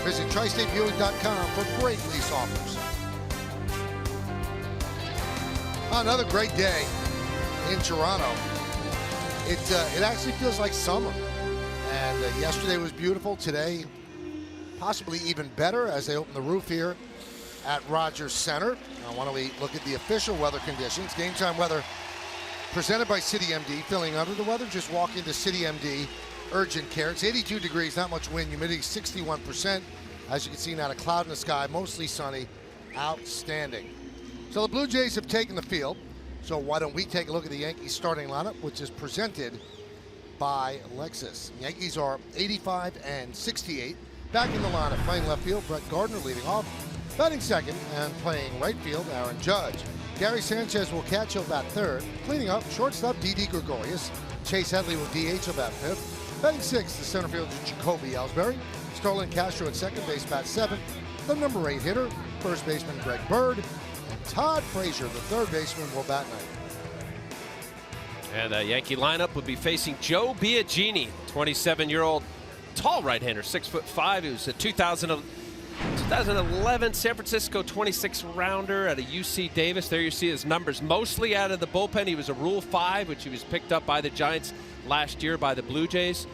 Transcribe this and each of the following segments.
Visit tristateviewing.com for great lease offers. Another great day in Toronto. It actually feels like summer. And yesterday was beautiful. Today, possibly even better as they open the roof here at Rogers Center. Now, why don't we look at the official weather conditions? Game time weather presented by City MD. Feeling under the weather? Just walk into City MD Urgent Care. It's 82 degrees, not much wind, humidity 61%. As you can see, not a cloud in the sky, mostly sunny. Outstanding. So the Blue Jays have taken the field. So why don't we take a look at the Yankees starting lineup, which is presented by Lexus. Yankees are 85 and 68. Back in the lineup, playing left field, Brett Gardner leading off. Batting second and playing right field, Erin Judge. Gary Sanchez will catch, he'll bat third. Cleaning up, shortstop Didi Gregorius. Chase Headley will DH, he'll bat fifth. Batting sixth, the center fielder Jacoby Ellsbury. Starlin Castro at second base, bat seventh. The number 8 hitter, first baseman Greg Bird. And Todd Frazier, the third baseman, will bat ninth. And the Yankee lineup would be facing Joe Biagini, 27-year-old tall right-hander, 6'5". He was a 2011 San Francisco 26 rounder at a UC Davis. There you see his numbers mostly out of the bullpen. He was a Rule 5, which he was picked up by the Giants last year by the Blue Jays.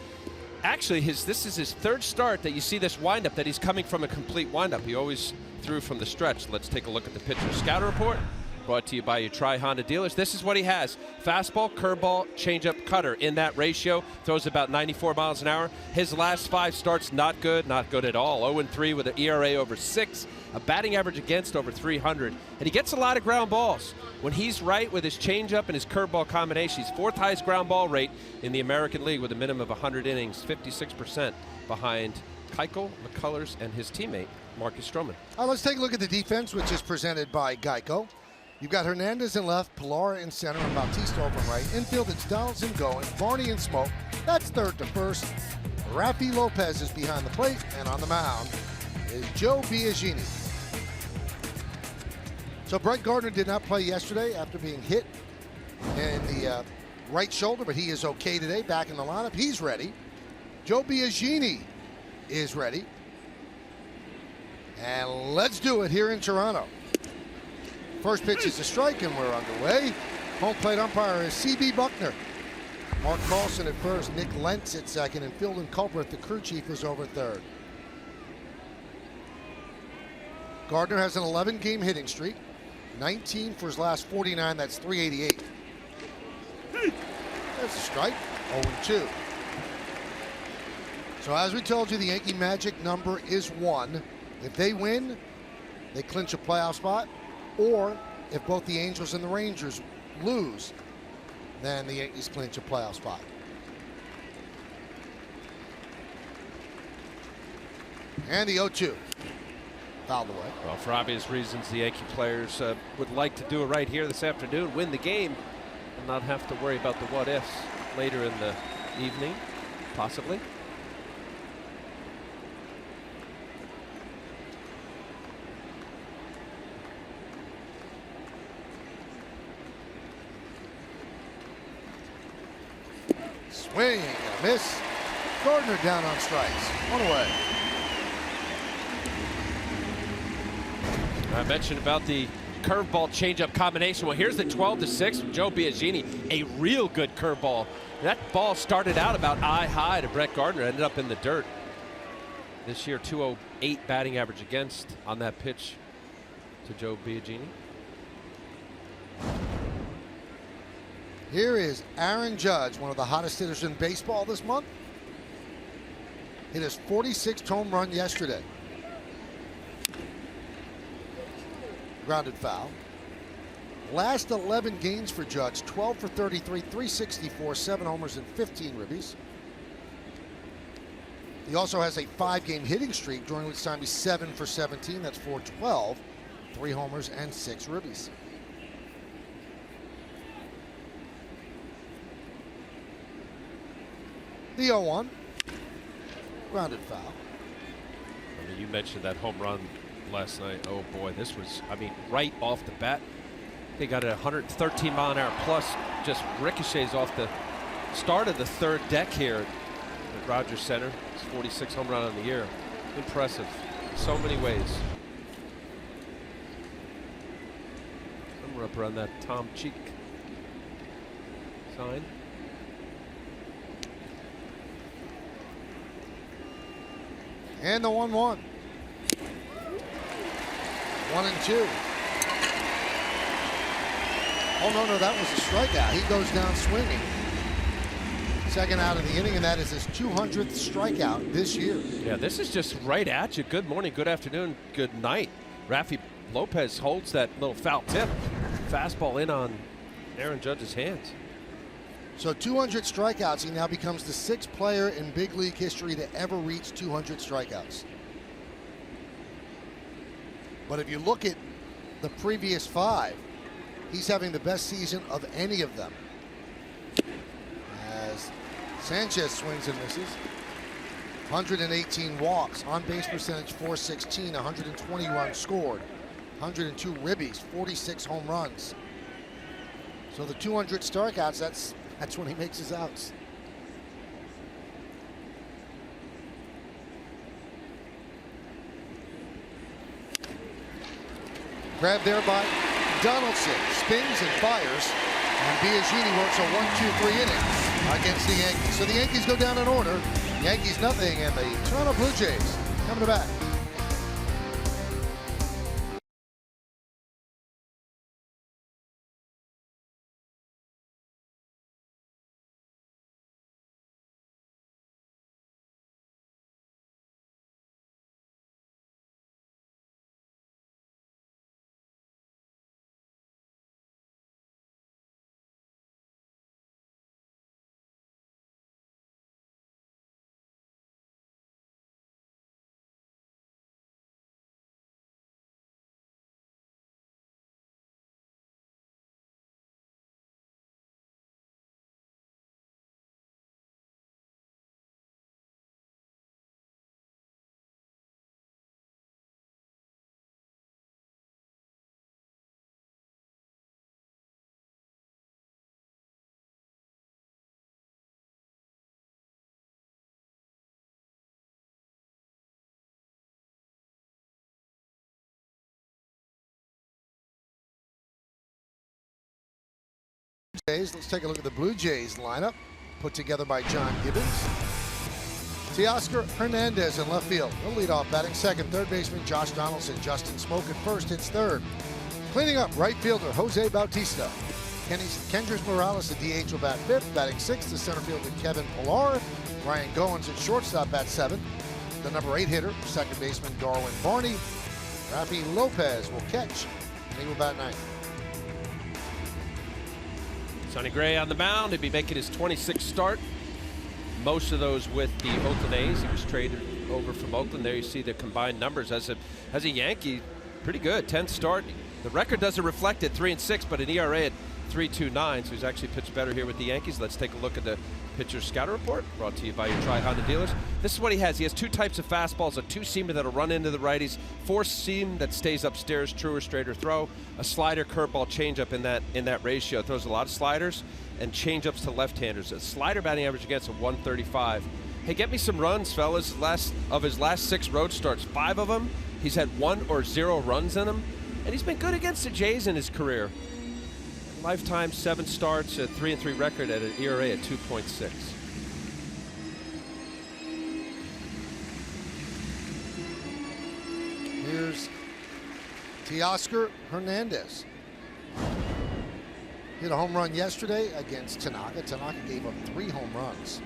Actually, this is his third start that you see this windup, that he's coming from a complete windup. He always threw from the stretch. Let's take a look at the pitcher scout report. Brought to you by your Tri-Honda dealers. This is what he has. Fastball, curveball, changeup, cutter in that ratio. Throws about 94 miles an hour. His last 5 starts, not good at all. 0-3 with an ERA over 6, a batting average against over 300. And he gets a lot of ground balls. When he's right with his changeup and his curveball combination, he's 4th highest ground ball rate in the American League with a minimum of 100 innings, 56% behind Keuchel, McCullers, and his teammate, Marcus Stroman. Let's take a look at the defense, which is presented by Geico. You've got Hernandez in left, Pilar in center, and Bautista over right. Infield, it's Donaldson going, Varney and Smoke. That's third to first. Rafi Lopez is behind the plate, and on the mound is Joe Biagini. So Brett Gardner did not play yesterday after being hit in the right shoulder, but he is okay today, back in the lineup. He's ready. Joe Biagini is ready. And let's do it here in Toronto. First pitch is a strike, and we're underway. Home plate umpire is C.B. Buckner. Mark Carlson at first, Nick Lentz at second, and Phil and Culbreth, the crew chief, is over third. Gardner has an 11-game hitting streak, 19 for his last 49. That's 388. That's a strike. 0-2. So as we told you, the Yankee magic number is 1. If they win, they clinch a playoff spot. Or if both the Angels and the Rangers lose, then the Yankees clinch a playoff spot. And the 0-2. Fouled away. Well, for obvious reasons, the Yankee players would like to do it right here this afternoon, win the game, and not have to worry about the what-ifs later in the evening, possibly. Swing and a miss. Gardner down on strikes. 1 away. I mentioned about the curveball changeup combination. Well, here's the 12-6 from Joe Biagini. A real good curveball. That ball started out about eye high to Brett Gardner, ended up in the dirt. This year, 208 batting average against on that pitch to Joe Biagini. Here is Erin Judge, one of the hottest hitters in baseball this month. Hit his 46th home run yesterday. Grounded foul. Last 11 games for Judge, 12 for 33, 364, 7 homers and 15 ribbies. He also has a 5-game hitting streak, during which time he's 7 for 17. That's 412, 3 homers and 6 ribbies. The 0-1. Grounded foul. I mean, you mentioned that home run last night. Oh boy, this was, I mean, right off the bat. They got a 113 mile an hour plus, just ricochets off the start of the third deck here at Rogers Center. It's 46 home run on the year. Impressive. So many ways. I'm up around that Tom Cheek sign. And the 1-1. 1-2. Oh, no, that was a strikeout. He goes down swinging. Second out of the inning, and that is his 200th strikeout this year. Yeah, this is just right at you. Good morning, good afternoon, good night. Rafi Lopez holds that little foul tip. Fastball in on Erin Judge's hands. So 200 strikeouts, he now becomes the 6th player in big league history to ever reach 200 strikeouts. But if you look at the previous 5, he's having the best season of any of them. As Sanchez swings and misses. 118 walks, on-base percentage .416, 120 runs scored, 102 ribbies, 46 home runs. So the 200 strikeouts, that's when he makes his outs. Grabbed there by Donaldson, spins and fires, and Biagini works a 1-2-3 inning against the Yankees. So the Yankees go down in order. Yankees nothing, and the Toronto Blue Jays coming back. Let's take a look at the Blue Jays lineup put together by John Gibbons. Teoscar Hernandez in left field. He'll lead off batting second. Third baseman Josh Donaldson. Justin Smoke at first, hits third. Cleaning up, right fielder Jose Bautista. Kendrys Morales at DH will bat fifth. Batting sixth, the center fielder Kevin Pillar. Ryan Goins at shortstop bat seventh. The number 8 hitter, second baseman Darwin Barney. Rafi Lopez will catch, and he will bat ninth. Sonny Gray on the mound. He'd be making his 26th start. Most of those with the Oakland A's. He was traded over from Oakland. There you see the combined numbers. As a Yankee, pretty good. 10th start. The record doesn't reflect it, 3-6, but an ERA at 3.29. So he's actually pitched better here with the Yankees. Let's take a look at the pitcher's scouting report, brought to you by your Tri-Honda dealers. This is what he has. He has 2 types of fastballs: a 2-seamer that'll run into the righties, 4-seam that stays upstairs, true or straighter throw, a slider, curveball, changeup in that ratio. Throws a lot of sliders and changeups to left-handers. A slider batting average against a 135. Hey, get me some runs, fellas. His last 6 road starts, 5 of them, he's had 1 or 0 runs in them, and he's been good against the Jays in his career. Lifetime 7 starts, a 3-3 record at an ERA at 2.6. Here's Teoscar Hernandez. Hit a home run yesterday against Tanaka. Tanaka gave up 3 home runs.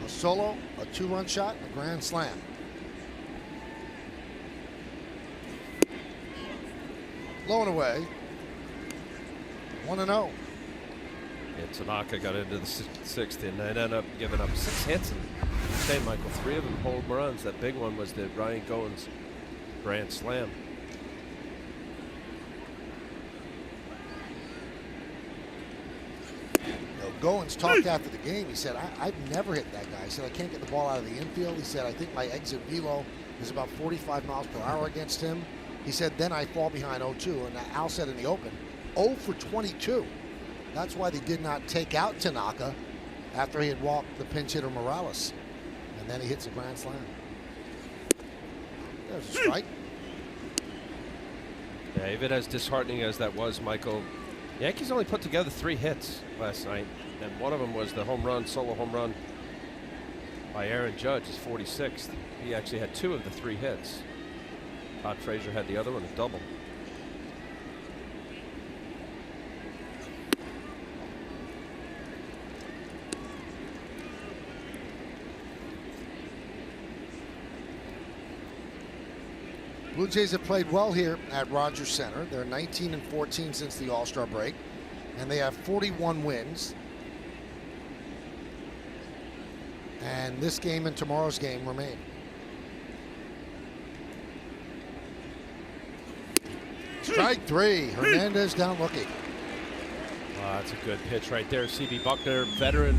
A solo, a 2-run shot, and a grand slam. Low and away. 1-0. Yeah, Tanaka got into the 6th and ended up giving up 6 hits. And St. Michael, 3 of them home runs. That big one was the Ryan Goins grand slam. Goins talked after the game. He said, I've never hit that guy. He said, I can't get the ball out of the infield. He said, I think my exit velo is about 45 miles per hour against him. He said, then I fall behind 0-2. And Al said in the open, 0 for 22. That's why they did not take out Tanaka after he had walked the pinch hitter Morales. And And then he hits a grand slam. There's a strike. Yeah, even as disheartening as that was, Michael, Yankees only put together 3 hits last night, and one of them was the solo home run by Erin Judge, his 46th. He actually had 2 of the 3 hits. Todd Frazier had the other one, a double. Blue Jays have played well here at Rogers Center. They're 19-14 since the All-Star break, and they have 41 wins. And this game and tomorrow's game remain. Strike 3. Hernandez down looking. That's a good pitch right there. C.B. Buckner, veteran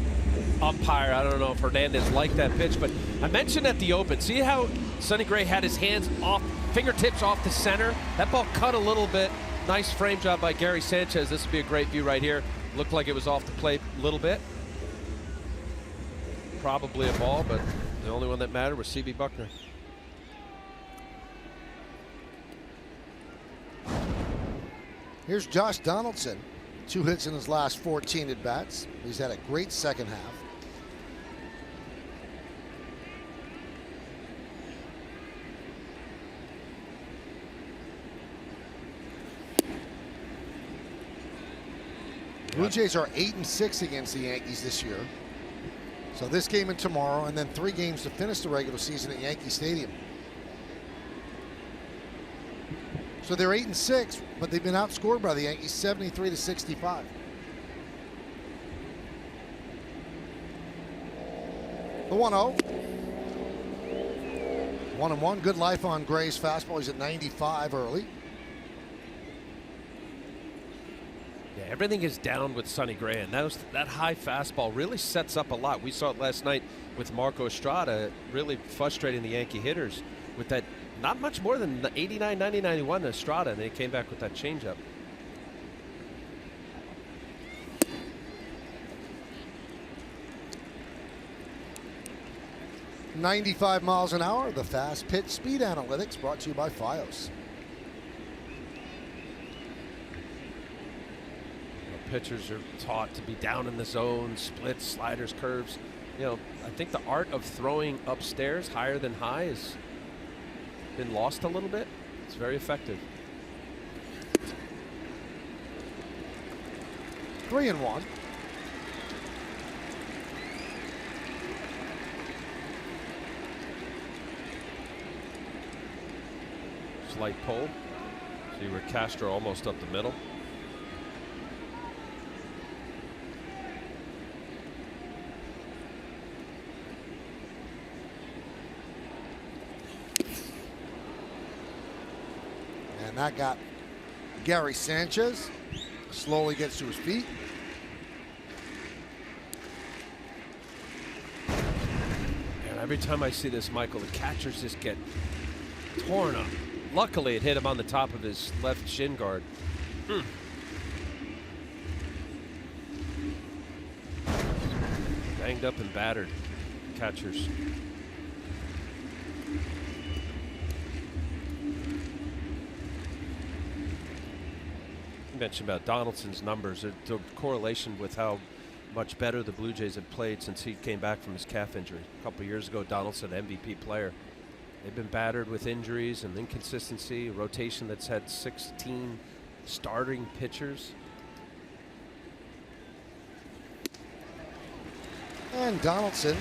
umpire. I don't know if Hernandez liked that pitch, but I mentioned at the Open, see how Sonny Gray had his hands off, fingertips off the center? That ball cut a little bit. Nice frame job by Gary Sanchez. This would be a great view right here. Looked like it was off the plate a little bit. Probably a ball, but the only one that mattered was C.B. Buckner. Here's Josh Donaldson. 2 hits in his last 14 at-bats. He's had a great second half. Blue Jays are 8-6 against the Yankees this year. So this game and tomorrow, and then 3 games to finish the regular season at Yankee Stadium. So they're 8-6, but they've been outscored by the Yankees 73-65. The 1-0. 1-1. Good life on Gray's fastball. He's at 95 early. Yeah, everything is down with Sonny Gray, and that high fastball really sets up a lot. We saw it last night with Marco Estrada, really frustrating the Yankee hitters with that. Not much more than the 89, 90, 91 Estrada, and they came back with that changeup. .95 miles an hour. The fast pitch speed analytics brought to you by Fios. Pitchers are taught to be down in the zone, splits, sliders, curves. You know, I think the art of throwing upstairs higher than high is been lost a little bit. It's very effective. 3-1. Slight pull. See where Castro almost up the middle. That got Gary Sanchez. Slowly gets to his feet. And every time I see this, Michael, the catchers just get torn up. Luckily, it hit him on the top of his left shin guard. Banged up and battered, catchers. Mentioned about Donaldson's numbers, the correlation with how much better the Blue Jays have played since he came back from his calf injury. A couple years ago, Donaldson, MVP player. They've been battered with injuries and inconsistency, a rotation that's had 16 starting pitchers. And Donaldson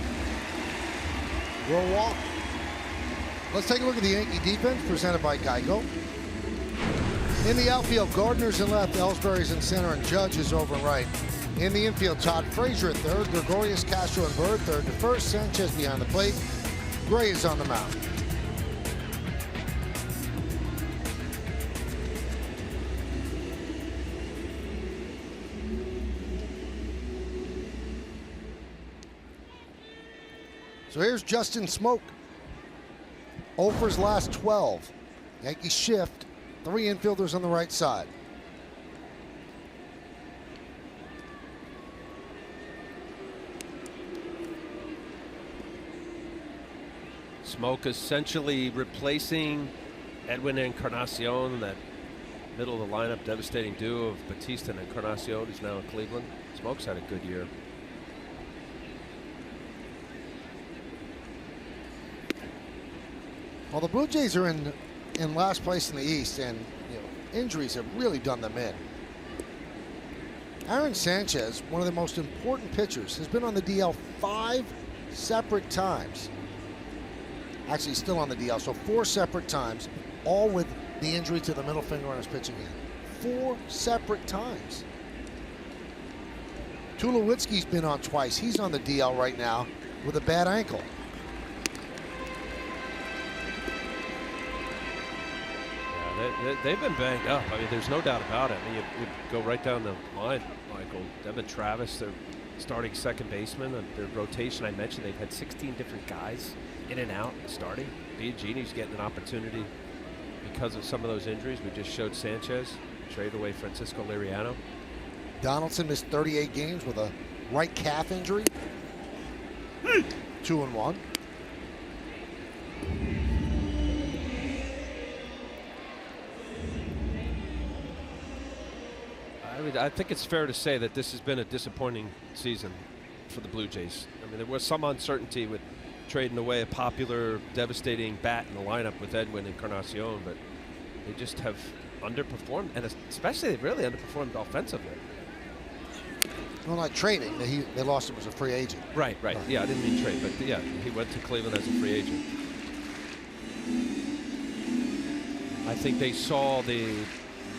will walk. Let's take a look at the Yankee defense presented by Geico. In the outfield, Gardner's in left, Ellsbury's in center, and Judge is over and right. In the infield, Todd Frazier at third, Gregorius, Castro, and Bird third to first, Sanchez behind the plate. Gray is on the mound. So here's Justin Smoke. 0 for his last 12. Yankees shift. 3 infielders on the right side. Smoke essentially replacing Edwin Encarnacion, that middle of the lineup devastating duo of Batista and Encarnacion, who's now in Cleveland. Smoke's had a good year. Well, the Blue Jays are in last place in the East, and injuries have really done them in. Aaron Sanchez, one of the most important pitchers, has been on the DL 5 separate times. Actually, still on the DL, so 4 separate times, all with the injury to the middle finger on his pitching hand. 4 separate times. Tulowitzki's been on twice. He's on the DL right now with a bad ankle. Yeah, they've been banged up. I mean, there's no doubt about it. I mean, you go right down the line, Michael. Devin Travis, their starting second baseman, and their rotation, I mentioned they've had 16 different guys in and out starting. Biagini's getting an opportunity because of some of those injuries. We just showed Sanchez trade away Francisco Liriano. Donaldson missed 38 games with a right calf injury. 2-1. I think it's fair to say that this has been a disappointing season for the Blue Jays. I mean, there was some uncertainty with trading away a popular, devastating bat in the lineup with Edwin Encarnacion, but they just have underperformed, and especially they've really underperformed offensively. Well, not trading. They lost him as a free agent. Right. Yeah, I didn't mean trade, but yeah, he went to Cleveland as a free agent. I think they saw the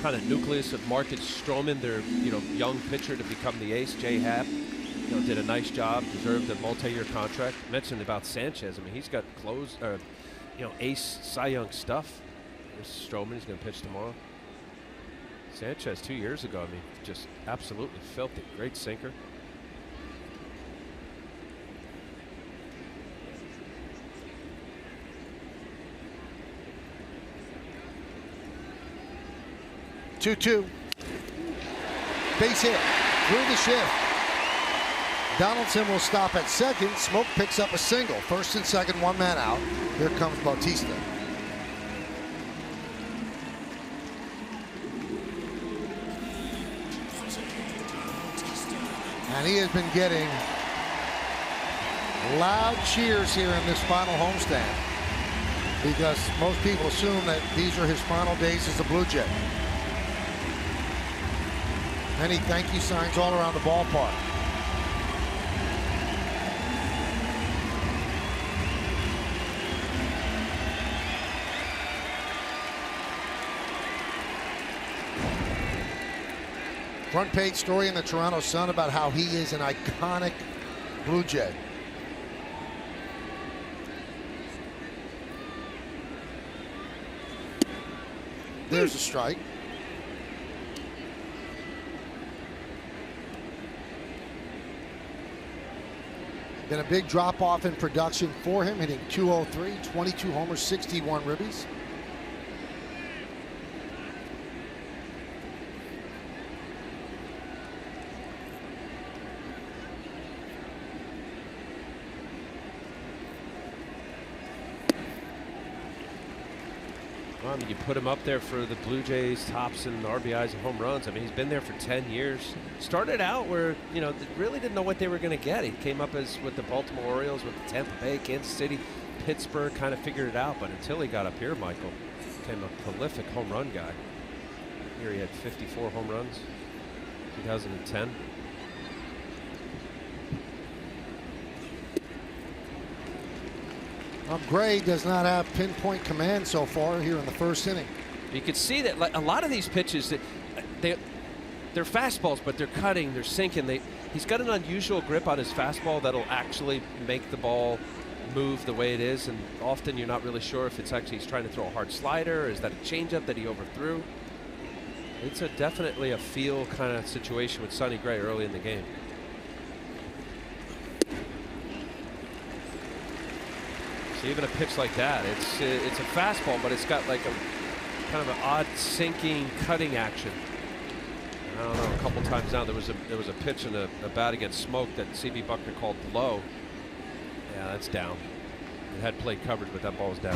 kind of nucleus of Marcus Stroman, their young pitcher, to become the ace. Jay Happ, did a nice job, deserved a multi-year contract. Mentioned about Sanchez. I mean, he's got ace Cy Young stuff. There's Stroman. He's going to pitch tomorrow. Sanchez 2 years ago, I mean, just absolutely filthy. Great sinker. Two. Base hit through the shift. Donaldson will stop at second. Smoke picks up a single. First and second, 1 man out. Here comes Bautista. And he has been getting loud cheers here in this final homestand, because most people assume that these are his final days as a Blue Jay. Many thank you signs all around the ballpark. Front page story in the Toronto Sun about how he is an iconic Blue Jay. There's a strike. Been a big drop off in production for him, hitting .203, 22 homers, 61 ribbies. Well, I mean, you put him up there for the Blue Jays, tops in RBIs and home runs. I mean, he's been there for 10 years. Started out where, really didn't know what they were going to get. He came up as with the Baltimore Orioles, with the Tampa Bay, Kansas City, Pittsburgh, kind of figured it out. But until he got up here, Michael, became a prolific home run guy. Here he had 54 home runs, 2010. Gray does not have pinpoint command so far here in the first inning. You could see that a lot of these pitches, they're fastballs, but they're cutting, they're sinking. He's got an unusual grip on his fastball that'll actually make the ball move the way it is, and often you're not really sure if it's actually he's trying to throw a hard slider, or is that a changeup that he overthrew. It's definitely a feel kind of situation with Sonny Gray early in the game. So even a pitch like that, it's a fastball, but it's got like a kind of an odd sinking, cutting action. I don't know. A couple times now there was a pitch in a bat against Smoke that C.B. Buckner called low. Yeah, that's down. It had plate coverage, but that ball's down.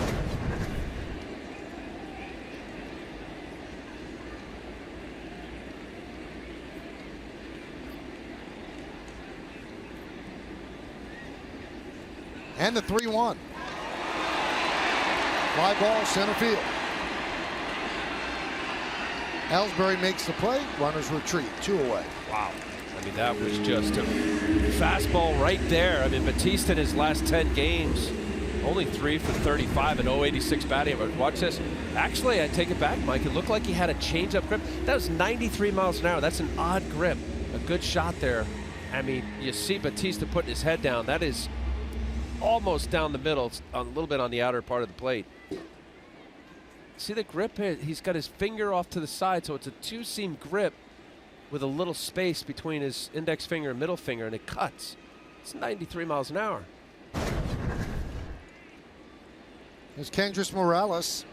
And the 3-1. Fly ball, center field. Ellsbury makes the play. Runners retreat. 2 away. Wow. I mean, that was just a fastball right there. I mean, Batista in his last 10 games, only 3 for 35 and 086 batting. But watch this. Actually, I take it back, Mike. It looked like he had a changeup grip. That was 93 miles an hour. That's an odd grip. A good shot there. I mean, you see Batista putting his head down. That is almost down the middle. It's a little bit on the outer part of the plate. See the grip here? He's got his finger off to the side, so it's a 2-seam grip with a little space between his index finger and middle finger, and it cuts. It's 93 miles an hour. There's Kendrys Morales.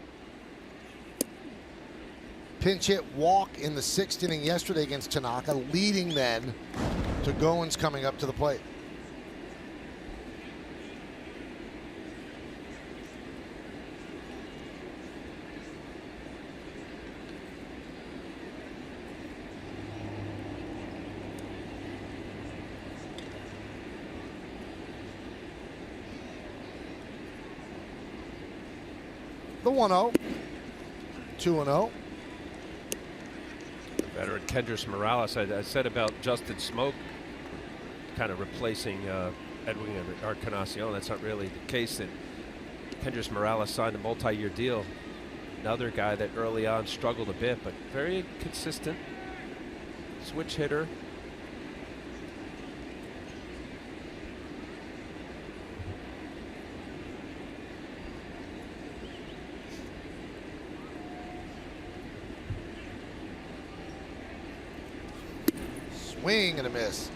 Pinch hit walk in the 6th inning yesterday against Tanaka, leading then to Goins coming up to the plate. The 1-0. 2-0. Veteran Kendrys Morales. I said about Justin Smoke kind of replacing Edwin Encarnacion. That's not really the case. That Kendrys Morales signed a multi-year deal. Another guy that early on struggled a bit, but very consistent switch hitter. Swing and a miss.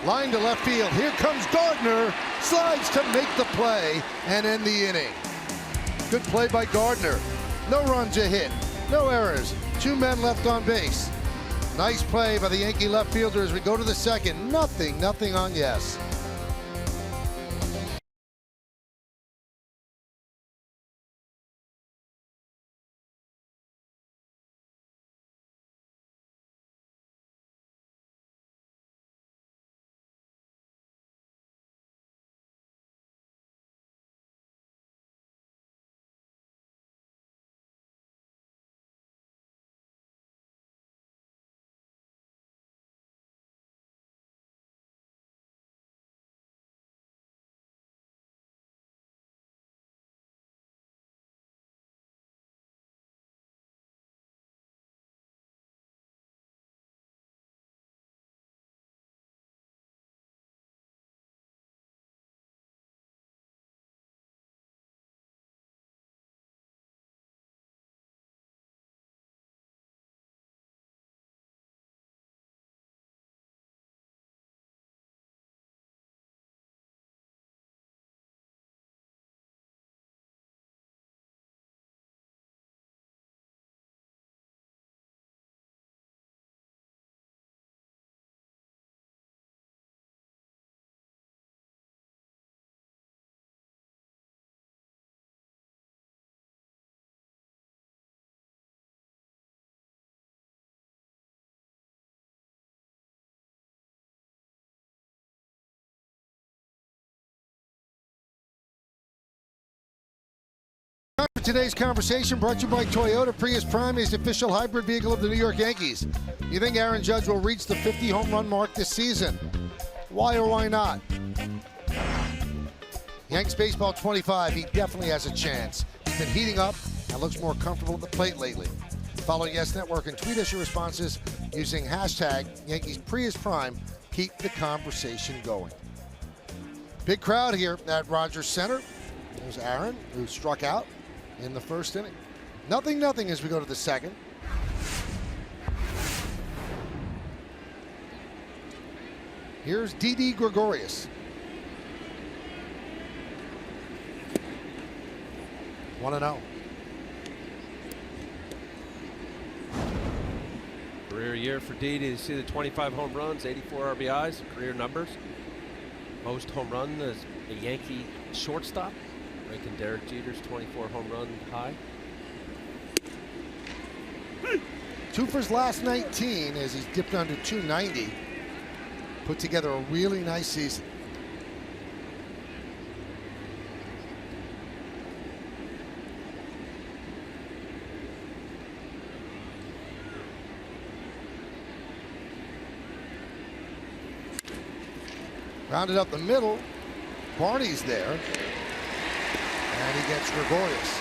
Line to left field. Here comes Gardner. Slides to make the play and end the inning. Good play by Gardner. No runs a hit. No errors. 2 men left on base. Nice play by the Yankee left fielder as we go to the 2nd. Nothing on yes. For today's conversation, brought to you by Toyota. Prius Prime is the official hybrid vehicle of the New York Yankees. You think Aaron Judge will reach the 50 home run mark this season? Why or why not? Yanks baseball 25, he definitely has a chance. He's been heating up and looks more comfortable at the plate lately. Follow Yes Network and tweet us your responses using hashtag Yankees Prius Prime. Keep the conversation going. Big crowd here at Rogers Center. There's Aaron, who struck out in the first inning. 0-0 as we go to the second. Here's Didi Gregorius. 1-0. Career year for Didi. You see the 25 home runs, 84 RBIs, career numbers. Most home run as a Yankee shortstop, breaking Derek Jeter's 24 home run high. 2 for his last 19 as he's dipped under 290. Put together a really nice season. Rounded up the middle. Barney's there. And he gets Gregorius.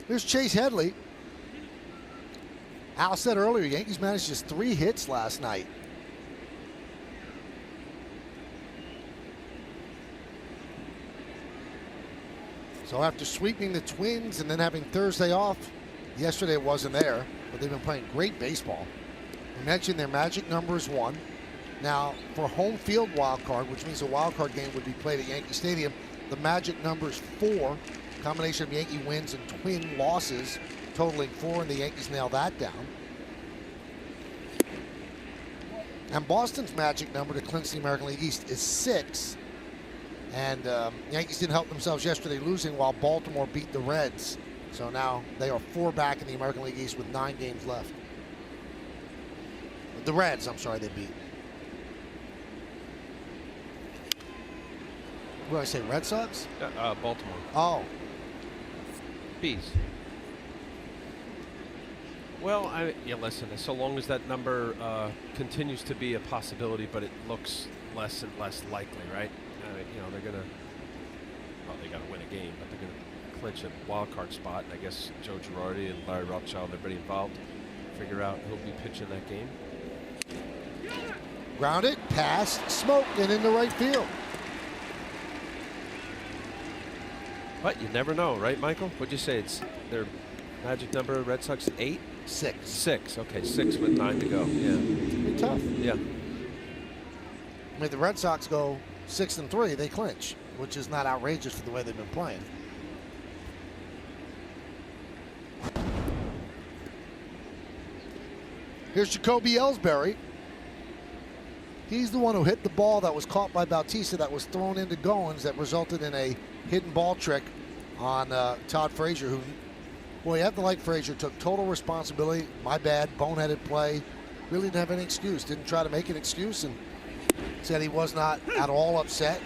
Here's Chase Headley. Al said earlier, Yankees managed just 3 hits last night. So after sweeping the Twins and then having Thursday off, yesterday it wasn't there, but they've been playing great baseball. We mentioned their magic number is 1. Now, for home field wild card, which means a wild card game would be played at Yankee Stadium, the magic number is 4. Combination of Yankee wins and Twin losses, totaling 4, and the Yankees nail that down. And Boston's magic number to clinch the American League East is 6. And Yankees didn't help themselves yesterday losing while Baltimore beat the Reds. So now they are 4 back in the American League East with 9 games left. The Reds, I'm sorry, they beat. What did I say, Red Sox? Baltimore. Oh. Bees. Well, listen, so long as that number continues to be a possibility, but it looks less and less likely, right? They're going to, they got to win a game, but they're going to clinch a wild card spot. And I guess Joe Girardi and Larry Rothschild, everybody involved, figure out who'll be pitching that game. Grounded, passed, smoked, and into right field. But you never know, right, Michael? What'd you say? It's their magic number, Red Sox, 8? 6. 6. Okay, 6 with 9 to go. Yeah. Pretty tough. Yeah. I mean, the Red Sox go 6-3, they clinch, which is not outrageous for the way they've been playing. Here's Jacoby Ellsbury. He's the one who hit the ball that was caught by Bautista that was thrown into Goins that resulted in a hidden ball trick on Todd Frazier, who, boy, you have to like Frazier, took total responsibility. My bad, boneheaded play. Really didn't have any excuse. Didn't try to make an excuse and said he was not at all upset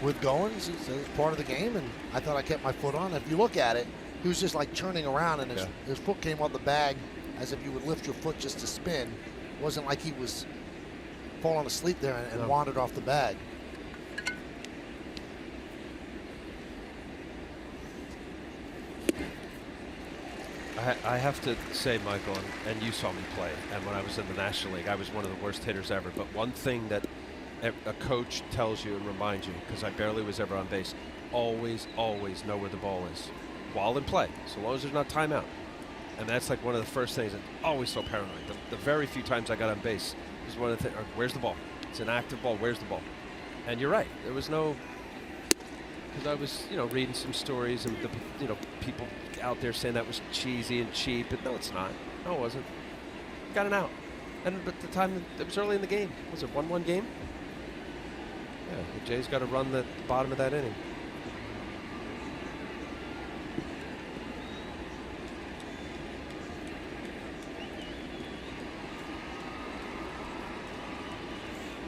with Goins. He said it's part of the game, and I thought I kept my foot on. If you look at it, he was just like turning around, and his foot came off the bag as if you would lift your foot just to spin. It wasn't like he was falling asleep there and wandered off the bag. I have to say, Michael, and you saw me play, and when I was in the National League, I was one of the worst hitters ever. But one thing that a coach tells you and reminds you, because I barely was ever on base, always, always know where the ball is while in play, so long as there's not timeout. And that's like one of the first things. I'm always so paranoid. The very few times I got on base was one of the things. Where's the ball? It's an active ball. Where's the ball? And you're right. There was no, because I was, reading some stories and people out there saying that was cheesy and cheap, but no, it's not. No, it wasn't. Got an out, and at the time it was early in the game. Was it 1-1 game? Yeah, the Jays got to run the bottom of that inning.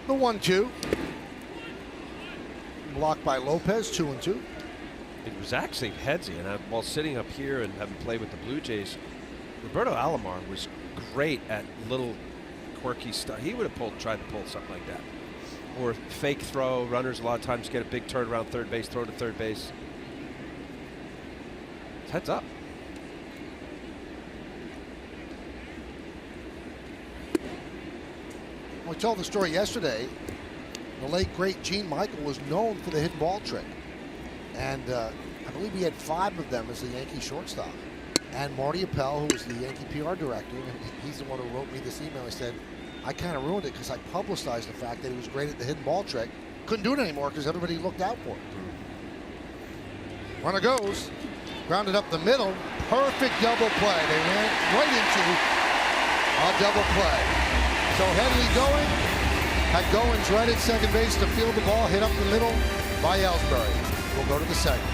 The 1-2. Blocked by Lopez, 2-2. It was actually headsy, and while sitting up here and having played with the Blue Jays, Roberto Alomar was great at little quirky stuff. He would have tried to pull something like that. or fake throw. Runners a lot of times get a big turn around third base, throw to third base. Heads up. We told the story yesterday. The late, great Gene Michael was known for the hidden ball trick. And I believe he had 5 of them as the Yankee shortstop. And Marty Appel, who was the Yankee PR director, and he's the one who wrote me this email, he said, I kind of ruined it because I publicized the fact that he was great at the hidden ball trick. Couldn't do it anymore because everybody looked out for it. Runner goes. Grounded up the middle. Perfect double play. They ran right into a double play. So Headley going. Had Goins right at second base to field the ball. Hit up the middle by Ellsbury. We'll go to the second.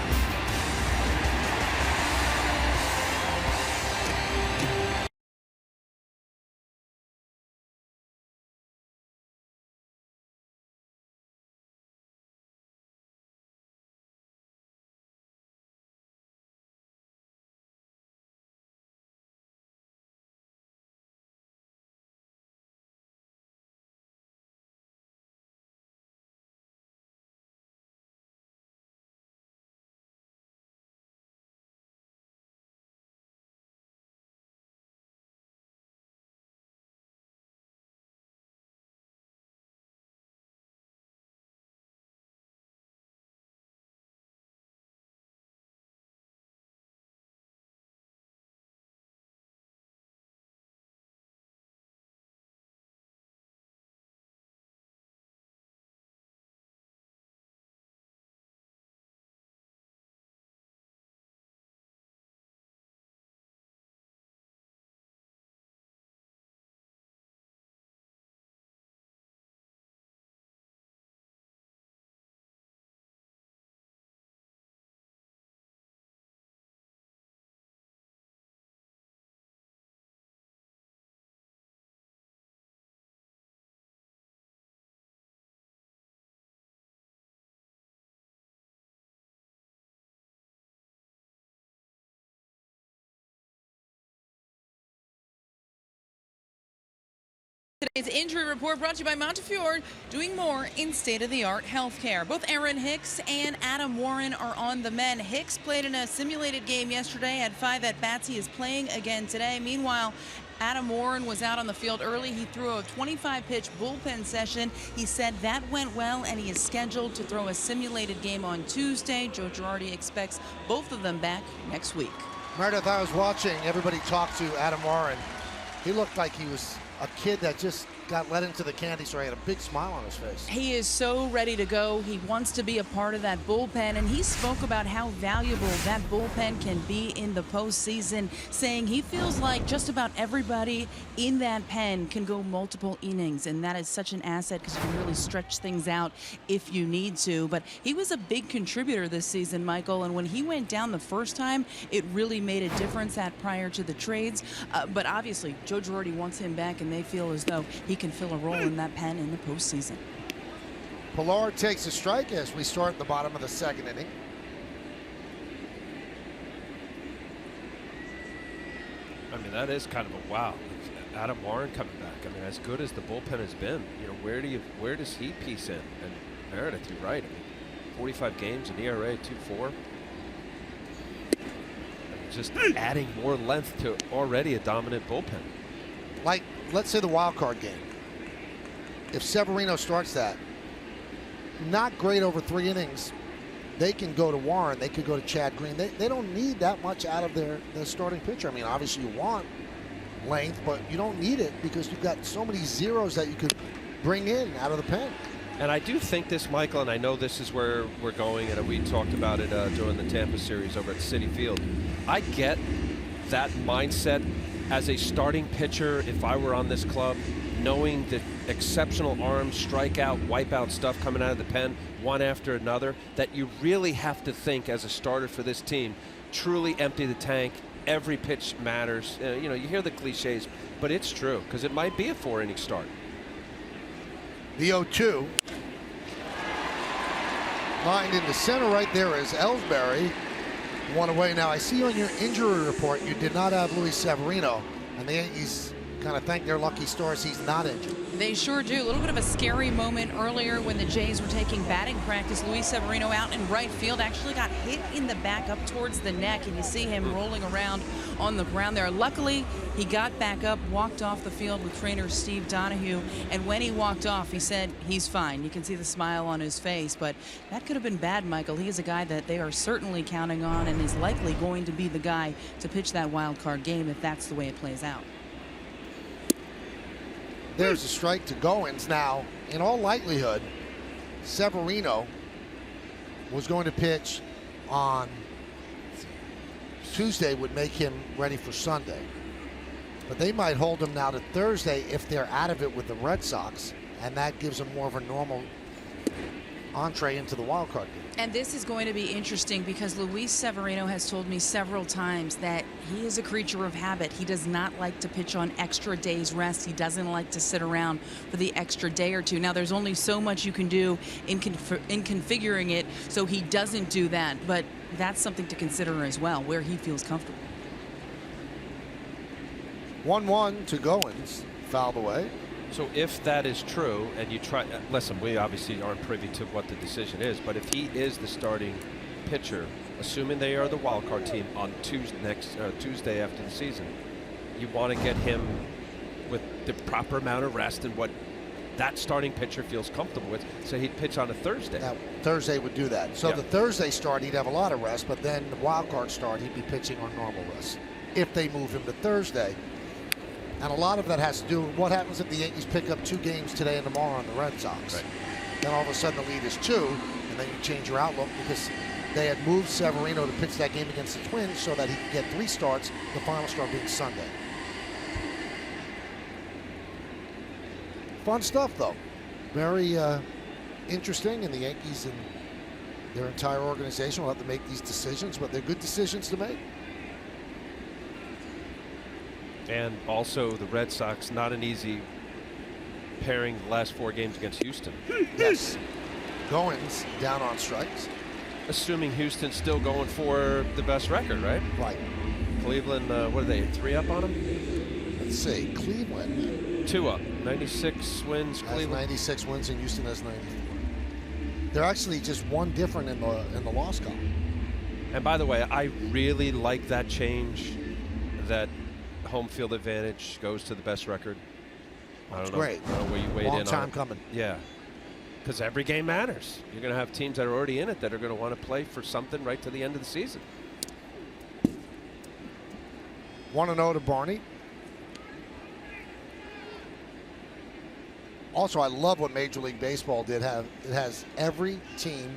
Today's injury report brought to you by Montefiore, doing more in state-of-the-art healthcare. Both Aaron Hicks and Adam Warren are on the mend. Hicks played in a simulated game yesterday, had 5 at-bats. He is playing again today. Meanwhile, Adam Warren was out on the field early. He threw a 25-pitch bullpen session. He said that went well, and he is scheduled to throw a simulated game on Tuesday. Joe Girardi expects both of them back next week. Meredith, I was watching everybody talk to Adam Warren. He looked like he was a kid that just got let into the candy store. He had a big smile on his face. He is so ready to go. He wants to be a part of that bullpen, and he spoke about how valuable that bullpen can be in the postseason, saying he feels like just about everybody in that pen can go multiple innings, and that is such an asset because you can really stretch things out if you need to. But he was a big contributor this season, Michael, and when he went down the first time, it really made a difference prior to the trades. But obviously, Joe Girardi wants him back, and they feel as though he can fill a role in that pen in the postseason. Pilar takes a strike as we start at the bottom of the second inning. I mean, that is kind of a wow. Adam Warren coming back. I mean, as good as the bullpen has been, you know, where does he piece in? And Meredith, you're right. I mean, 45 games, an ERA 2.4. Just adding more length to already a dominant bullpen. Like, let's say the wild card game. If Severino starts that, not great over 3 innings, they can go to Warren, they could go to Chad Green. They don't need that much out of their starting pitcher. I mean, obviously you want length, but you don't need it because you've got so many zeros that you could bring in out of the pen. And I do think this, Michael, and I know this is where we're going, and we talked about it during the Tampa series over at Citi Field. I get that mindset as a starting pitcher if I were on this club, knowing the exceptional arm, strikeout, wipeout stuff coming out of the pen, one after another, that you really have to think as a starter for this team, truly empty the tank. Every pitch matters. You know, you hear the cliches, but it's true because it might be a 4-inning start. The 0-2. Lined into center right there is Ellsbury. One away. Now, I see on your injury report you did not have Luis Severino, and the Yankees kind of thank their lucky stars he's not injured. They sure do. A little bit of a scary moment earlier when the Jays were taking batting practice. Luis Severino out in right field actually got hit in the back up towards the neck, and you see him rolling around on the ground there. Luckily, he got back up, walked off the field with trainer Steve Donahue, and when he walked off, he said he's fine. You can see the smile on his face, but that could have been bad, Michael. He is a guy that they are certainly counting on and is likely going to be the guy to pitch that wild card game if that's the way it plays out. There's a strike to Goins. Now, in all likelihood, Severino was going to pitch on Tuesday, would make him ready for Sunday. But they might hold him now to Thursday if they're out of it with the Red Sox, and that gives him more of a normal entree into the wild card game. And this is going to be interesting because Luis Severino has told me several times that he is a creature of habit. He does not like to pitch on extra days rest. He doesn't like to sit around for the extra day or two. Now, there's only so much you can do in configuring it so he doesn't do that, but that's something to consider as well, where he feels comfortable. 1-1 to Goins, fouled away. So if that is true, and you try, listen, we obviously aren't privy to what the decision is, but if he is the starting pitcher, assuming they are the wild card team on Tuesday after the season, you want to get him with the proper amount of rest and what that starting pitcher feels comfortable with. So he'd pitch on a Thursday. Now, Thursday would do that. So Yep. the Thursday start, he'd have a lot of rest, but then the wild card start, he'd be pitching on normal rest if they move him to Thursday. And a lot of that has to do with what happens if the Yankees pick up 2 games today and tomorrow on the Red Sox. Right. Then all of a sudden the lead is 2, and then you change your outlook because they had moved Severino to pitch that game against the Twins so that he could get 3 starts, the final start being Sunday. Fun stuff, though. Very interesting, and the Yankees and their entire organization will have to make these decisions, but they're good decisions to make. And also the Red Sox, not an easy pairing the last 4 games against Houston. Yes. Goins down on strikes. Assuming Houston's still going for the best record, right? Right. Cleveland, what are they, 3 up on them? Let's see. Cleveland 2 up. 96 wins. has Cleveland 96 wins and Houston has 94. They're actually just 1 different in the loss column. And by the way, I really like that change, that home field advantage goes to the best record. It's great. I don't know where you weighed Long in time on it. coming. Yeah. Because every game matters. You're going to have teams that are already in it that are going to want to play for something right to the end of the season. 1-0 to Barney. Also, I love what Major League Baseball did. It has every team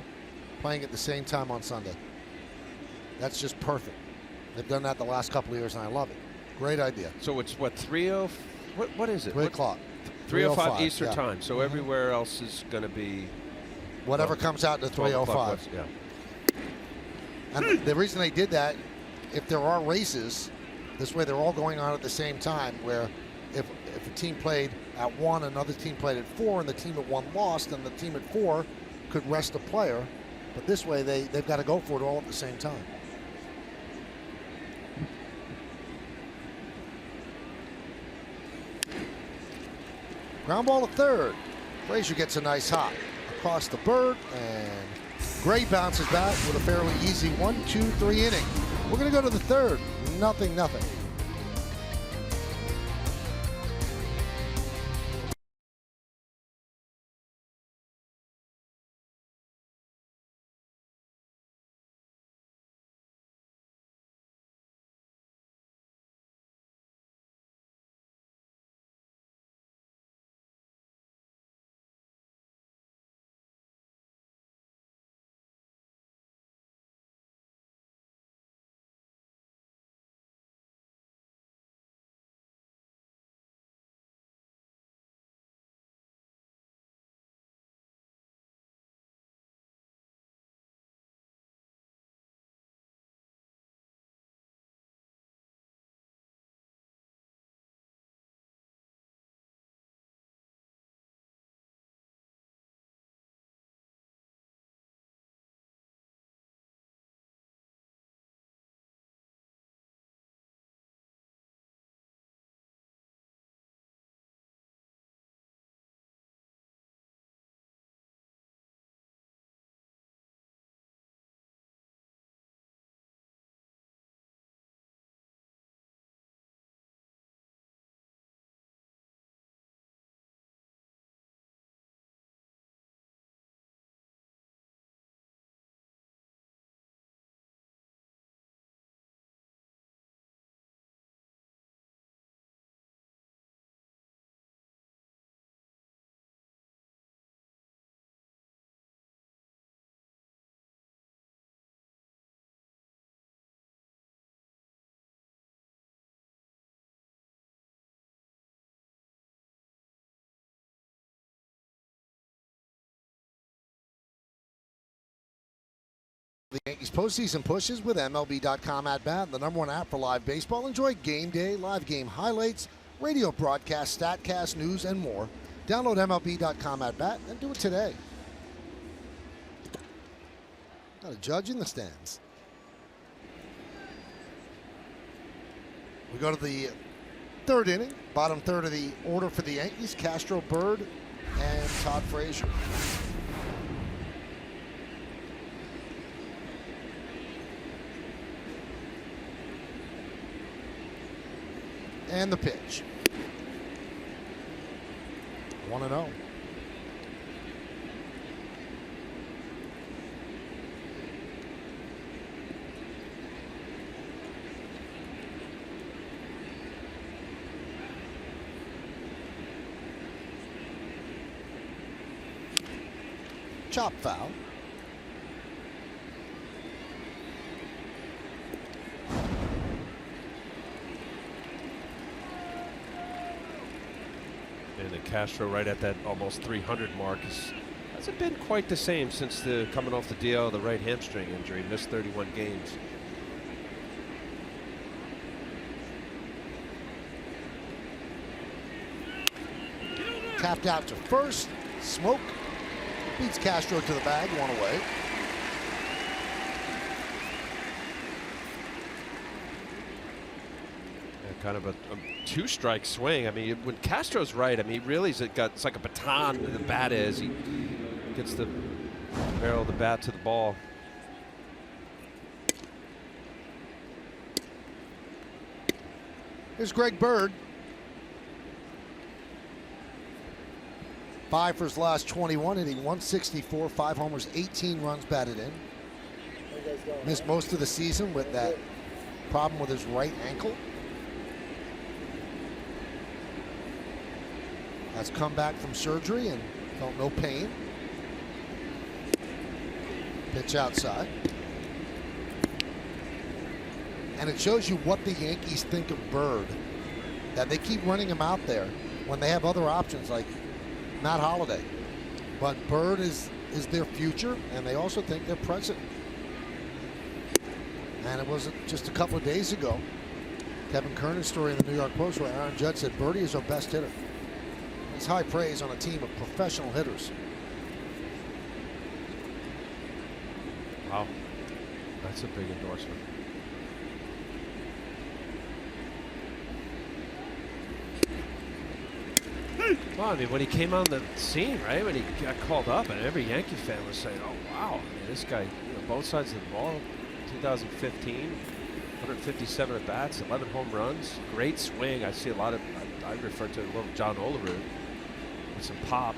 playing at the same time on Sunday. That's just perfect. They've done that the last couple of years, and I love it. Great idea. So it's what, 3:00? What is it? 3 o'clock. 3:05 Eastern yeah. time. So everywhere else is going to be Whatever comes out to 3:05. Yeah. And the reason they did that, if there are races, this way they're all going on at the same time, where if a team played at 1, another team played at 4, and the team at 1 lost, then the team at 4 could rest a player. But this way they've got to go for it all at the same time. Ground ball to third. Frazier gets a nice hop across the bird, and Gray bounces back with a fairly easy 1-2-3 inning. We're going to go to the third. 0-0. The Yankees postseason pushes with MLB.com at bat, the #1 app for live baseball. Enjoy game day, live game highlights, radio broadcast, StatCast, news, and more. Download MLB.com at bat and do it today. Got a Judge in the stands. We go to the third inning, bottom third of the order for the Yankees. Castro, Bird, and Todd Frazier. And the pitch. 1-0. Chop foul. And the Castro right at that almost 300 mark hasn't been quite the same since the coming off the DL, the right hamstring injury. Missed 31 games. Tapped out to first. Smoke beats Castro to the bag, one away. Yeah, kind of a two-strike swing. I mean, when Castro's right, I mean, really, it's like a baton. The bat is. He gets the barrel of the bat to the ball. Here's Greg Bird. 5 for his last 21, hitting 164, 5 homers, 18 runs batted in. Missed most of the season with that problem with his right ankle. Has come back from surgery and felt no pain. Pitch outside. And it shows you what the Yankees think of Bird, that they keep running him out there when they have other options like Matt Holliday. But Bird is their future, and they also think they're present. And it wasn't just a couple of days ago, Kevin Kernan's story in the New York Post where Erin Judge said Birdie is our best hitter. It's high praise on a team of professional hitters. Wow, that's a big endorsement. Well, I mean, when he came on the scene, right, when he got called up, and every Yankee fan was saying, "Oh, wow, I mean, this guy, both sides of the ball." 2015, 157 at bats, 11 home runs, great swing. I see a lot of. I refer to a little John Olerud with some pop.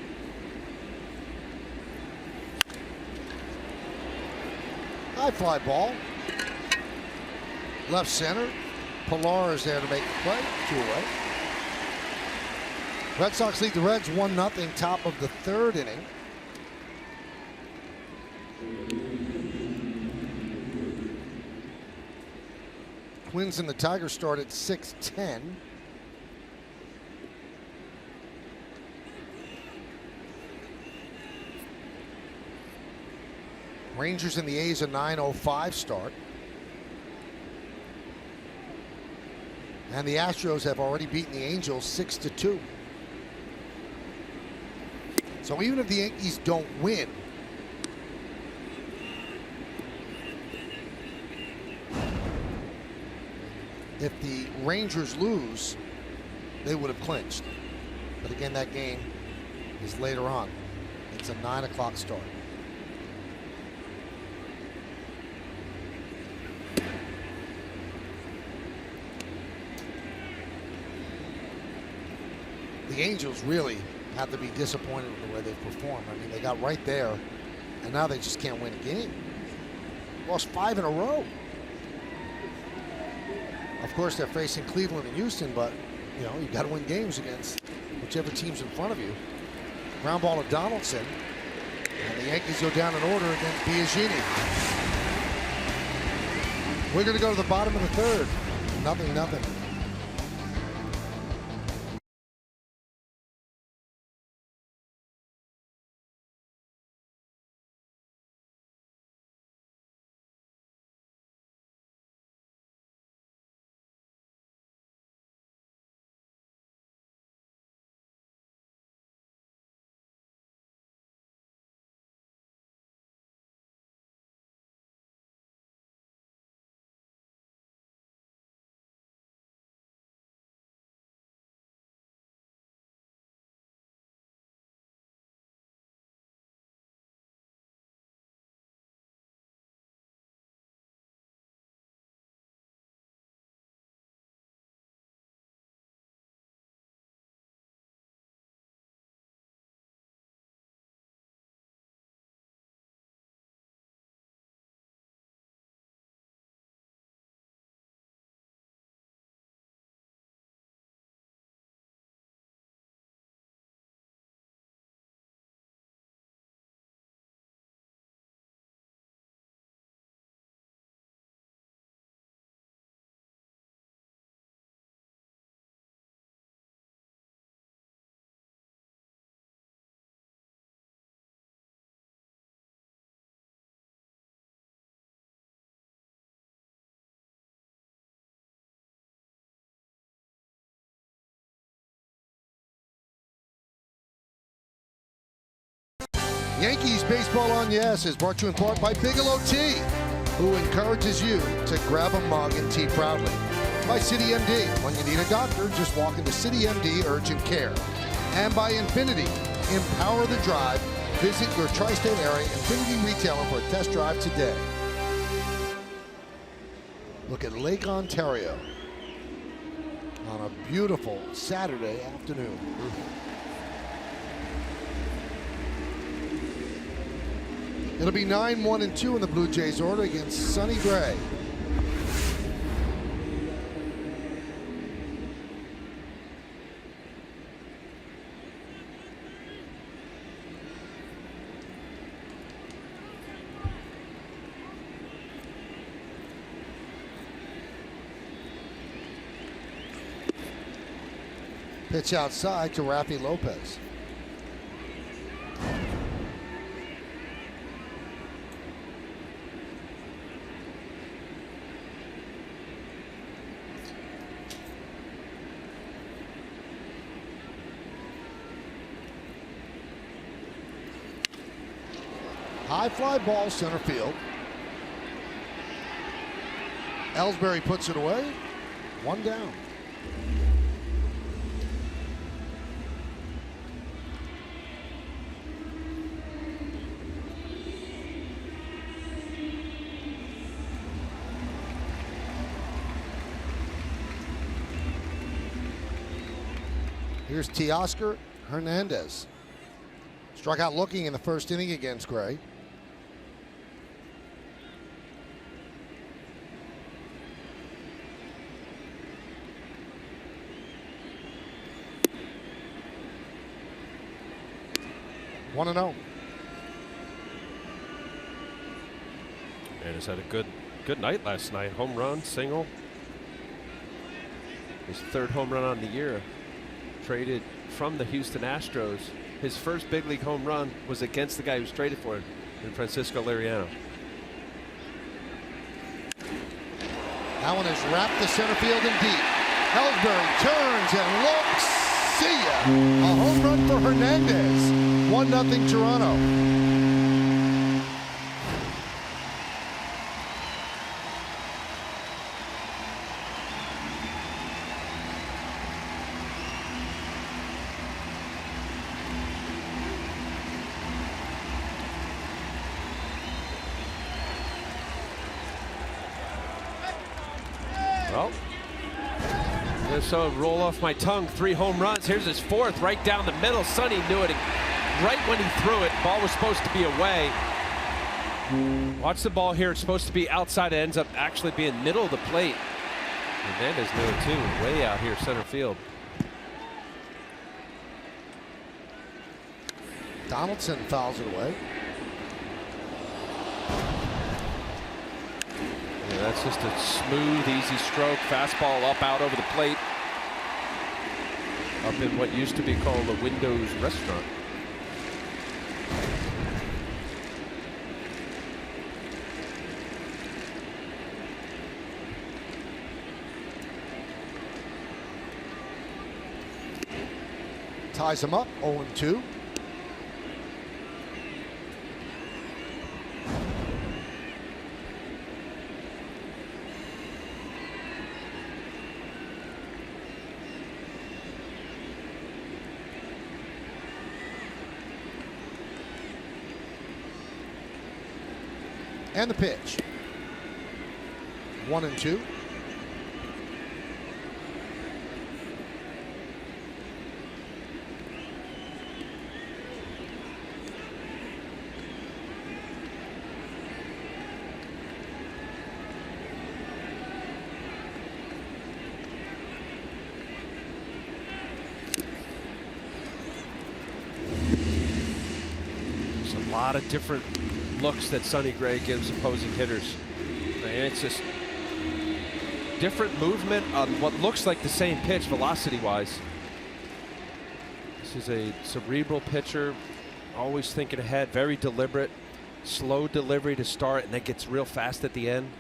High fly ball. Left center. Pilar is there to make the play. 2 away. Red Sox lead the Reds 1-0, top of the third inning. Twins and the Tigers start at 6:10. Rangers and the A's a 9:05 start. And the Astros have already beaten the Angels 6-2. So even if the Yankees don't win, if the Rangers lose, they would have clinched. But again, that game is later on. It's a 9 o'clock start. The Angels really have to be disappointed with the way they've performed. I mean, they got right there, and now they just can't win a game. Lost 5 in a row. Of course, they're facing Cleveland and Houston, but, you know, you've got to win games against whichever team's in front of you. Ground ball to Donaldson, and the Yankees go down in order against Biagini. We're going to go to the bottom of the third. 0-0. Yankees Baseball on Yes is brought to you in part by Bigelow Tea, who encourages you to grab a mug and tea proudly. By City MD, when you need a doctor, just walk into City MD Urgent Care. And by Infinity, empower the drive. Visit your tri-state area Infinity retailer for a test drive today. Look at Lake Ontario on a beautiful Saturday afternoon. It'll be 9-1-2 in the Blue Jays order against Sonny Gray. Pitch outside to Rafi Lopez. High fly ball, center field. Ellsbury puts it away. One down. Here's Teoscar Hernandez. Struck out looking in the first inning against Gray. One and 0. And has had a good night last night. Home run, single. His third home run on the year. Traded from the Houston Astros. His first big league home run was against the guy who was traded for him, Francisco Liriano. That one is wrapped to center field and deep. Ellsbury turns and looks. See ya. A home run for Hernandez. 1-0 Toronto. Well, so roll off my tongue. 3 home runs. Here's his 4th right down the middle. Sonny knew it right when he threw it. Ball was supposed to be away. Watch the ball here. It's supposed to be outside. It ends up actually being middle of the plate. Hernandez knew it too. Way out here center field. Donaldson fouls it away. Yeah, that's just a smooth, easy stroke. Fastball up, out over the plate. Up in what used to be called the Windows Restaurant. Ties him up, 0-2. And the pitch. 1-2. There's a lot of different looks that Sonny Gray gives opposing hitters. And it's just different movement on what looks like the same pitch velocity-wise. This is a cerebral pitcher, always thinking ahead, very deliberate, slow delivery to start, and then gets real fast at the end.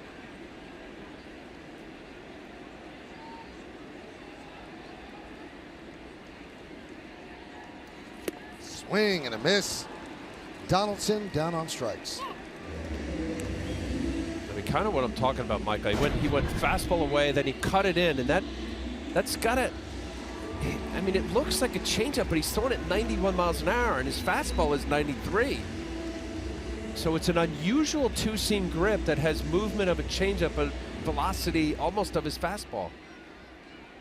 Swing and a miss. Donaldson down on strikes. I mean, kind of what I'm talking about, Mike. He went fastball away, then he cut it in, and that's got it. I mean, it looks like a changeup, but he's throwing it 91 miles an hour, and his fastball is 93. So it's an unusual two-seam grip that has movement of a changeup, but velocity almost of his fastball.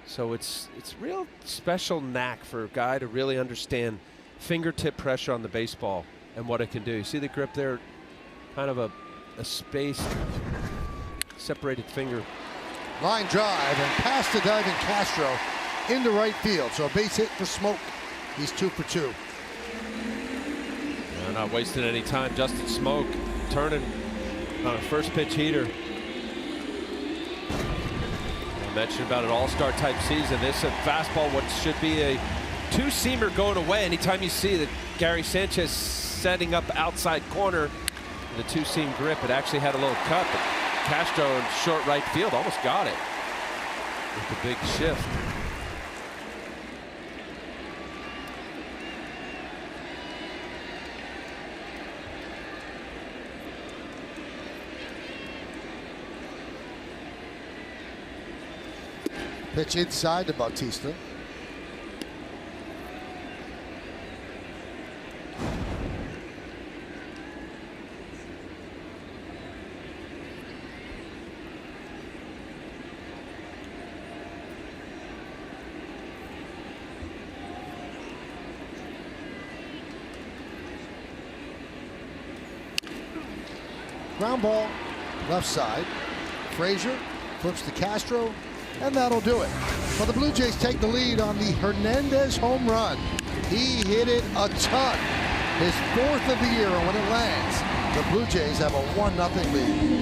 So it's real special knack for a guy to really understand fingertip pressure on the baseball and what it can do. You see the grip there, kind of a spaced, separated finger. Line drive and past the diving Castro into right field. So a base hit for Smoke. He's 2 for 2. Not wasting any time. Justin Smoke turning on a first pitch heater. I mentioned about an all-star type season. This a fastball, what should be a two-seamer going away. Anytime you see that Gary Sanchez setting up outside corner, the two-seam grip, it actually had a little cut, but Castro in short right field almost got it with the big shift. Pitch inside to Bautista. Ground ball, left side. Frazier flips to Castro, and that'll do it. Well, the Blue Jays take the lead on the Hernandez home run. He hit it a ton. His 4th of the year, and when it lands, the Blue Jays have a 1-0 lead.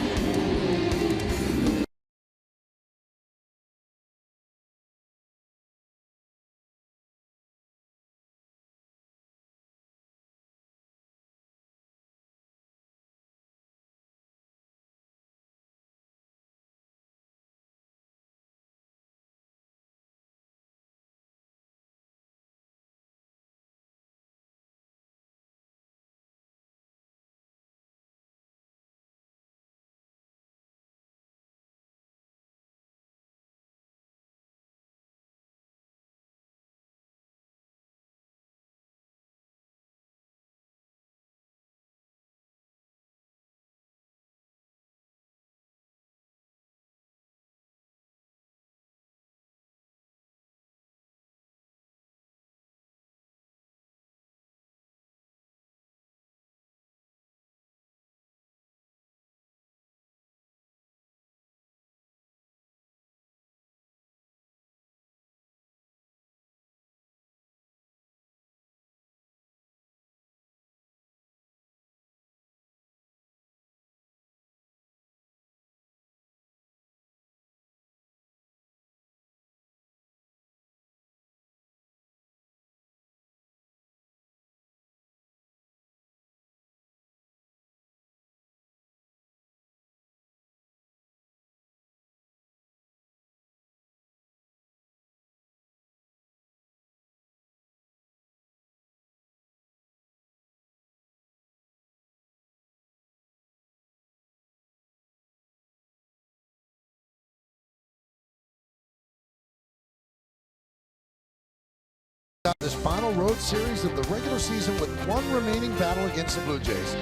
This final road series of the regular season with one remaining battle against the Blue Jays.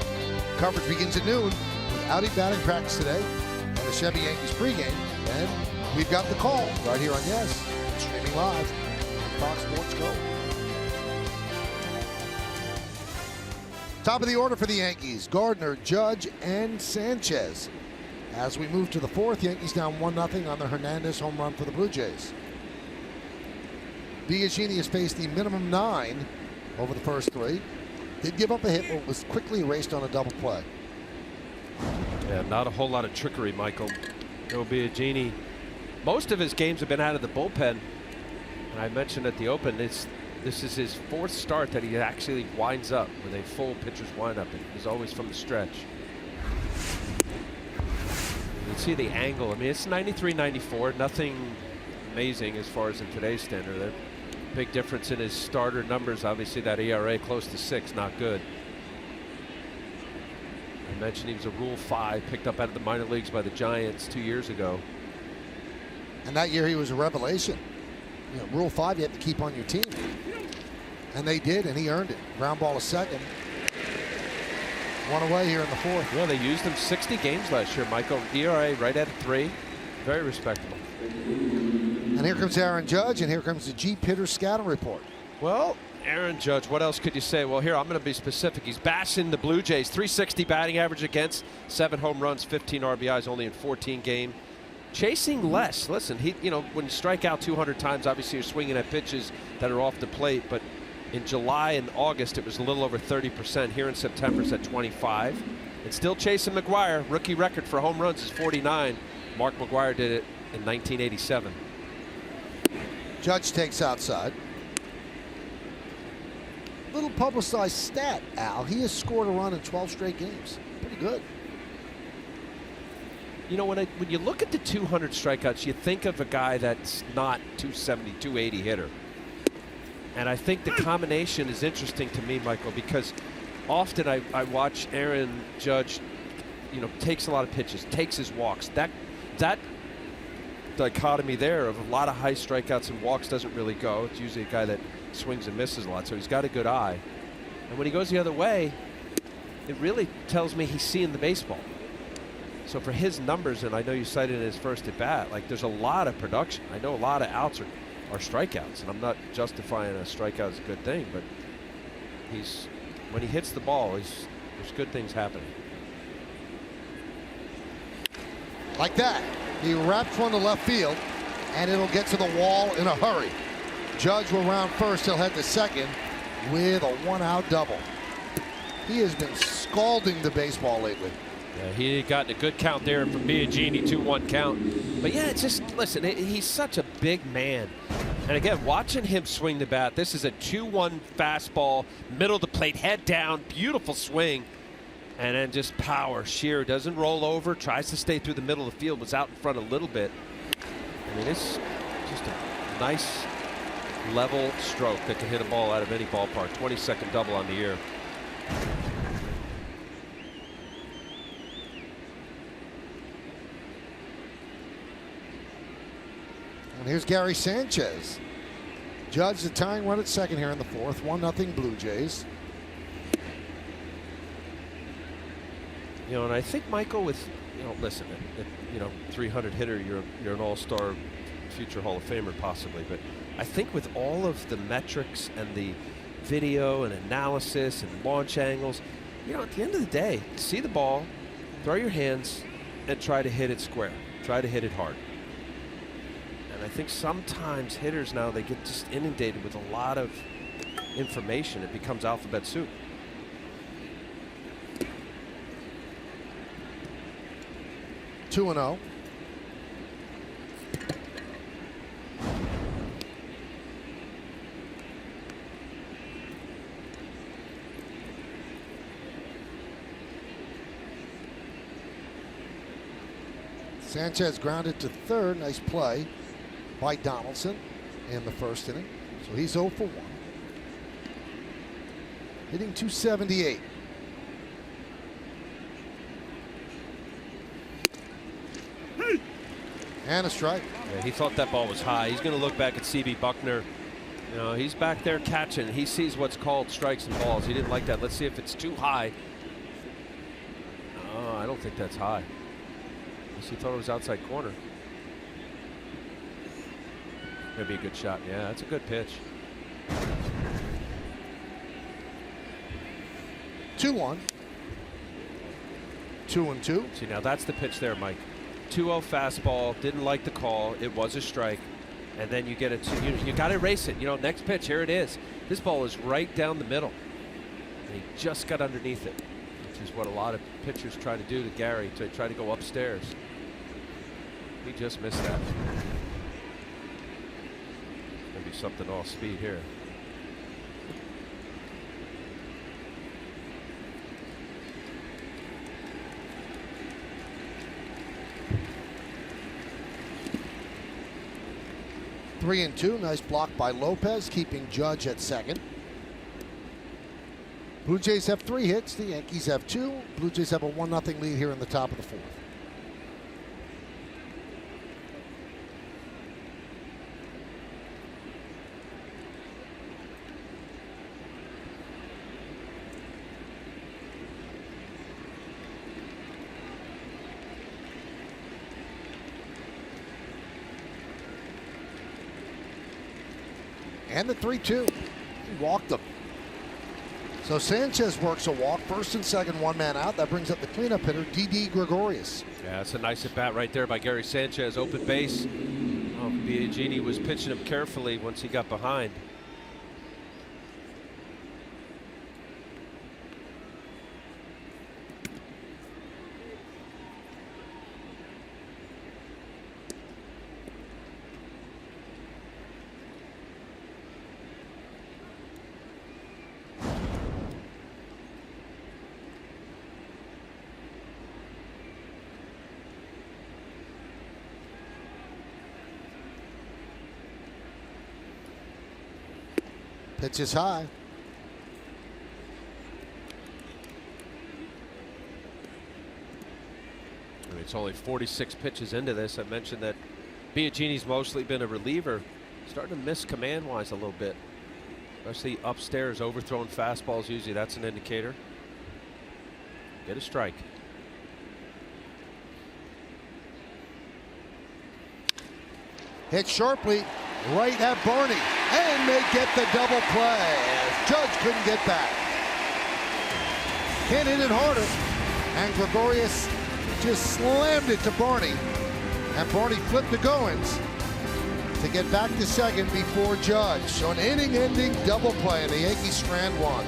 Coverage begins at noon with outing batting practice today and the Chevy Yankees pregame. And we've got the call right here on Yes, streaming live on Fox Sports Go. Top of the order for the Yankees, Gardner, Judge, and Sanchez. As we move to the 4th, Yankees down 1-0 on the Hernandez home run for the Blue Jays. Biagini has faced the minimum 9 over the first 3. Did give up a hit, but was quickly erased on a double play. Yeah, not a whole lot of trickery, Michael. No Biagini. Most of his games have been out of the bullpen. And I mentioned at the Open, this is his 4th start that he actually winds up with a full pitcher's windup. It was always from the stretch. You can see the angle. I mean, it's 93, 94. Nothing amazing as far as in today's standard. Big difference in his starter numbers. Obviously, that ERA close to 6, not good. mentioned he was a Rule 5, picked up out of the minor leagues by the Giants 2 years ago. And that year he was a revelation. You know, Rule 5 you have to keep on your team. And they did, and he earned it. Ground ball to second. One away here in the fourth. Well, they used him 60 games last year, Michael. ERA right at 3. Very respectable. And here comes Erin Judge, and here comes the G. Pitter scouting report. Well, Erin Judge, what else could you say? Well, here, I'm going to be specific. He's bashing the Blue Jays. 360 batting average against, 7 home runs, 15 RBIs, only in 14 games. Chasing less. Listen, when you strike out 200 times, obviously you're swinging at pitches that are off the plate, but in July and August, it was a little over 30%. Here in September, it's at 25. It's still chasing McGuire. Rookie record for home runs is 49. Mark McGuire did it in 1987. Judge takes outside. Little publicized stat, Al. He has scored a run in 12 straight games. Pretty good. You know, when you look at the 200 strikeouts, you think of a guy that's not 270, 280 hitter. And I think the combination is interesting to me, Michael, because often I watch Erin Judge, takes a lot of pitches, takes his walks. That dichotomy there of a lot of high strikeouts and walks doesn't really go. It's usually a guy that swings and misses a lot, so he's got a good eye. And when he goes the other way, it really tells me he's seeing the baseball. So for his numbers, and I know you cited in his first at bat, like there's a lot of production. I know a lot of outs are strikeouts, and I'm not justifying a strikeout as a good thing, but when he hits the ball, there's good things happening. Like that. He wraps one to left field, and it'll get to the wall in a hurry. Judge will round first. He'll head to second with a one-out double. He has been scalding the baseball lately. Yeah, he got a good count there from Biagini, 2-1 count. But yeah, it's just, listen, he's such a big man. And again, watching him swing the bat, this is a 2-1 fastball, middle of the plate, head down, beautiful swing. And then just power, sheer, doesn't roll over, tries to stay through the middle of the field, was out in front a little bit. I mean, it's just a nice level stroke that can hit a ball out of any ballpark. 22nd double on the year. And here's Gary Sanchez. Judge the tying run at second here in the fourth. 1-0 Blue Jays. And I think, Michael, with, listen, 300 hitter, you're an all-star, future Hall of Famer possibly, but I think with all of the metrics and the video and analysis and launch angles, at the end of the day, see the ball, throw your hands, and try to hit it square. Try to hit it hard. And I think sometimes hitters now, they get just inundated with a lot of information. It becomes alphabet soup. Two 2-0. Sanchez grounded to third. Nice play by Donaldson in the first inning. So he's 0 for 1. Hitting .278. And a strike. Yeah, he thought that ball was high. He's going to look back at C.B. Buckner. He's back there catching. He sees what's called strikes and balls. He didn't like that. Let's see if it's too high. Oh, I don't think that's high. He thought it was outside corner. Maybe a good shot. Yeah, that's a good pitch. 2-1. 2-2. See, now that's the pitch there, Mike. 2-0 fastball. Didn't like the call. It was a strike. And then you get it. You got to erase it. Next pitch. Here it is. This ball is right down the middle. And he just got underneath it, which is what a lot of pitchers try to do to Gary, to try to go upstairs. He just missed that. Maybe something off speed here. Three and 2. Nice block by Lopez, keeping Judge at second. Blue Jays have 3 hits. The Yankees have 2. Blue Jays have a 1-0 lead here in the top of the 4th. And the 3-2. He walked him. So Sanchez works a walk. First and second, 1 man out. That brings up the cleanup hitter, Didi Gregorius. Yeah, that's a nice at bat right there by Gary Sanchez. Open base. Oh, Biagini was pitching him carefully once he got behind. Pitch is high. I mean, it's only 46 pitches into this. I mentioned that Biagini's mostly been a reliever. Starting to miss command-wise a little bit. Especially upstairs, overthrown fastballs. Usually that's an indicator. Get a strike. Hit sharply right at Barney. And they get the double play as Judge couldn't get back. Hit it harder. And Gregorius just slammed it to Barney. And Barney flipped the Goins to get back to second before Judge. So an inning-ending double play, and the Yankees strand 1.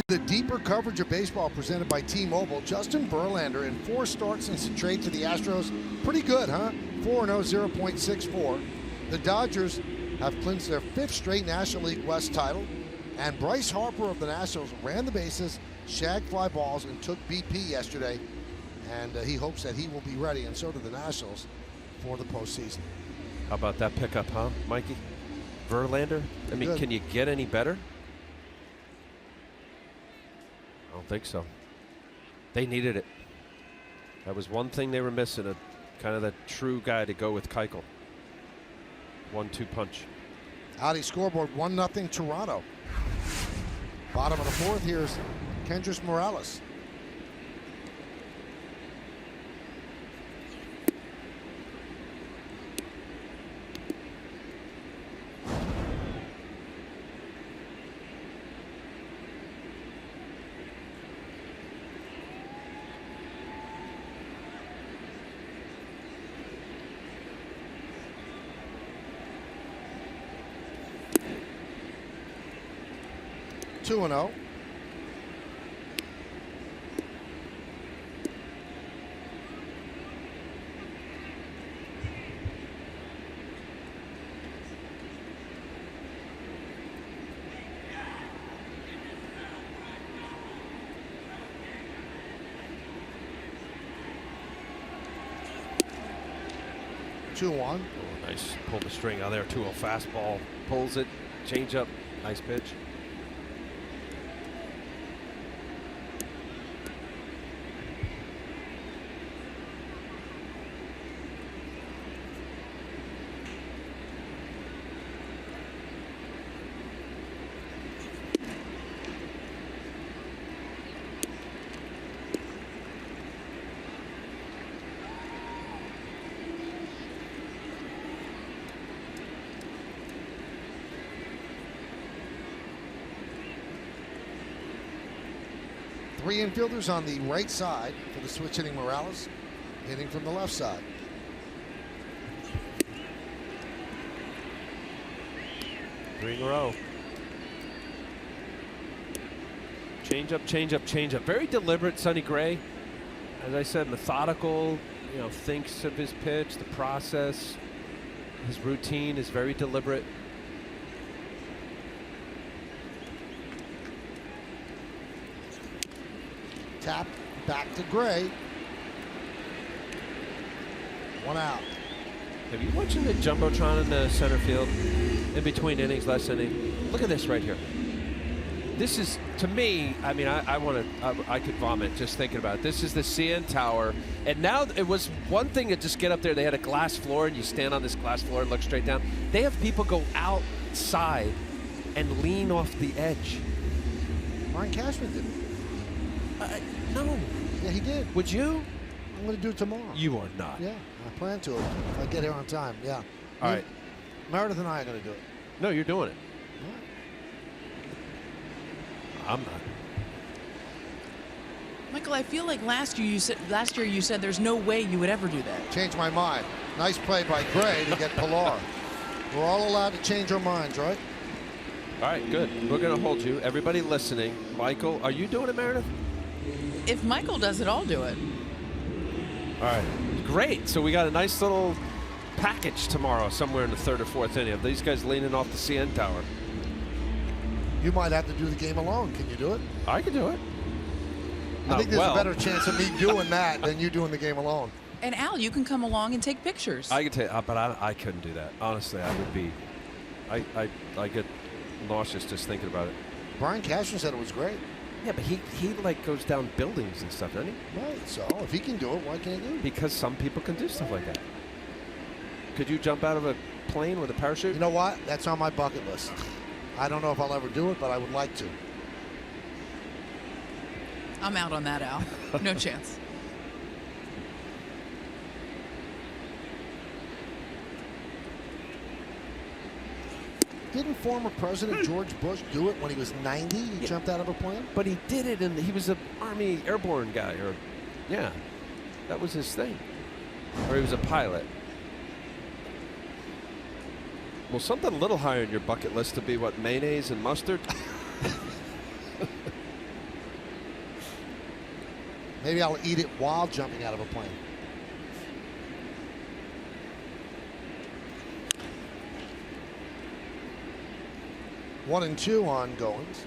The deeper coverage of baseball presented by T-Mobile. Justin Verlander in 4 starts since the trade to the Astros. Pretty good, huh? 4-0, 0.64. The Dodgers have clinched their 5th straight National League West title. And Bryce Harper of the Nationals ran the bases, shagged fly balls, and took BP yesterday. And he hopes that he will be ready, and so do the Nationals, for the postseason. How about that pickup, huh, Mikey? Verlander? I mean, can you get any better? I don't think so. They needed it. That was one thing they were missing, a kind of that true guy to go with Keuchel. 1-2 punch. Audi scoreboard, 1-0 Toronto. Bottom of the 4th, here's Kendrys Morales. 2-0. Oh, nice. Pull the string out there. 2-0 fastball. Pulls it. Change up. Nice pitch. Three infielders on the right side for the switch hitting Morales, hitting from the left side. Three in a row. Change up, change up, change up. Very deliberate, Sonny Gray. As I said, methodical. You know, thinks of his pitch, the process. His routine is very deliberate. Tap back to Gray. 1 out. Have you watching the Jumbotron in the center field? In between innings, last inning. Look at this right here. This is, to me, I mean, I could vomit just thinking about it. This is the CN Tower. And now it was one thing to just get up there. They had a glass floor and you stand on this glass floor and look straight down. They have people go outside and lean off the edge. Brian Cashman did it. No. Yeah, he did. Would you? I'm going to do it tomorrow. You are not. Yeah, I plan to. If I get here on time, yeah. All right. Meredith and I are going to do it. No, you're doing it. All right. I'm not. Michael, I feel like last year you said there's no way you would ever do that. Change my mind. Nice play by Gray to get Pilar. We're all allowed to change our minds, right? All right, good. We're going to hold you. Everybody listening. Michael, are you doing it, Meredith? If Michael does it, I'll do it. All right. Great. So we got a nice little package tomorrow somewhere in the 3rd or 4th inning of these guys leaning off the CN Tower. You might have to do the game alone. Can you do it? I can do it. I think there's a better chance of me doing that than you doing the game alone. And Al, you can come along and take pictures. I could take, but I couldn't do that. Honestly, I would be. I get nauseous just thinking about it. Brian Cashman said it was great. Yeah, but he like goes down buildings and stuff, doesn't he? Right. So if he can do it, why can't you? Because some people can do stuff like that. Could you jump out of a plane with a parachute? You know what? That's on my bucket list. I don't know if I'll ever do it, but I would like to. I'm out on that, Al. No chance. Didn't former President George Bush do it when he was 90? He jumped out of a plane? But he did it, and he was an Army airborne guy, or yeah, that was his thing. Or he was a pilot. Well, something a little higher on your bucket list to be what, mayonnaise and mustard? Maybe I'll eat it while jumping out of a plane. One and two on Goins.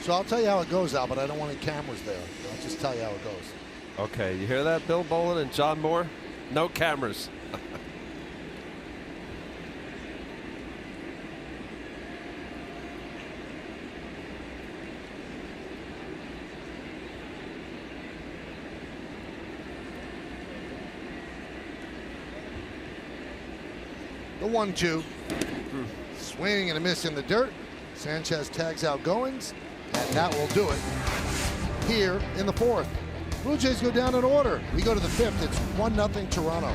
So I'll tell you how it goes, Al, but I don't want any cameras there. I'll just tell you how it goes. Okay, you hear that, Bill Bolin and John Moore? No cameras. The 1-2. Swing and a miss in the dirt. Sanchez tags out Goins, and that will do it here in the 4th. Blue Jays go down in order. We go to the 5th. It's 1-0 Toronto.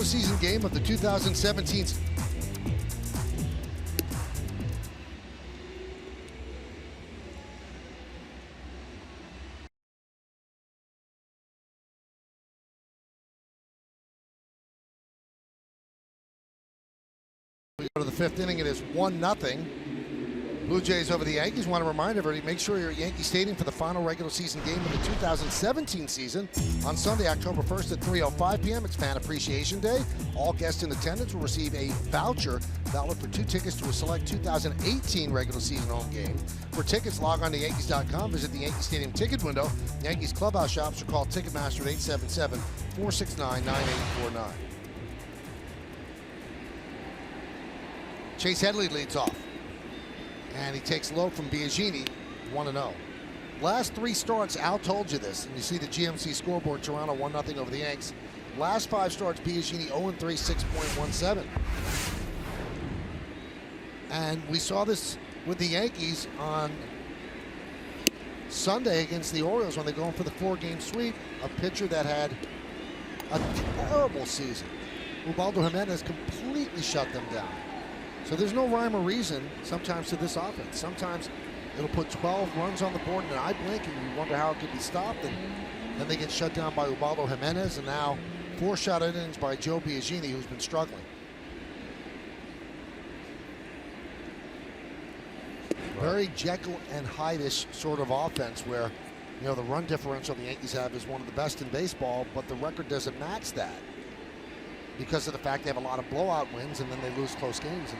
regular season game of the 2017 We go to the fifth inning. It is 1-0. Blue Jays over the Yankees. Want to remind everybody, make sure you're at Yankee Stadium for the final regular season game of the 2017 season on Sunday, October 1st at 3:05 p.m. It's Fan Appreciation Day. All guests in attendance will receive a voucher valid for 2 tickets to a select 2018 regular season home game. For tickets, log on to Yankees.com, visit the Yankee Stadium ticket window, Yankees clubhouse shops, or call Ticketmaster at 877-469-9849. Chase Headley leads off. And he takes low from Biagini, 1-0. Last 3 starts, Al told you this, and you see the GMC scoreboard, Toronto 1-0 over the Yanks. Last 5 starts, Biagini 0-3, 6.17. And we saw this with the Yankees on Sunday against the Orioles when they're going for the 4-game sweep. A pitcher that had a terrible season. Ubaldo Jimenez completely shut them down. So there's no rhyme or reason sometimes to this offense. Sometimes it'll put 12 runs on the board and an eye blink and you wonder how it could be stopped. And then they get shut down by Ubaldo Jimenez, and now 4 shutout innings by Joe Biagini, who's been struggling. Very Jekyll and Hyde-ish sort of offense where, you know, the run differential the Yankees have is one of the best in baseball, but the record doesn't match that, because of the fact they have a lot of blowout wins and then they lose close games. And,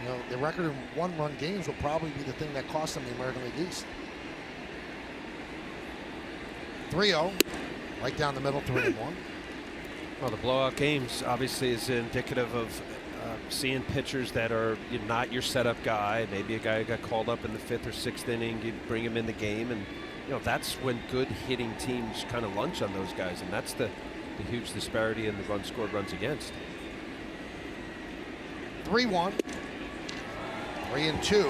you know, the record in 1-run games will probably be the thing that cost them the American League East. 3-0, right down the middle, 3-1. Well, the blowout games obviously is indicative of seeing pitchers that are not your setup guy. Maybe a guy who got called up in the 5th or 6th inning, you bring him in the game, and you know that's when good hitting teams kind of lunch on those guys, and that's the huge disparity in the runs scored, runs against. 3-1, 3-2,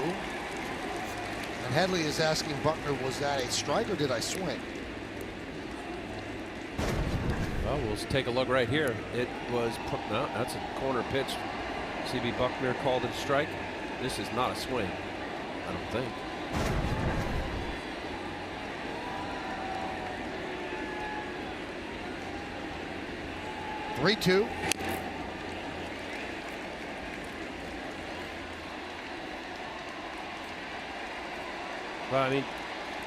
and Headley is asking Buckner, was that a strike or did I swing? Well, we'll take a look right here. It was, no, that's a corner pitch. CB Buckner called it a strike. This is not a swing, I don't think. Three-two. Well, I mean,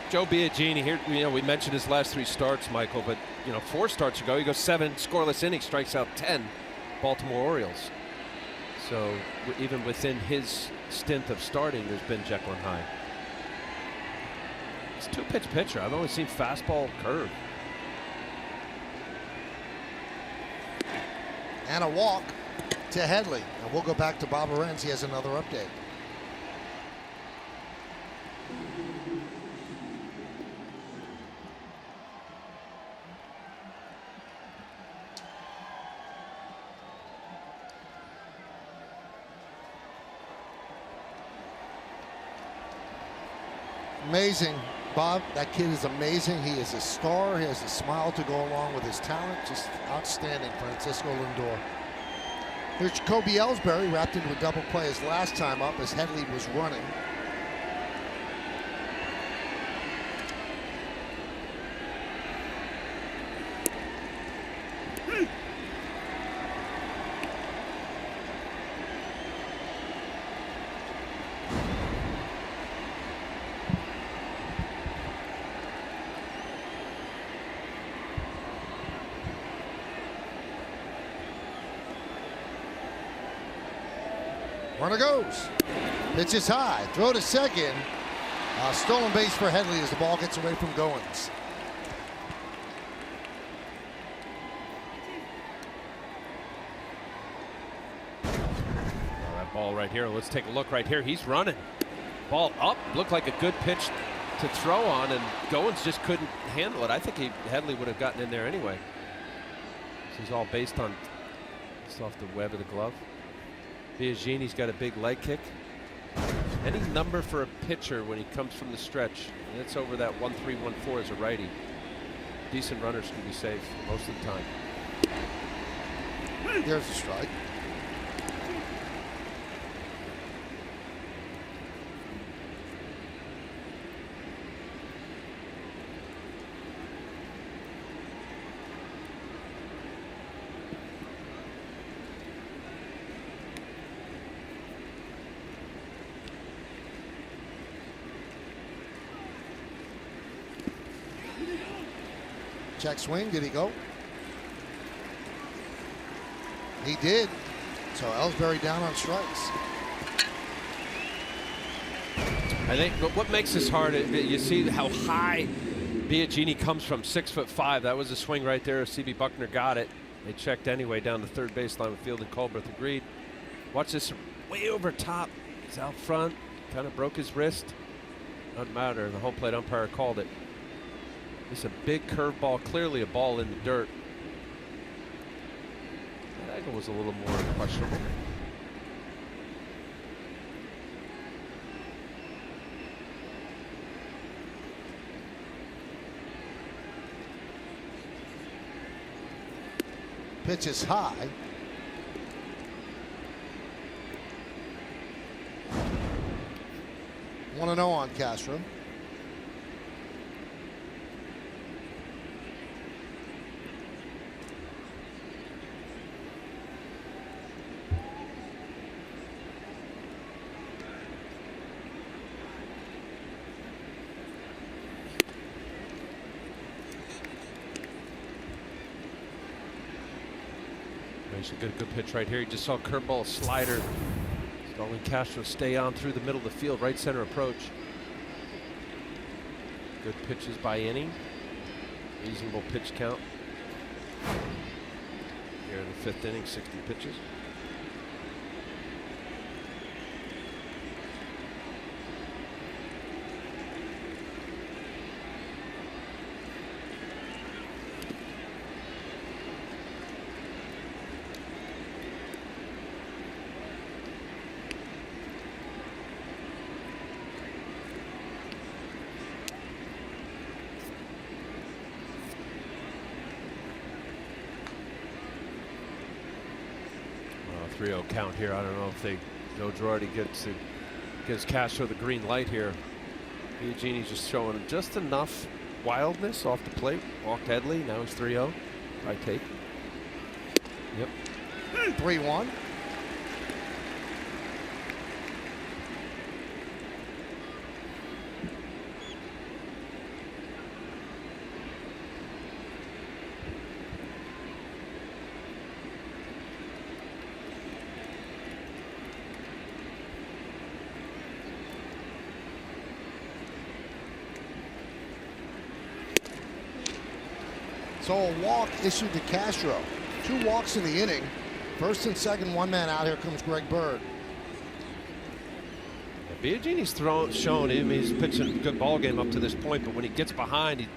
Joe Biagini here, you know, we mentioned his last 3 starts, Michael, but, you know, 4 starts ago, he goes 7 scoreless innings, strikes out 10 Baltimore Orioles. So even within his stint of starting, there's been Jekyll and Hyde. It's a 2-pitch pitcher. I've only seen fastball, curve. And a walk to Headley. And we'll go back to Bob Lorenz. He has another update. Amazing. Bob, that kid is amazing. He is a star. He has a smile to go along with his talent. Just outstanding, Francisco Lindor. Here's Jacoby Ellsbury wrapped into a double play his last time up as Headley was running. Runner goes. Pitch is high. Throw to second. Stolen base for Headley as the ball gets away from Goins. That ball right here. Let's take a look right here. He's running. Ball up. Looked like a good pitch to throw on, and Goins just couldn't handle it. I think Headley would have gotten in there anyway. This is all based on just off the web of the glove. Biagini's got a big leg kick. Any number for a pitcher when he comes from the stretch, and it's over that 1-3, 1-4 as a righty. Decent runners can be safe most of the time. There's a strike. Check swing. Did he go? He did. So Ellsbury down on strikes. I think what makes this hard, you see how high Biagini comes from, 6'5". That was a swing right there. C.B. Buckner got it. They checked anyway down the third baseline with Field and Colbert agreed. Watch this way over top. He's out front. Kind of broke his wrist. Doesn't matter. The home plate umpire called it. It's a big curveball, clearly a ball in the dirt. That angle was a little more questionable. Pitch is high. One 1-0 on Castro. It's a good pitch right here. You just saw curveball slider. Stalling Castro stay on through the middle of the field, right center approach. Good pitches by inning. Reasonable pitch count. Here in the 5th inning, 60 pitches. A 3-0 count here. I don't know if Joe Girardi gives Castro the green light here. Biagini's just showing him just enough wildness off the plate. Walked Headley. Now he's 3-0. High take. Yep. 3-1. So a walk issued to Castro. 2 walks in the inning. First and second, 1 man out. Here comes Greg Bird. Biagini's shown him he's pitching a good ball game up to this point, but when he gets behind, he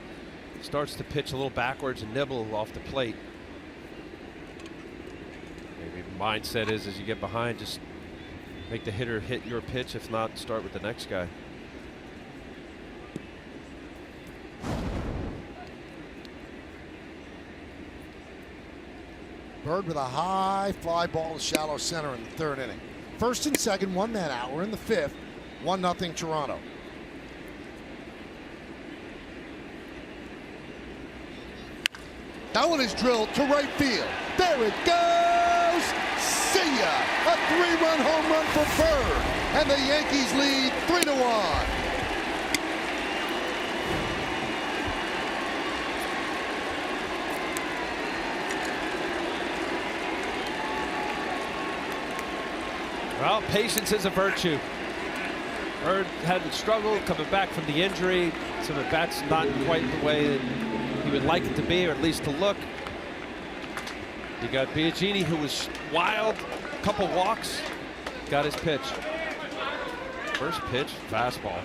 starts to pitch a little backwards and nibble off the plate. Maybe the mindset is as you get behind, just make the hitter hit your pitch. If not, start with the next guy. Bird with a high fly ball to shallow center in the 3rd inning. First and second, 1 man out. We're in the 5th. 1-0 Toronto. That one is drilled to right field. There it goes. See ya. A 3-run home run for Bird. And the Yankees lead 3-1. Well, patience is a virtue. Bird hadn't struggled coming back from the injury. Some at bats not quite the way that he would like it to be, or at least to look. You got Biagini, who was wild, a couple walks, got his pitch. First pitch, fastball.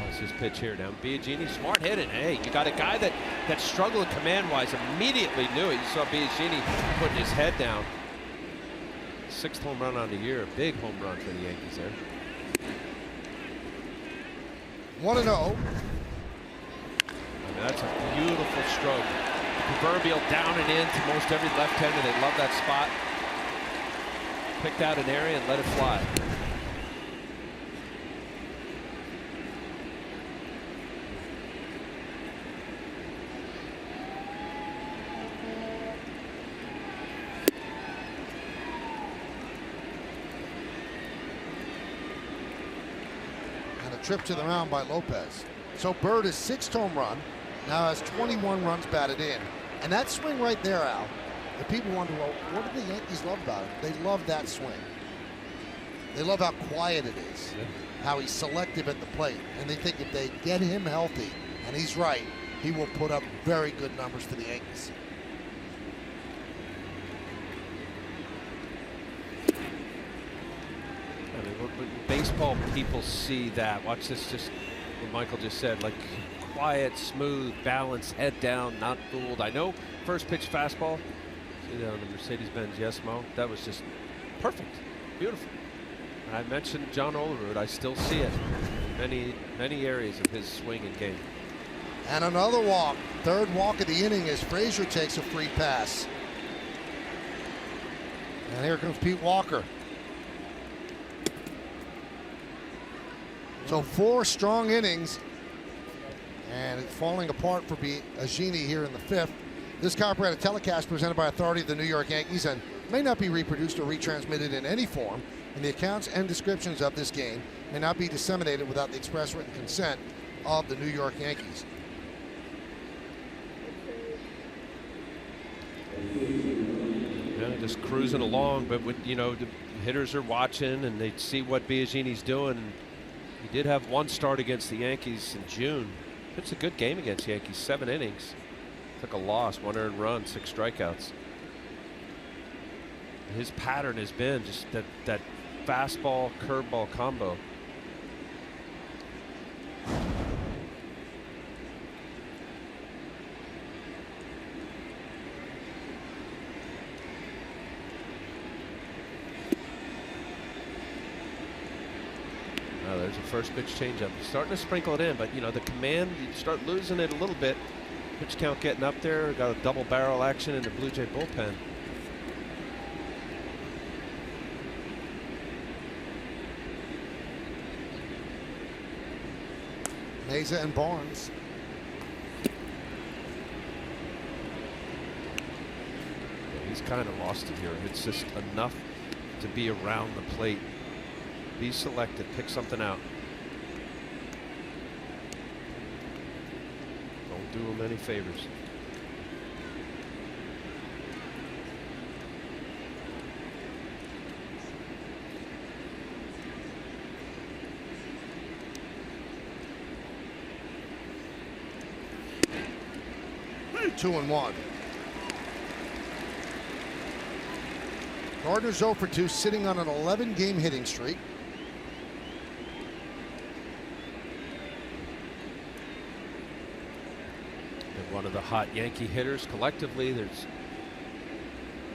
That's his pitch here now. Biagini, smart hitting. Hey, you got a guy that struggled command-wise, immediately knew it. You saw Biagini putting his head down. 6th home run on the year, a big home run for the Yankees there. 1-0. I mean, that's a beautiful stroke. proverbial down and in to most every left-hander. They love that spot. Picked out an area and let it fly. And a trip to the mound by Lopez. So Bird is 6th home run, now has 21 runs batted in. And that swing right there, Al, the people wonder, well, what do the Yankees love about him? They love that swing. They love how quiet it is, how he's selective at the plate. And they think if they get him healthy, and he's right, he will put up very good numbers for the Yankees. I mean, when baseball people see that, watch this, just what Michael just said, like quiet, smooth, balanced, head down, not fooled. I know first pitch fastball, see that on the Mercedes-Benz Yes Mo, that was just perfect, beautiful. And I mentioned John Olerud, I still see it in many areas of his swing and game. And another walk, 3rd walk of the inning as Frazier takes a free pass. And here comes Pete Walker. So 4 strong innings, and it's falling apart for Biagini here in the 5th. This copyrighted telecast presented by authority of the New York Yankees and may not be reproduced or retransmitted in any form, and the accounts and descriptions of this game may not be disseminated without the express written consent of the New York Yankees. Yeah, just cruising along, but with, you know, the hitters are watching and they see what Biagini's doing. He did have 1 start against the Yankees in June. It's a good game against the Yankees, 7 innings. Took a loss, 1 earned run, 6 strikeouts. His pattern has been just that fastball curveball combo. Now there's a first pitch changeup. Starting to sprinkle it in, but you know the command, you start losing it a little bit. Pitch count getting up there. Got a double barrel action in the Blue Jay bullpen. Meza and Barnes. He's kind of lost it here. It's just enough to be around the plate. Be selected, pick something out. Don't do him any favors. Two and 1. Gardner's 0 for 2, sitting on an 11-game hitting streak. And one of the hot Yankee hitters collectively. There's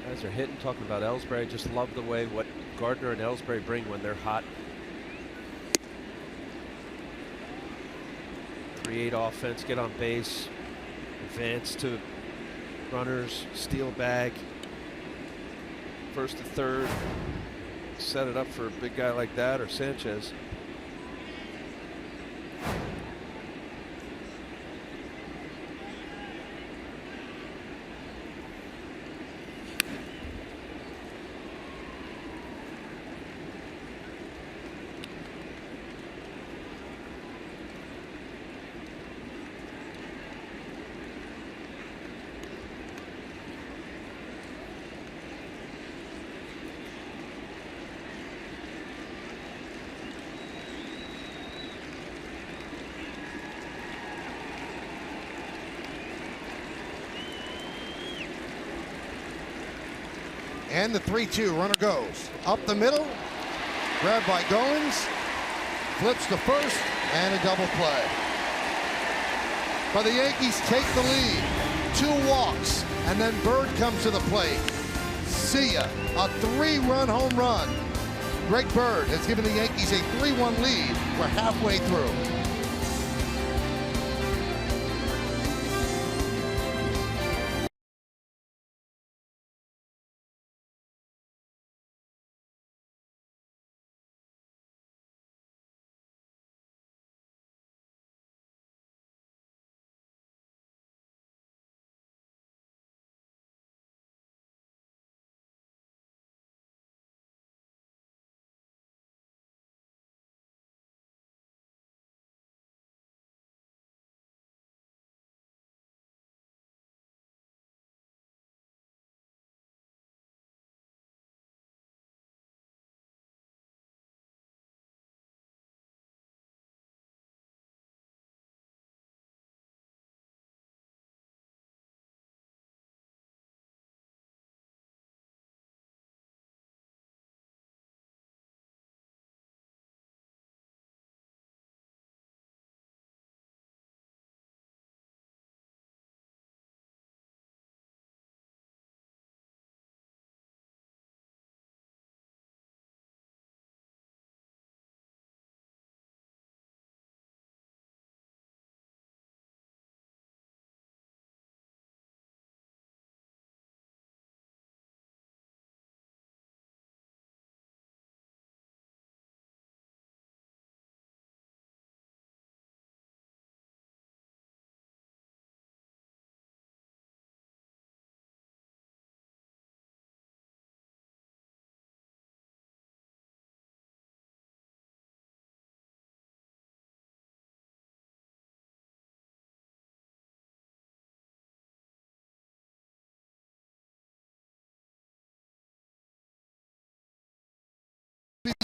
guys are hitting, talking about Ellsbury. Just love the way what Gardner and Ellsbury bring when they're hot. Create offense, get on base, advance to runners, steal bag, first to third, set it up for a big guy like that or Sanchez. And the 3-2, runner goes up the middle, grabbed by Goins, flips to first, and a double play. But the Yankees take the lead, 2 walks, and then Bird comes to the plate. See ya, a 3-run home run. Greg Bird has given the Yankees a 3-1 lead. We're halfway through.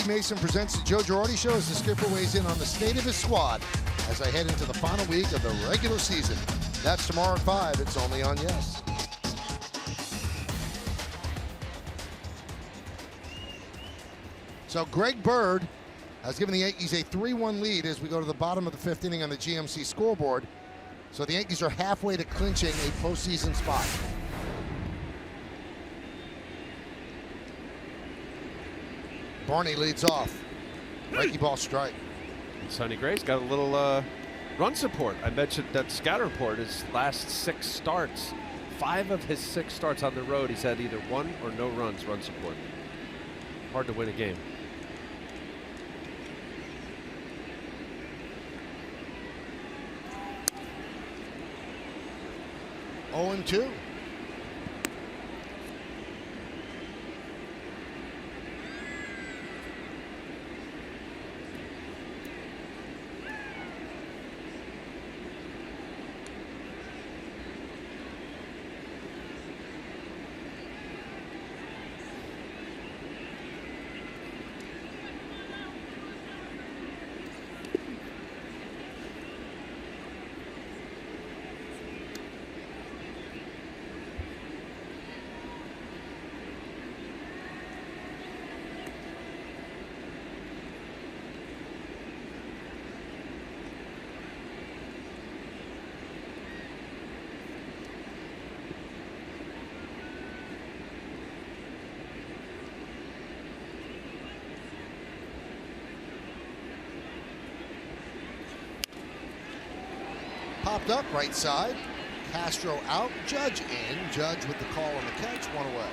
Mason presents the Joe Girardi Show as the skipper weighs in on the state of his squad as I head into the final week of the regular season. That's tomorrow at 5. It's only on Yes. So Greg Bird has given the Yankees a 3-1 lead as we go to the bottom of the 5th inning on the GMC scoreboard. So the Yankees are halfway to clinching a postseason spot. Barney leads off. Breaking ball strike. And Sonny Gray's got a little run support. I mentioned that scatter report. His last 6 starts, 5 of his 6 starts on the road, he's had either 1 or no runs run support. Hard to win a game. Oh, and 2. Popped up right side. Castro out. Judge in. Judge with the call on the catch. 1 away.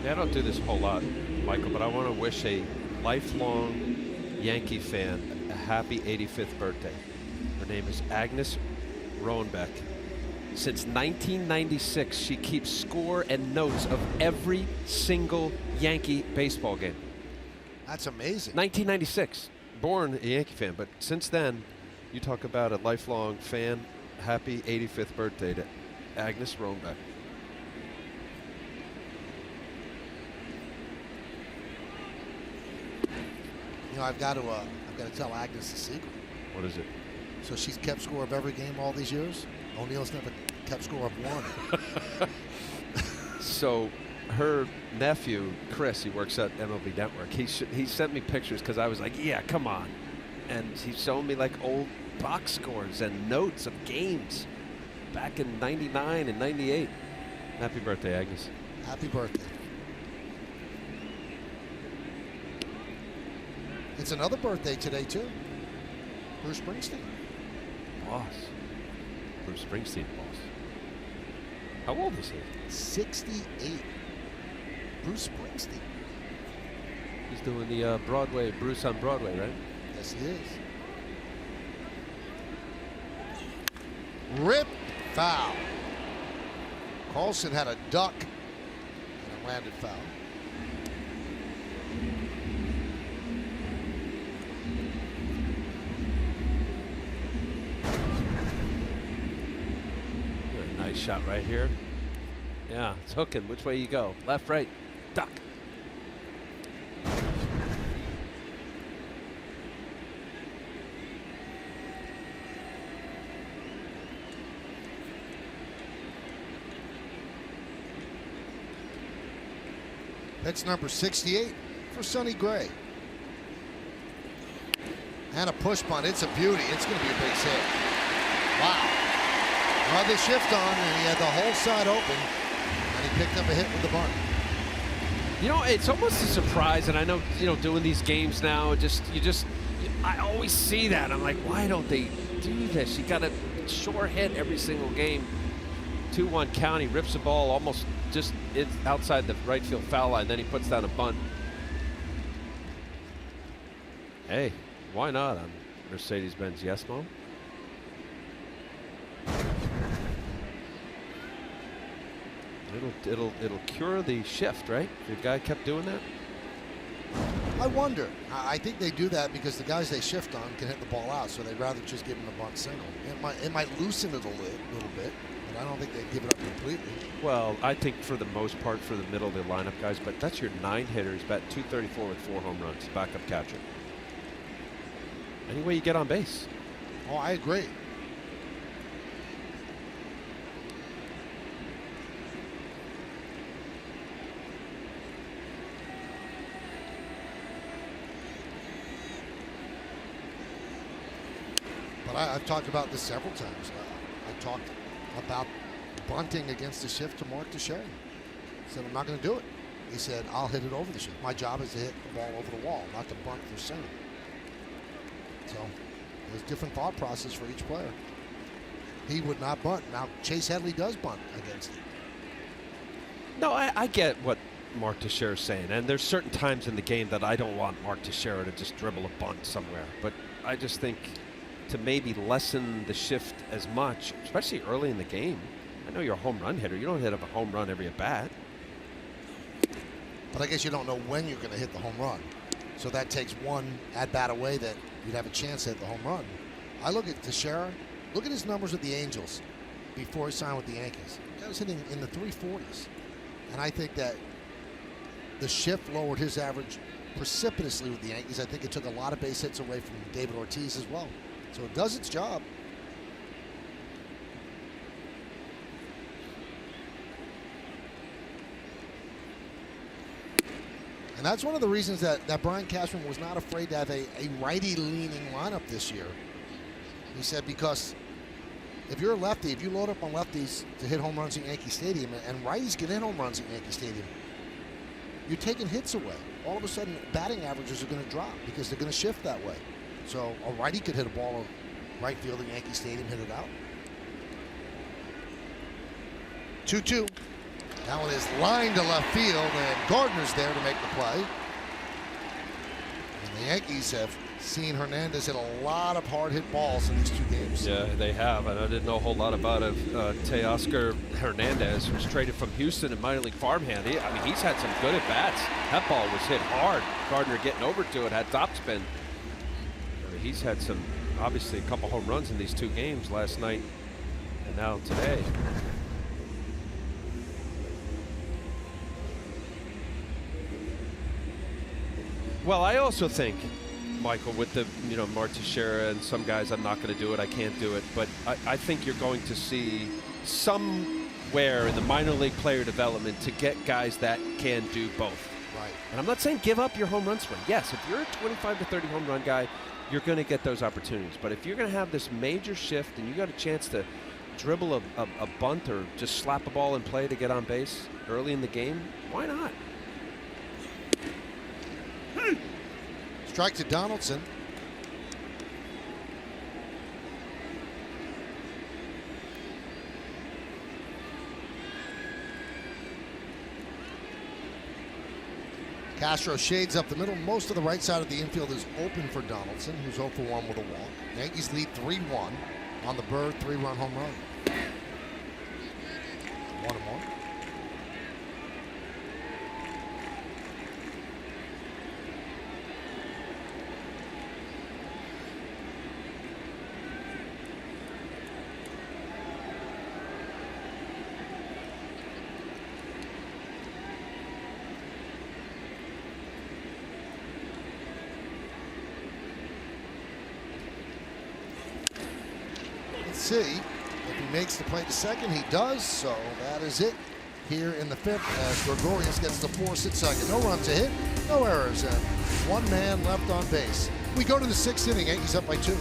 Yeah, I don't do this a whole lot, Michael, but I want to wish a lifelong Yankee fan a happy 85th birthday. Her name is Agnes Roenbeck. Since 1996, she keeps score and notes of every single Yankee baseball game. That's amazing. 1996. Born a Yankee fan, but since then, you talk about a lifelong fan. Happy 85th birthday to Agnes Roenbeck. You know, I've got to tell Agnes the secret. What is it? So she's kept score of every game all these years. O'Neill's never kept score of 1. So her nephew Chris, he works at MLB Network. He sent me pictures because I was like, yeah, come on, and he showed me like old box scores and notes of games back in '99 and '98. Happy birthday, Agnes. Happy birthday. It's another birthday today too. Bruce Springsteen. Boss. Bruce Springsteen, boss. How old is he? 68. Bruce Springsteen. He's doing the Broadway, Bruce on Broadway, right? Yes, he is. Rip foul. Carlson had a duck and a landed foul. Nice shot right here. Yeah, it's hooking. Which way you go? Left, right, duck. That's number 68 for Sonny Gray. And a push bunt. It's a beauty. It's going to be a base hit. Wow. Well, they shift on, and he had the whole side open, and he picked up a hit with the bunt. You know, it's almost a surprise, and I know, you know, doing these games now, I always see that. I'm like, why don't they do this? You got a sure hit every single game. 2-1 count. He rips the ball almost just outside the right field foul line. Then he puts down a bunt. Hey, why not on Mercedes-Benz Yes Mom? It'll cure the shift, right? If the guy kept doing that. I wonder. I think they do that because the guys they shift on can hit the ball out, so they'd rather just give him a bunt single. It might loosen it a little bit, but I don't think they'd give it up completely. Well, I think for the most part for the middle of the lineup guys, but that's your 9 hitters, bat 234 with 4 home runs, backup catcher. Any way you get on base. Oh, I agree. But I've talked about this several times. I talked about bunting against the shift to Mark Teixeira. He said, I'm not going to do it. He said, I'll hit it over the shift. My job is to hit the ball over the wall, not to bunt through center. So there's different thought process for each player. He would not bunt. Now, Chase Headley does bunt against him. No, I get what Mark Teixeira is saying, and there's certain times in the game that I don't want Mark Teixeira to just dribble a bunt somewhere. But I just think to maybe lessen the shift as much, especially early in the game. I know you're a home run hitter. You don't hit up a home run every at bat. But I guess you don't know when you're going to hit the home run. So that takes one at bat away that you'd have a chance to hit the home run. I look at Teixeira. Look at his numbers with the Angels before he signed with the Yankees. He was hitting in the 340s. And I think that the shift lowered his average precipitously with the Yankees. I think it took a lot of base hits away from David Ortiz as well. So it does its job. And that's one of the reasons that Brian Cashman was not afraid to have a righty-leaning lineup this year. He said because if you're a lefty, if you load up on lefties to hit home runs in Yankee Stadium, and righties can hit home runs at Yankee Stadium, you're taking hits away. All of a sudden, batting averages are going to drop because they're going to shift that way. So a righty could hit a ball in right field in Yankee Stadium, hit it out. 2-2. That one is lined to left field, and Gardner's there to make the play. And the Yankees have seen Hernandez hit a lot of hard-hit balls in these 2 games. Yeah, they have, and I didn't know a whole lot about it. Teoscar Hernandez, who was traded from Houston in minor league farmhand. I mean, he's had some good at-bats. That ball was hit hard. Gardner getting over to it, had topspin. He's had some, obviously, a couple home runs in these 2 games last night and now today. Well, I also think, Michael, with the, Mark Teixeira and some guys, I'm not going to do it, I can't do it, but I think you're going to see somewhere in the minor league player development to get guys that can do both. Right. And I'm not saying give up your home run swing. Yes, if you're a 25 to 30 home run guy, you're going to get those opportunities. But if you're going to have this major shift and you got a chance to dribble a bunt or just slap a ball in play to get on base early in the game, why not? Strike to Donaldson. Castro shades up the middle. Most of the right side of the infield is open for Donaldson, who's 0 for 1 with a walk. Yankees lead 3-1 on the Bird 3-run home run. 1-1. See if he makes the play to second. He does, so that is it here in the 5th as Gregorius gets the force at second. No runs a hit, no errors, and 1 man left on base. We go to the 6th inning. Yankees up by 2.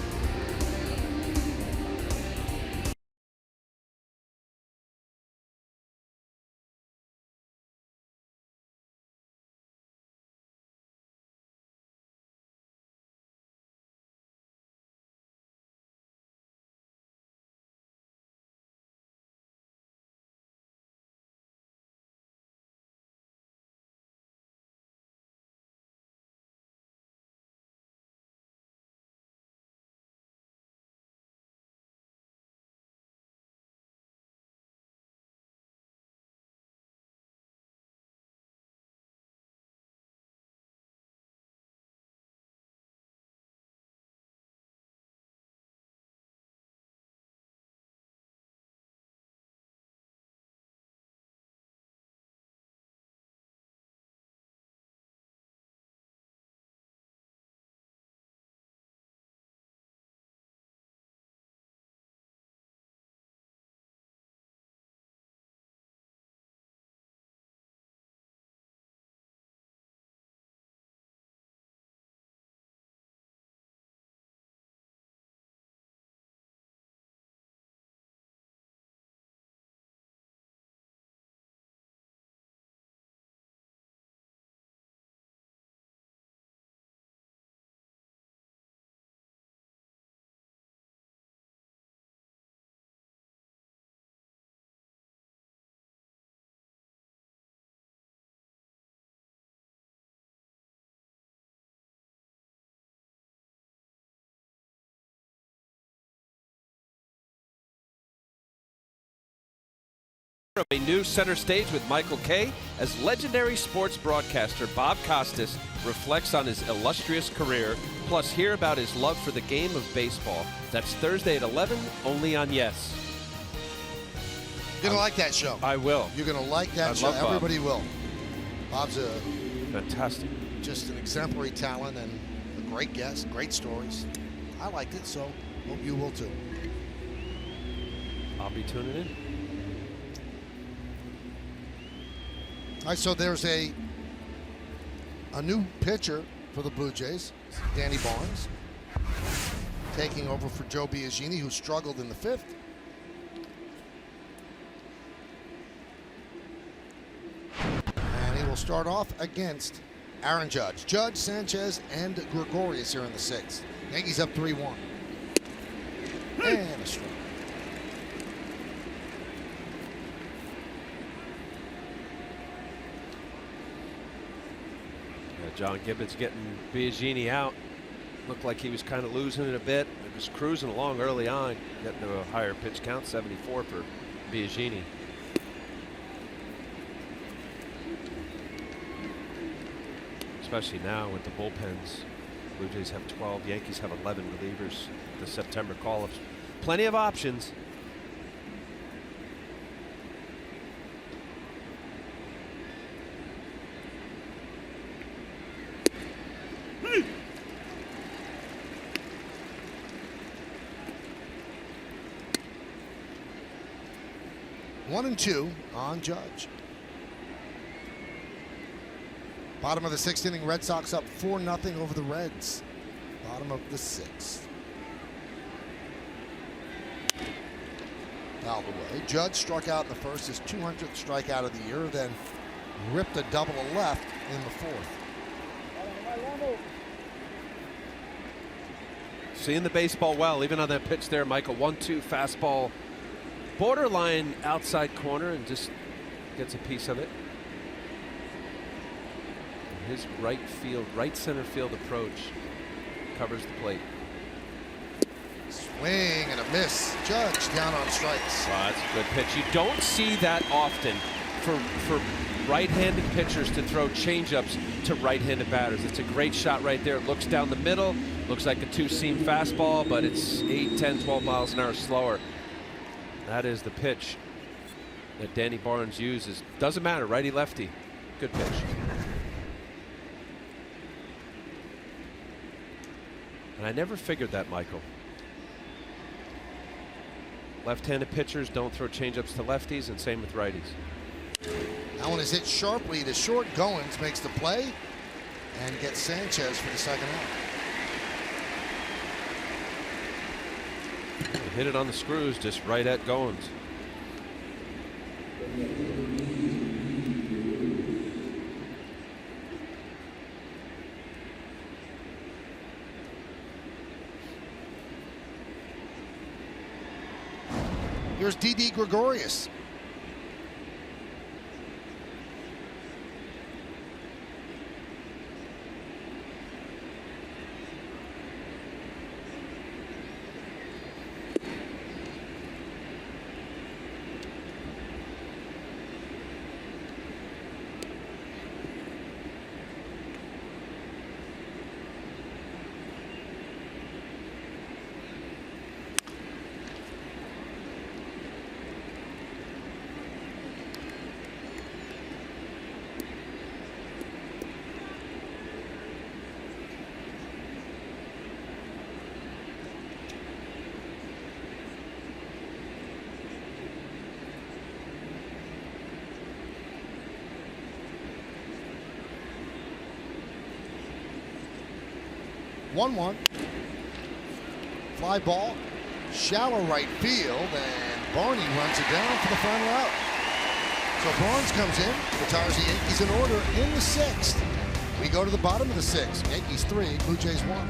of a new center stage with Michael Kay as legendary sports broadcaster Bob Costas reflects on his illustrious career, plus hear about his love for the game of baseball. That's Thursday at 11, only on Yes. You're going to like that show. I will. You're going to like that show. Everybody will. Bob's a fantastic, just an exemplary talent and a great guest, great stories. I liked it, so hope you will too. I'll be tuning in. All right, so there's a new pitcher for the Blue Jays, Danny Barnes, taking over for Joe Biagini, who struggled in the fifth. And he will start off against Aaron Judge. Judge, Sanchez, and Gregorius here in the sixth. Yankees up 3-1. And a strike. John Gibbons getting Biagini out. Looked like he was kind of losing it a bit. It was cruising along early on, getting to a higher pitch count, 74 for Biagini. Especially now with the bullpens. Blue Jays have 12, Yankees have 11 relievers. The September call-ups. Plenty of options. One and two on Judge. Bottom of the sixth inning, Red Sox up 4-0 over the Reds. Bottom of the sixth. Out of the way. Judge struck out in the first, his 200th strikeout of the year, then ripped a double to left in the fourth. Seeing the baseball well, even on that pitch there, Michael. 1-2 fastball. Borderline outside corner and just gets a piece of it. His right center field approach covers the plate. Swing and a miss. Judge down on strikes. Wow, that's a good pitch. You don't see that often for right-handed pitchers to throw changeups to right-handed batters. It's a great shot right there. It looks down the middle, looks like a two-seam fastball, but it's 8, 10, 12 miles an hour slower. That is the pitch that Danny Barnes uses. Doesn't matter, righty lefty. Good pitch. And I never figured that, Michael. Left-handed pitchers don't throw changeups to lefties, and same with righties. That one is hit sharply to short. Goins makes the play and gets Sanchez for the second out. Hit it on the screws, just right at Goins. Here's Didi Gregorius. One. Fly ball, shallow right field, and Barney runs it down for the final out. So Barnes comes in, retires the Yankees in order in the sixth. We go to the bottom of the sixth. Yankees 3, Blue Jays 1.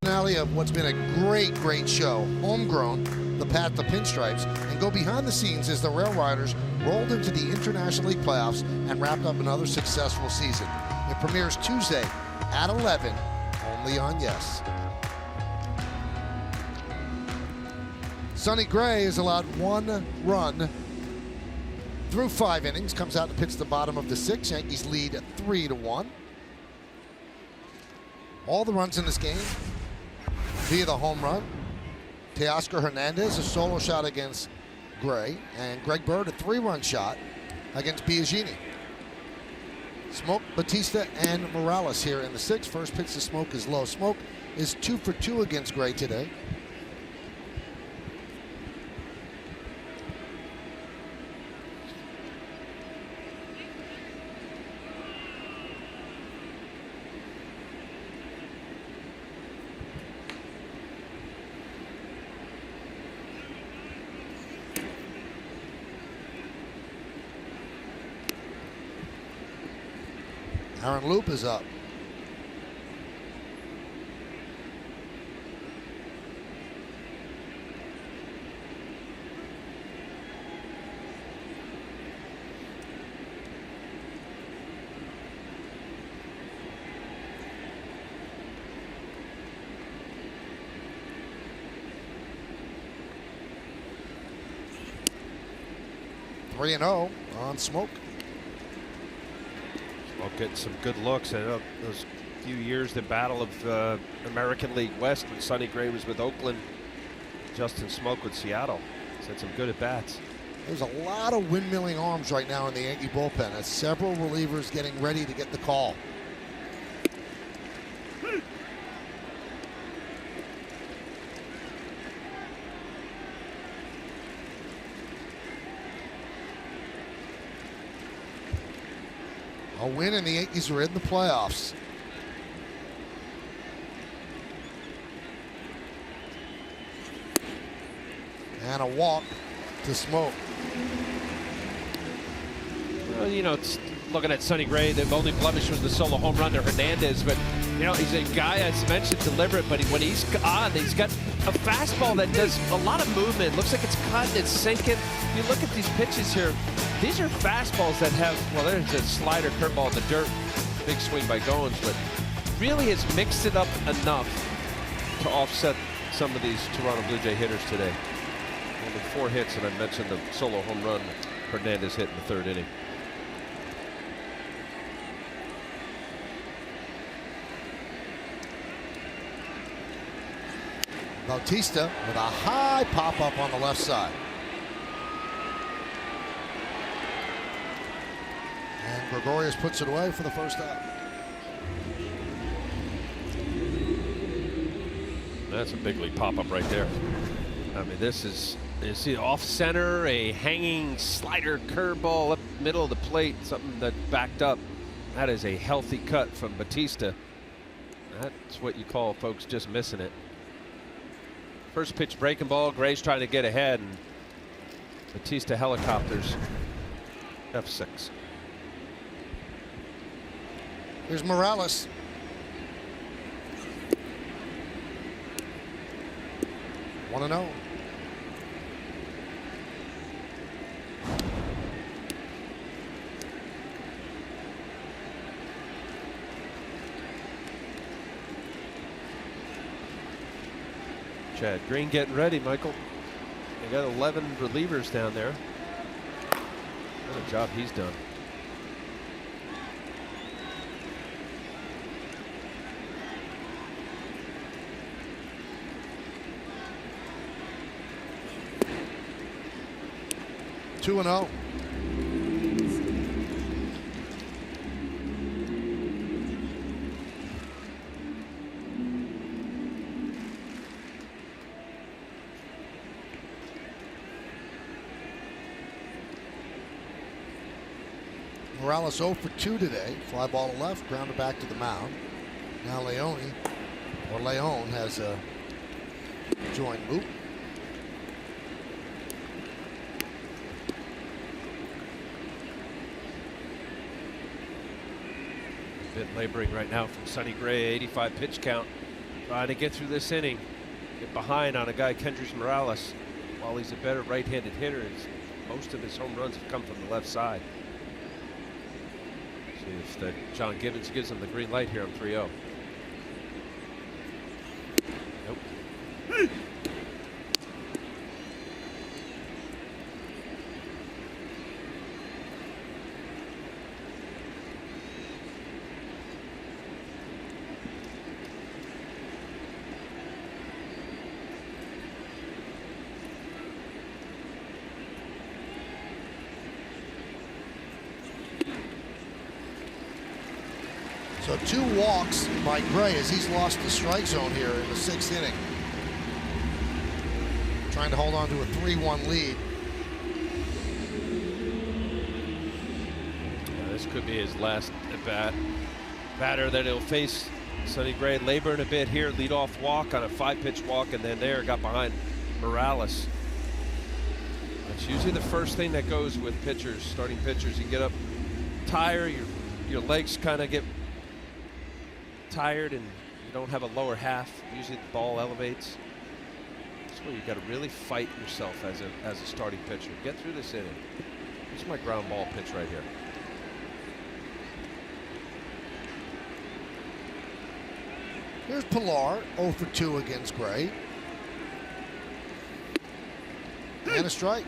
Finale of what's been a great show, Homegrown, the path to pinstripes, and go behind the scenes as the Rail Riders rolled into the International League playoffs and wrapped up another successful season. It premieres Tuesday at 11, only on Yes. Sonny Gray has allowed 1 run through 5 innings, comes out to pitch the bottom of the 6th. Yankees lead 3-1. All the runs in this game via the home run. Teoscar Hernandez, a solo shot against Gray, and Greg Bird, a 3-run shot against Biagini. Smoke, Batista, and Morales here in the 6th. First pitch to Smoke is low. Smoke is 2 for 2 against Gray today. Aaron Loop is up. Three and 0 on Smoke. Well, getting some good looks. I know those few years, the battle of American League West when Sonny Gray was with Oakland, Justin Smoke with Seattle. He's had some good at-bats. There's a lot of windmilling arms right now in the Yankee bullpen as several relievers getting ready to get the call. A win and the Yankees are in the playoffs. And a walk to Smoke. Well, you know, it's looking at Sonny Gray, the only blemish was the solo home run to Hernandez, but you know, he's a guy, as mentioned, deliberate, but when he's on, he's got a fastball that does a lot of movement. Looks like it's cutting, it's sinking. If you look at these pitches here, these are fastballs that have, well, there's a slider, curveball in the dirt, big swing by Goins, but really has mixed it up enough to offset some of these Toronto Blue Jay hitters today. Only 4 hits, and I mentioned the solo home run Hernandez hit in the 3rd inning. Bautista with a high pop-up on the left side. And Gregorius puts it away for the first out. That's a big league pop-up right there. I mean, this is, you see, off center, a hanging slider curveball up middle of the plate, something that backed up. That is a healthy cut from Batista. That's what you call folks just missing it. First pitch breaking ball, Gray's trying to get ahead, and Batista helicopters F6. Here's Morales. One and 0. Chad Green getting ready, Michael. They got 11 relievers down there. What a job he's done. Two and 0. Morales 0 for 2 today. Fly ball to left, grounded back to the mound. Now Leone has joined Moop. Bit laboring right now from Sonny Gray, 85 pitch count. Trying to get through this inning. Get behind on a guy, Kendrys Morales. While he's a better right-handed hitter, most of his home runs have come from the left side. See if John Gibbons gives him the green light here on 3-0. Nope. So 2 walks by Gray as he's lost the strike zone here in the 6th inning. Trying to hold on to a 3-1 lead. This could be his last at-bat. Batter that he'll face. Sonny Gray laboring a bit here. Leadoff walk on a 5-pitch walk, and then got behind Morales. That's usually the first thing that goes with pitchers, starting pitchers. You get up tired, your legs kind of get tired and you don't have a lower half. Usually the ball elevates. That's where you got to really fight yourself as a starting pitcher. Get through this inning. This is my ground ball pitch right here. Here's Pilar, 0 for 2 against Gray. And a strike.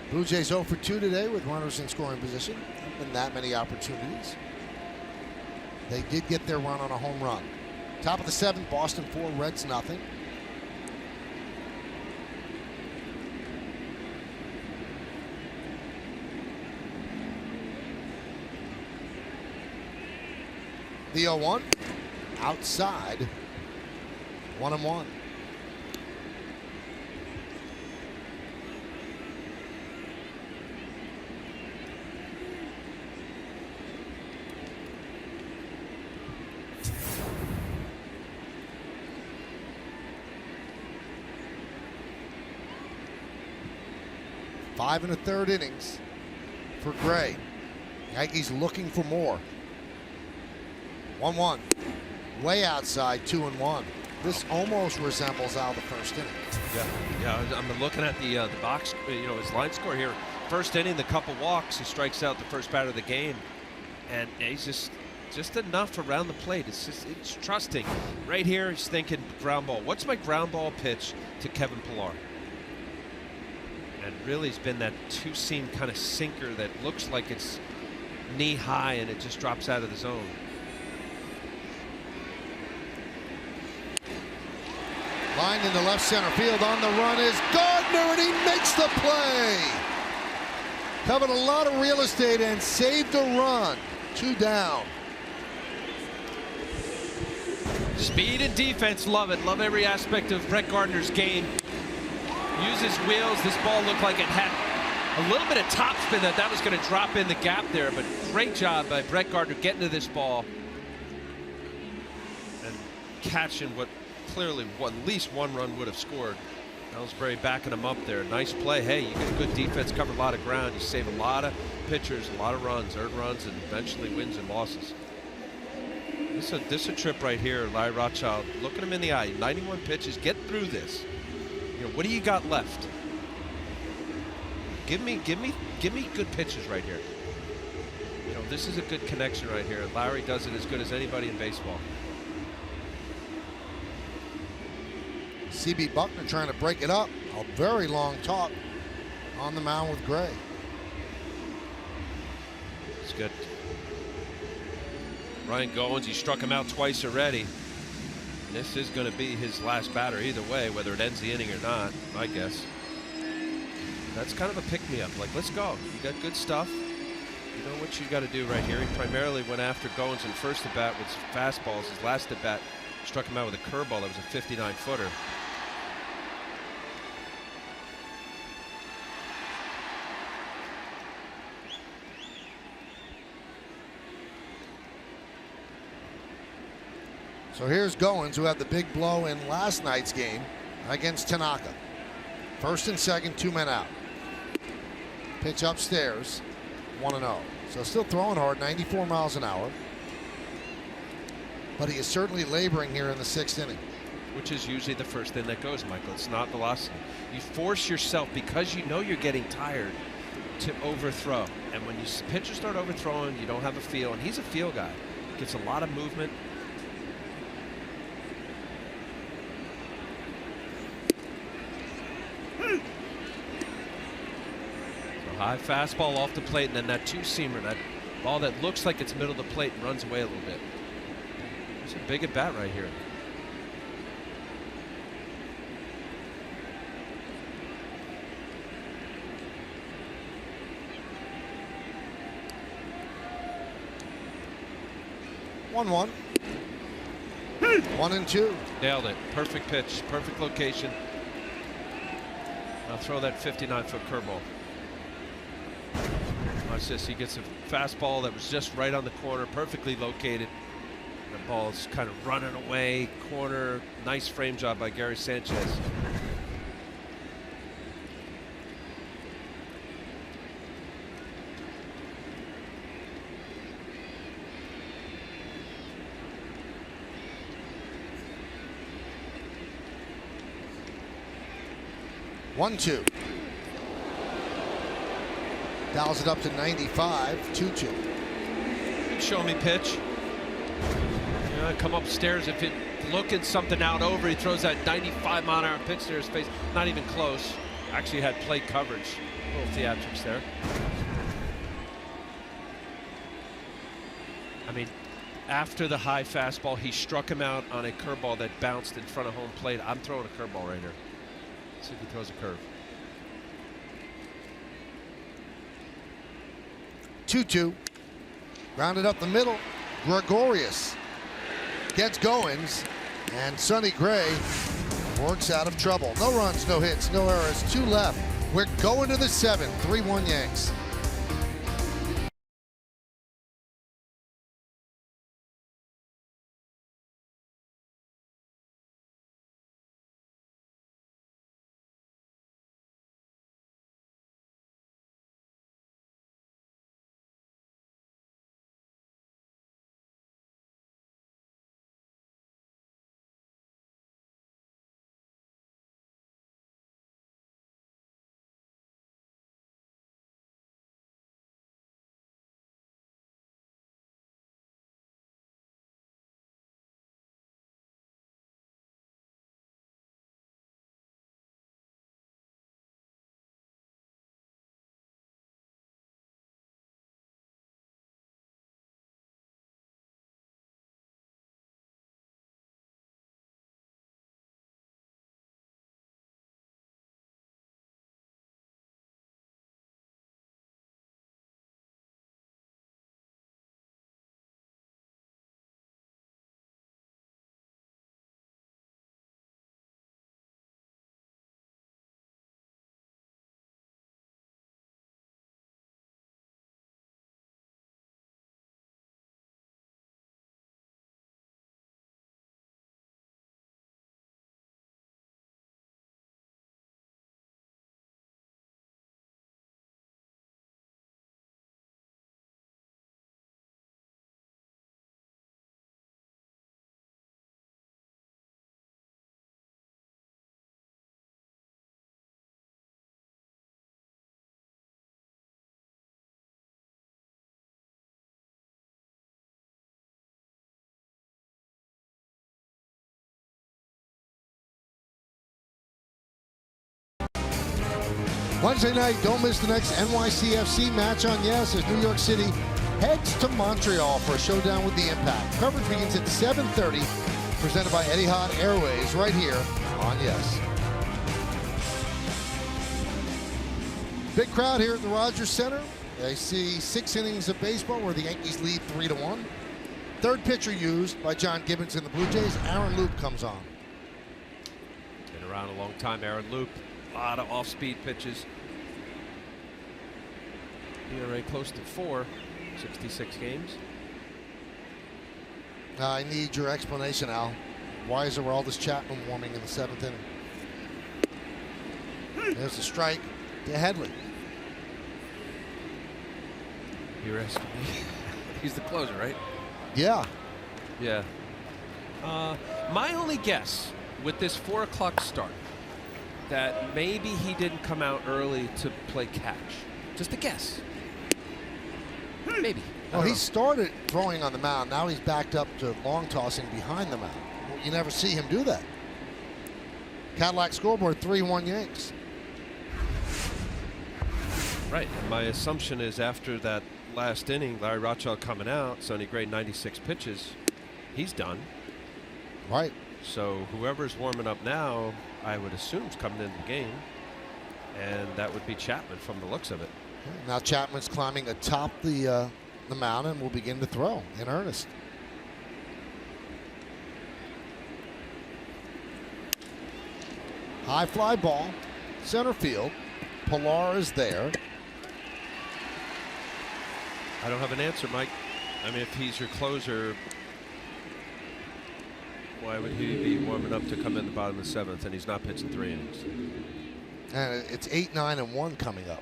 Blue Jays 0 for 2 today with runners in scoring position. Not been that many opportunities. They did get their run on a home run. Top of the 7th, Boston 4, Reds nothing. The 0-1 outside, 1-1. Five and a third innings for Gray. Yankees looking for more. 1-1. Way outside, 2-1. This almost resembles out of the first inning. Yeah. I'm looking at the box. His line score here. First inning, the couple walks, he strikes out the first batter of the game, and he's just enough around the plate. It's trusting. Right here, he's thinking ground ball. What's my ground ball pitch to Kevin Pilar? And really, it's been that two-seam kind of sinker that looks like it's knee high and it just drops out of the zone. Line into left center field. On the run is Gardner, and he makes the play. Covered a lot of real estate and saved a run. 2 down. Speed and defense, love it. Love every aspect of Brett Gardner's game. Uses wheels. This ball looked like it had a little bit of topspin that was going to drop in the gap there, but great job by Brett Gardner getting to this ball and catching what clearly at least one run would have scored. Ellsbury backing him up there. Nice play. Hey, you get good defense, cover a lot of ground. You save a lot of pitchers, a lot of runs, earned runs, and eventually wins and losses. This is a trip right here, Larry Rothschild. Look at him in the eye. 91 pitches. Get through this. What do you got left? Give me good pitches right here. This is a good connection right here. Larry does it as good as anybody in baseball. CB Buckner trying to break it up. A very long talk on the mound with Gray. It's good. Ryan Goins, he struck him out twice already. This is going to be his last batter either way, whether it ends the inning or not, my guess. That's kind of a pick-me-up. Like, let's go. You got good stuff. You know what you got to do right here. He primarily went after Goins in first at-bat with fastballs. His last at-bat struck him out with a curveball that was a 59-footer. So here's Goins, who had the big blow in last night's game against Tanaka. First and second, 2 men out. Pitch upstairs, 1-0. So still throwing hard, 94 miles an hour. but he is certainly laboring here in the 6th inning. Which is usually the first thing that goes, Michael. It's not velocity. You force yourself, because you know you're getting tired, to overthrow. And when pitchers start overthrowing, you don't have a feel. And he's a feel guy. Gets a lot of movement. So high fastball off the plate, and then that two-seamer, that ball that looks like it's middle of the plate and runs away a little bit. It's a big at bat right here. One. 1-2. Nailed it. Perfect pitch. Perfect location. I'll throw that 59-foot curveball. Watch this. He gets a fastball that was just right on the corner, perfectly located. The ball's kind of running away. Corner. Nice frame job by Gary Sanchez. One, 2. Dials it up to 95. 2-2. Good show me pitch. Yeah, come upstairs. If it looking something out over, he throws that 95-mile-an-hour pitch to his face. Not even close. Actually had plate coverage. A little theatrics there. I mean, after the high fastball, he struck him out on a curveball that bounced in front of home plate. I'm throwing a curveball right here. See if he throws a curve. 2-2. Rounded up the middle. Gregorius gets goings, and Sonny Gray works out of trouble. No runs, no hits, no errors. 2 left. We're going to the 7th. 3-1 Yanks. Wednesday night, don't miss the next NYCFC match on Yes as New York City heads to Montreal for a showdown with the Impact. Coverage begins at 7:30, presented by Etihad Airways, right here on Yes. Big crowd here at the Rogers Center. I see 6 innings of baseball where the Yankees lead 3-1. Third pitcher used by John Gibbons and the Blue Jays. Aaron Loop comes on. Been around a long time, Aaron Loop. A lot of off-speed pitches. ERA close to 4, 66 games. I need your explanation, Al. Why is Aroldis Chapman warming in the 7th inning? There's a strike to Headley. You're asking me. He's the closer, right? Yeah. Yeah. My only guess with this 4 o'clock start that maybe he didn't come out early to play catch. Just a guess. Maybe. Well, he started throwing on the mound. Now he's backed up to long tossing behind the mound. Well, you never see him do that. Cadillac scoreboard 3-1 Yanks. Right. And my assumption is after that last inning, Larry Rothschild coming out, Sonny Gray 96 pitches, he's done. Right. So whoever's warming up now, I would assume is coming into the game, and that would be Chapman from the looks of it. Now Chapman's climbing atop the mound and will begin to throw in earnest. High fly ball, center field. Pilar is there. I don't have an answer, Mike. I mean, if he's your closer, why would he be warming up to come in the bottom of the 7th, and he's not pitching 3 innings? And it's 8, 9, and 1 coming up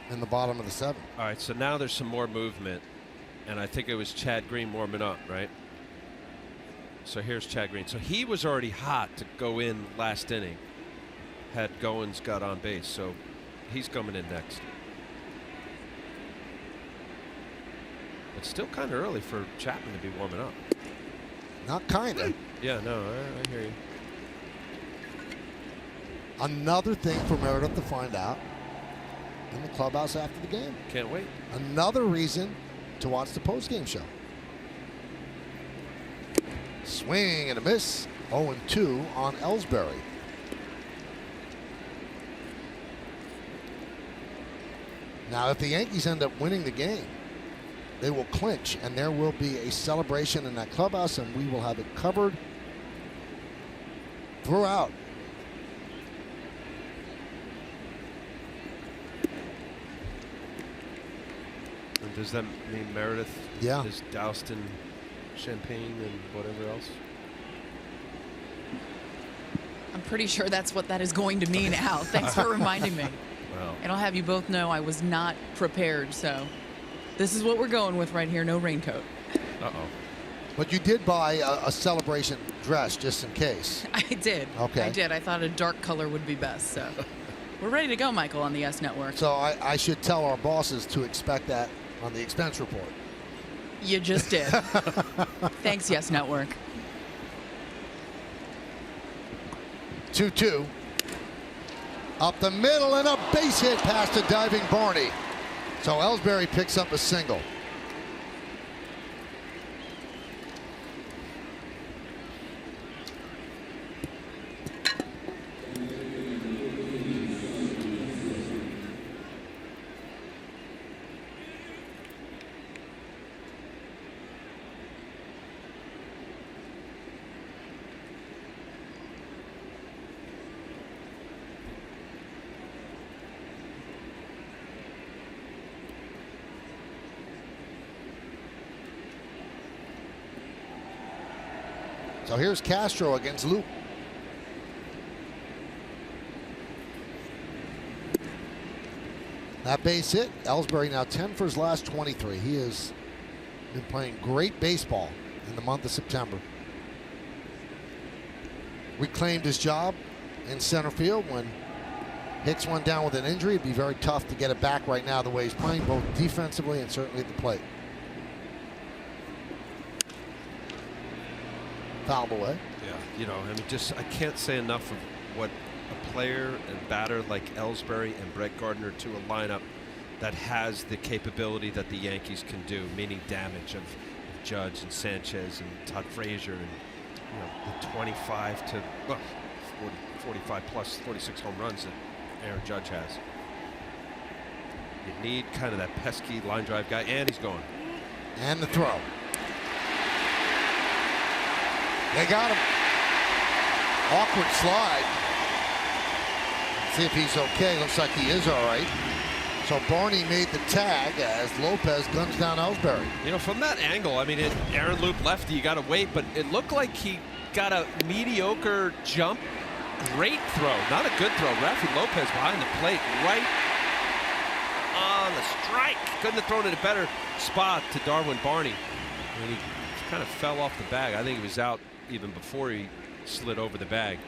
in the bottom of the 7th. All right, so now there's some more movement, and I think it was Chad Green warming up, right? So here's Chad Green. So he was already hot to go in last inning had Goins got on base, so he's coming in next. It's still kind of early for Chapman to be warming up. Not kinda. Yeah, no, I hear you. Another thing for Meredith to find out in the clubhouse after the game. Can't wait. Another reason to watch the postgame show. Swing and a miss. 0-2 on Ellsbury. Now, if the Yankees end up winning the game, they will clinch, and there will be a celebration in that clubhouse, and we will have it covered throughout. And does that mean Meredith Yeah. is doused in champagne and whatever else? I'm pretty sure that's what that is going to mean, Al. Thanks for reminding me. Well, And I'll have you both know I was not prepared, so this is what we're going with right here. No raincoat. uh-oh. But you did buy a celebration dress just in case. I did. Okay. I did. I thought a dark color would be best, so we're ready to go, Michael, on the S Network. So I should tell our bosses to expect that on the expense report. You just did. Thanks, Yes Network. 2-2. Up the middle and a base hit past a diving Barney. So Ellsbury picks up a single. So here's Castro against Luke. That base hit. Ellsbury now 10 for his last 23. He has been playing great baseball in the month of September. Reclaimed his job in center field when Hicks went down with an injury. It'd be very tough to get it back right now the way he's playing, both defensively and certainly at the plate. Fouled away. Yeah, you know, I mean, just I can't say enough of what a player and batter like Ellsbury and Brett Gardner to a lineup that has the capability that the Yankees can do, meaning damage of Judge and Sanchez and Todd Frazier and, you know, the 25 to 45 plus 46 home runs that Aaron Judge has. You need kind of that pesky line drive guy, and he's going. And the throw. They got him. Awkward slide. See if he's okay. Looks like he is all right. So Barney made the tag as Lopez guns down Ellsbury. You know, from that angle, I mean, Aaron looped lefty, you got to wait, but it looked like he got a mediocre jump. Great throw, not a good throw. Rafi Lopez behind the plate, right on the strike. Couldn't have thrown it a better spot to Darwin Barney. And he kind of fell off the bag. I think he was out even before he slid over the bag.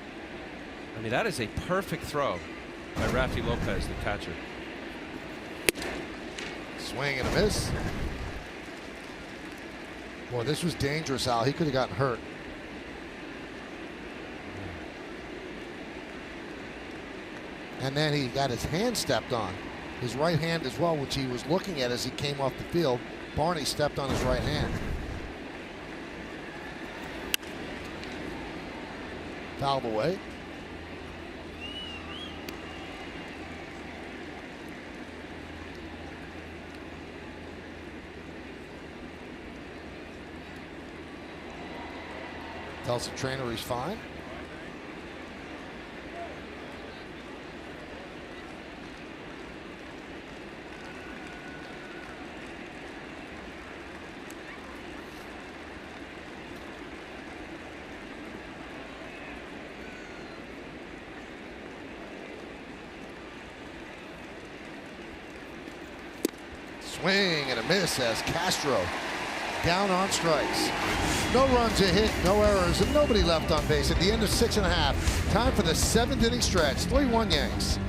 I mean, that is a perfect throw by Rafi Lopez, the catcher. Swing and a miss. Boy, this was dangerous, Al. He could have gotten hurt. And then he got his hand stepped on. His right hand as well, which he was looking at as he came off the field. Barney stepped on his right hand. Fouled away. Tells the trainer he's fine. Swing and a miss as Castro down on strikes. No runs, a hit, no errors, and nobody left on base at the end of 6.5. Time for the 7th inning stretch. 3-1 Yanks.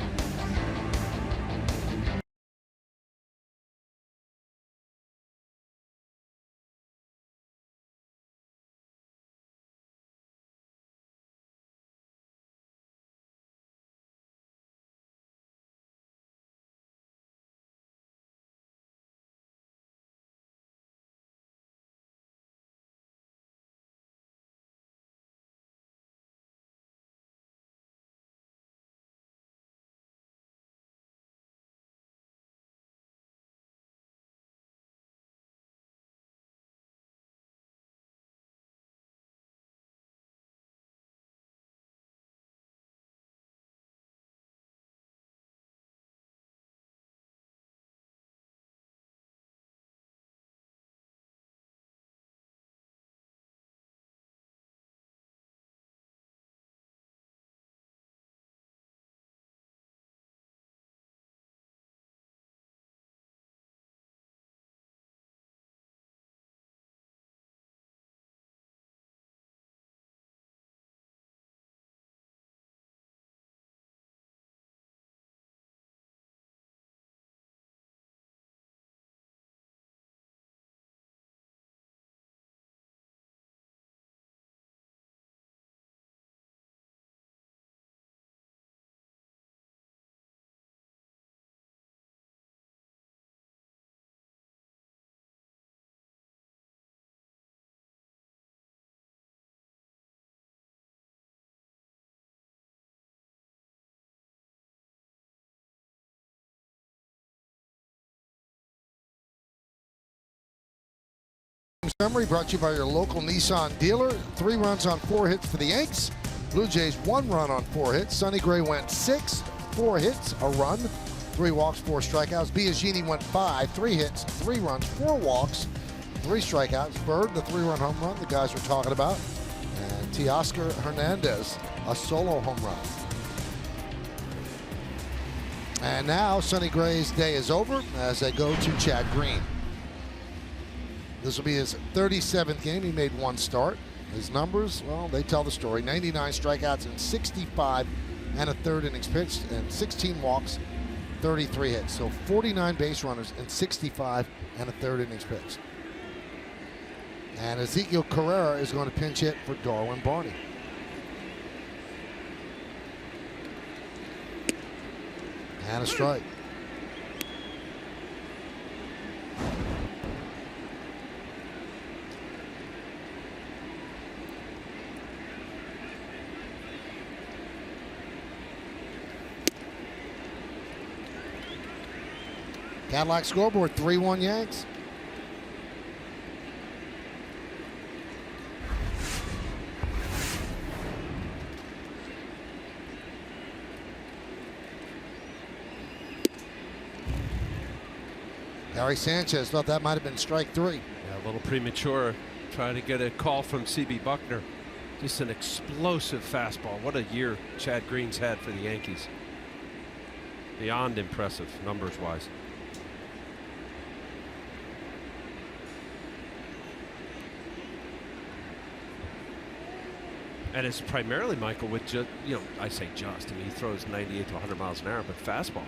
Summary brought to you by your local Nissan dealer. 3 runs on 4 hits for the Yanks. Blue Jays 1 run on 4 hits. Sonny Gray went 6, 4 hits, a run, 3 walks, 4 strikeouts. Biagini went 5, 3 hits, 3 runs, 4 walks, 3 strikeouts. Bird, the 3-run home run the guys were talking about. And Teoscar Hernandez, a solo home run. And now Sonny Gray's day is over as they go to Chad Green. This will be his 37th game. He made 1 start. His numbers, well, they tell the story. 99 strikeouts and 65 and a third innings pitched, and 16 walks, 33 hits. So 49 base runners and 65 and a third innings pitched. And Ezekiel Carrera is going to pinch hit for Darwin Barney. And a strike. Cadillac scoreboard, 3-1 Yanks. Gary Sanchez thought that might have been strike 3. Yeah, a little premature. Trying to get a call from C.B. Buckner. Just an explosive fastball. What a year Chad Green's had for the Yankees. Beyond impressive, numbers-wise. And it's primarily, Michael, with just, I say just. I mean, he throws 98 to 100 miles an hour, but fastball.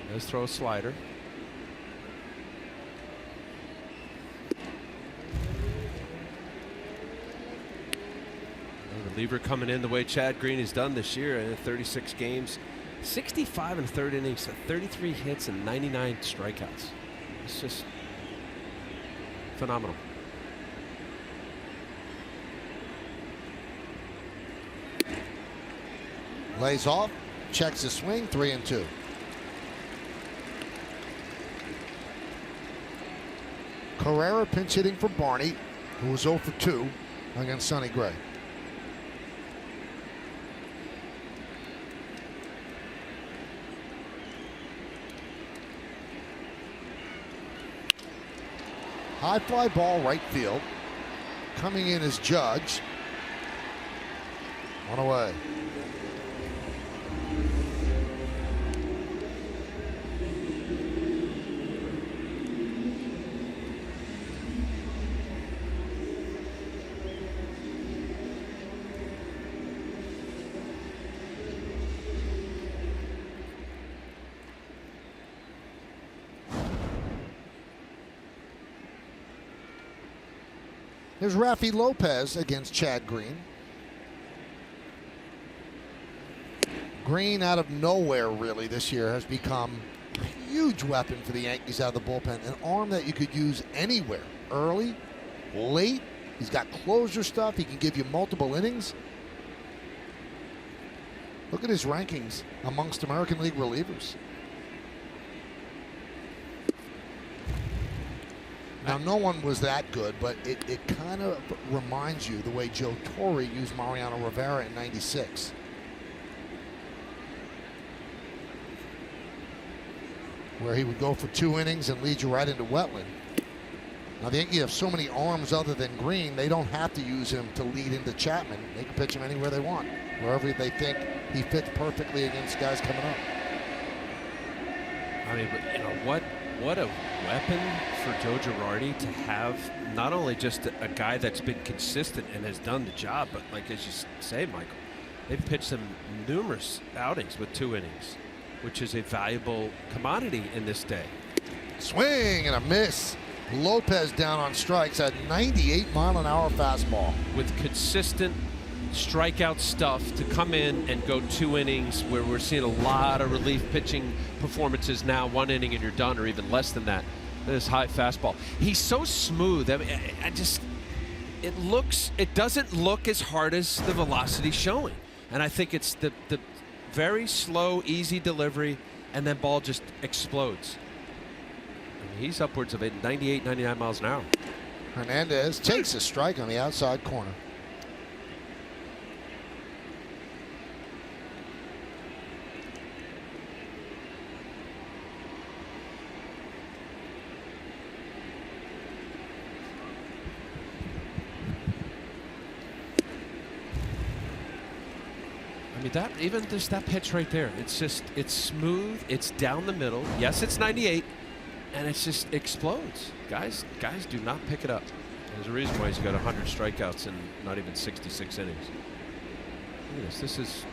He does throw a slider. The reliever coming in the way Chad Green has done this year in 36 games. 65 and third innings, 33 hits and 99 strikeouts. It's just phenomenal. Lays off, checks his swing, 3-2. Carrera pinch hitting for Barney, who was 0 for 2 against Sonny Gray. High fly ball right field. Coming in is Judge. One away. Here's Rafi Lopez against Chad Green. Green, out of nowhere really this year, has become a huge weapon for the Yankees out of the bullpen. An arm that you could use anywhere, early, late. He's got closer stuff. He can give you multiple innings. Look at his rankings amongst American League relievers. Now, no one was that good, but it kind of reminds you the way Joe Torre used Mariano Rivera in '96. Where he would go for 2 innings and lead you right into wetland. Now, the Yankees have so many arms other than Green, they don't have to use him to lead into Chapman. They can pitch him anywhere they want, wherever they think he fits perfectly against guys coming up. I mean, but what a weapon for Joe Girardi to have, not only just a guy that's been consistent and has done the job, but like as you say, Michael, they've pitched him numerous outings with 2 innings, which is a valuable commodity in this day. Swing and a miss. Lopez down on strikes at 98-mile-an-hour fastball. With consistent strikeout stuff to come in and go 2 innings, where we're seeing a lot of relief pitching performances now, 1 inning and you're done, or even less than that. This high fastball. He's so smooth. I mean, it doesn't look as hard as the velocity showing. And I think it's the very slow, easy delivery, and then ball just explodes. I mean, he's upwards of 98, 99 miles an hour. Hernandez takes a strike on the outside corner. I mean, that pitch right there, it's smooth, it's down the middle. Yes, it's 98, and it just explodes. Guys do not pick it up. There's a reason why he's got 100 strikeouts in not even 66 innings. Look at this. This is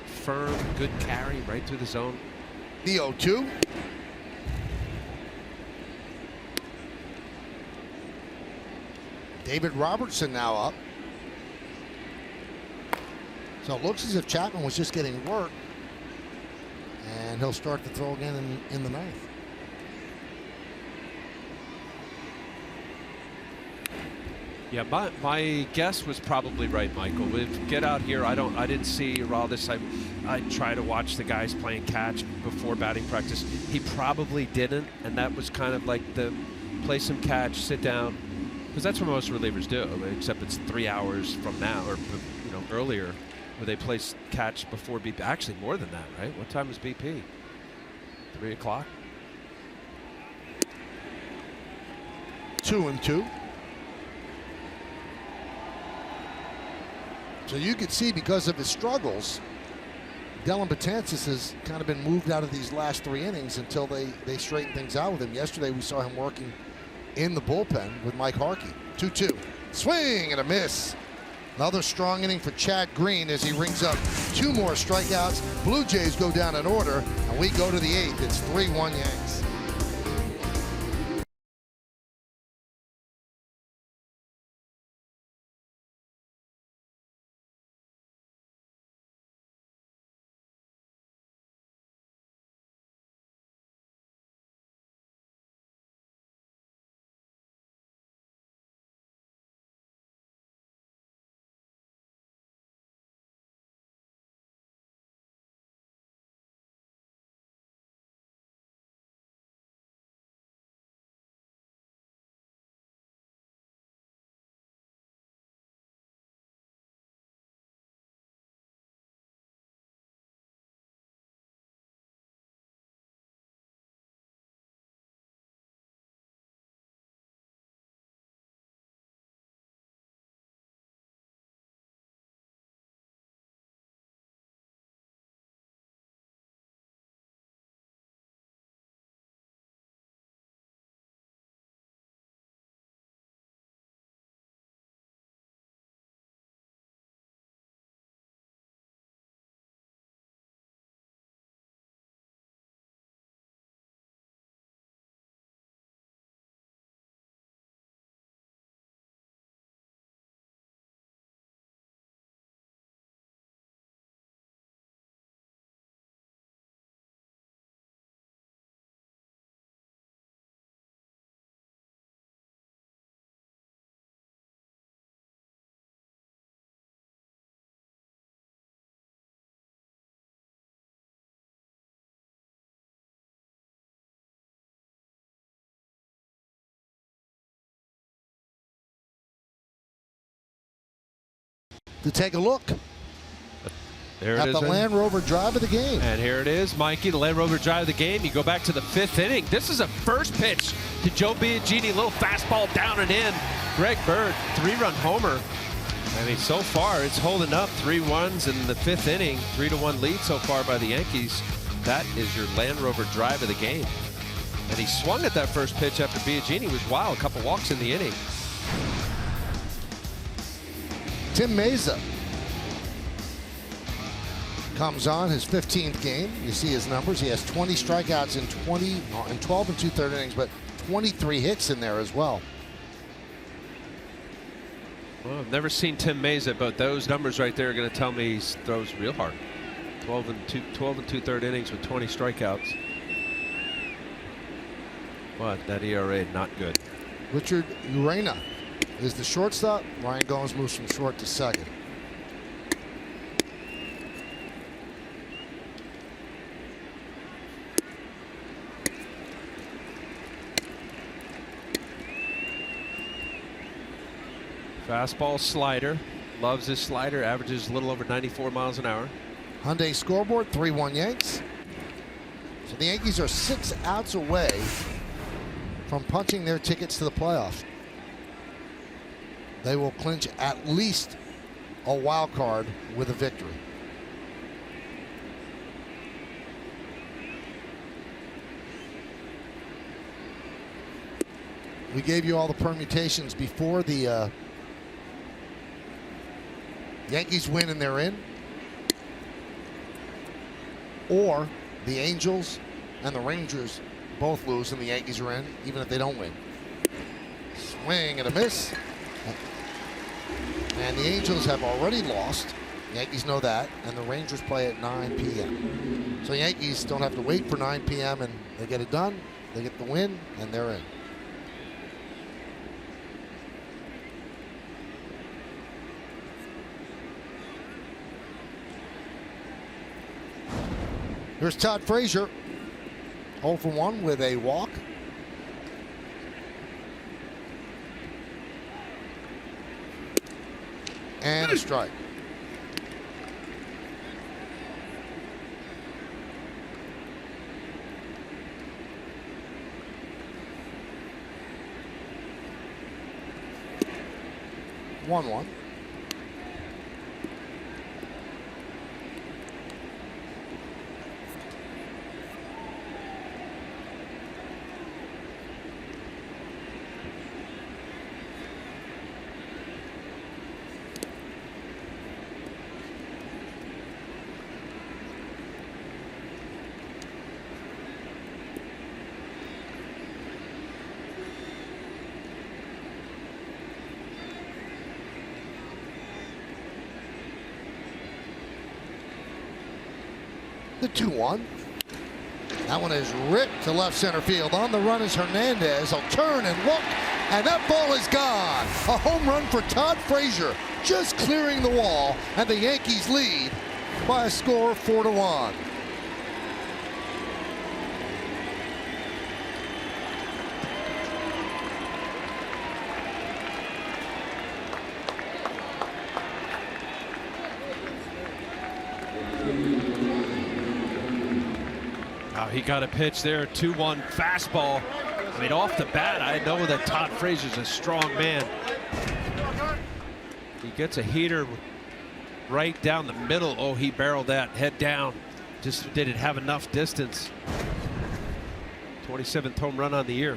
firm, good carry right through the zone. The 0-2. David Robertson now up. So it looks as if Chapman was just getting work, and he'll start to throw again in the 9th. Yeah, my guess was probably right, Michael. We get out here. I didn't see Aroldis. I try to watch the guys playing catch before batting practice. He probably didn't, and that was kind of like the play some catch, sit down, because that's what most relievers do. Except it's 3 hours from now, or earlier, where they play catch before BP. Actually, more than that, right? What time is BP? 3 o'clock. 2-2. So you could see, because of his struggles, Dellin Betances has kind of been moved out of these last 3 innings until they straighten things out with him. Yesterday we saw him working in the bullpen with Mike Harkey. 2-2. Swing and a miss. Another strong inning for Chad Green as he rings up 2 more strikeouts. Blue Jays go down in order, and we go to the 8th. It's 3-1 Yanks. To take a look There it at is, the Land Rover drive of the game. And here it is, Mikey, the Land Rover drive of the game. You go back to the 5th inning. This is a first pitch to Joe Biagini, little fastball down and in. Greg Bird, 3-run homer. I mean, so far it's holding up. 3 runs in the 5th inning, 3-1 lead so far by the Yankees. That is your Land Rover drive of the game. And he swung at that first pitch after Biagini was wild. A couple walks in the inning. Tim Meza comes on his 15th game. You see his numbers. He has 20 strikeouts in 12 and 2/3 innings, but 23 hits in there as well. Well, I've never seen Tim Meza, but those numbers right there are going to tell me he throws real hard. 12 and 2/3 innings with 20 strikeouts. But that ERA not good. Richard Urena is the shortstop. Ryan Gomes moves from short to second. Fastball slider. Loves his slider. Averages a little over 94 miles an hour. Hyundai scoreboard, 3-1 Yanks. So the Yankees are 6 outs away from punching their tickets to the playoffs. They will clinch at least a wild card with a victory. We gave you all the permutations before the Yankees win and they're in, or the Angels and the Rangers both lose and the Yankees are in, even if they don't win. Swing and a miss. And the Angels have already lost. The Yankees know that, and the Rangers play at 9 p.m. So the Yankees don't have to wait for 9 p.m. and they get it done. They get the win, and they're in. Here's Todd Frazier, 0 for 1 with a walk. And a strike. One. the 2-1. That one is ripped to left center field. On the run is Hernandez. He'll turn and look, and that ball is gone. A home run for Todd Frazier, just clearing the wall, and the Yankees lead by a score of 4-1. He got a pitch there, 2-1 fastball. I mean, off the bat, I know that Todd Frazier's a strong man. He gets a heater right down the middle. Oh, he barreled that head down. Just didn't have enough distance. 27th home run on the year.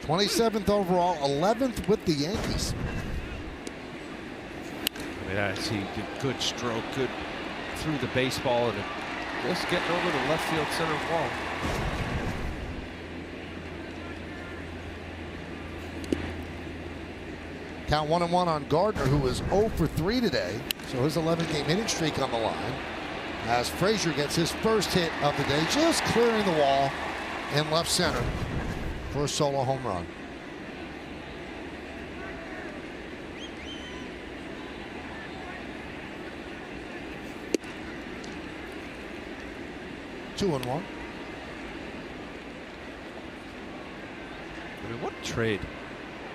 27th overall, 11th with the Yankees. I mean, I see good stroke, good through the baseball, and just getting over the left field center wall. Count 1-1 on Gardner, who was 0 for 3 today. So his 11-game hitting streak on the line. As Frazier gets his first hit of the day, just clearing the wall in left center for a solo home run. Two and one. I mean, what a trade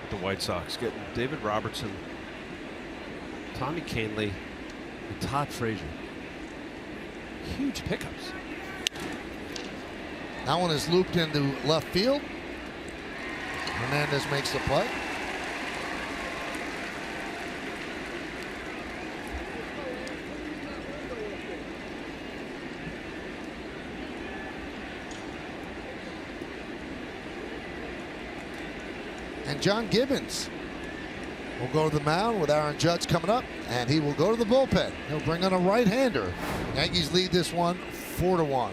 with the White Sox, getting David Robertson, Tommy Kahnle, and Todd Frazier. Huge pickups. That one is looped into left field. Hernandez makes the play. And John Gibbons will go to the mound with Erin Judge coming up, and he will go to the bullpen. He'll bring on a right-hander. Yankees lead this one 4-1.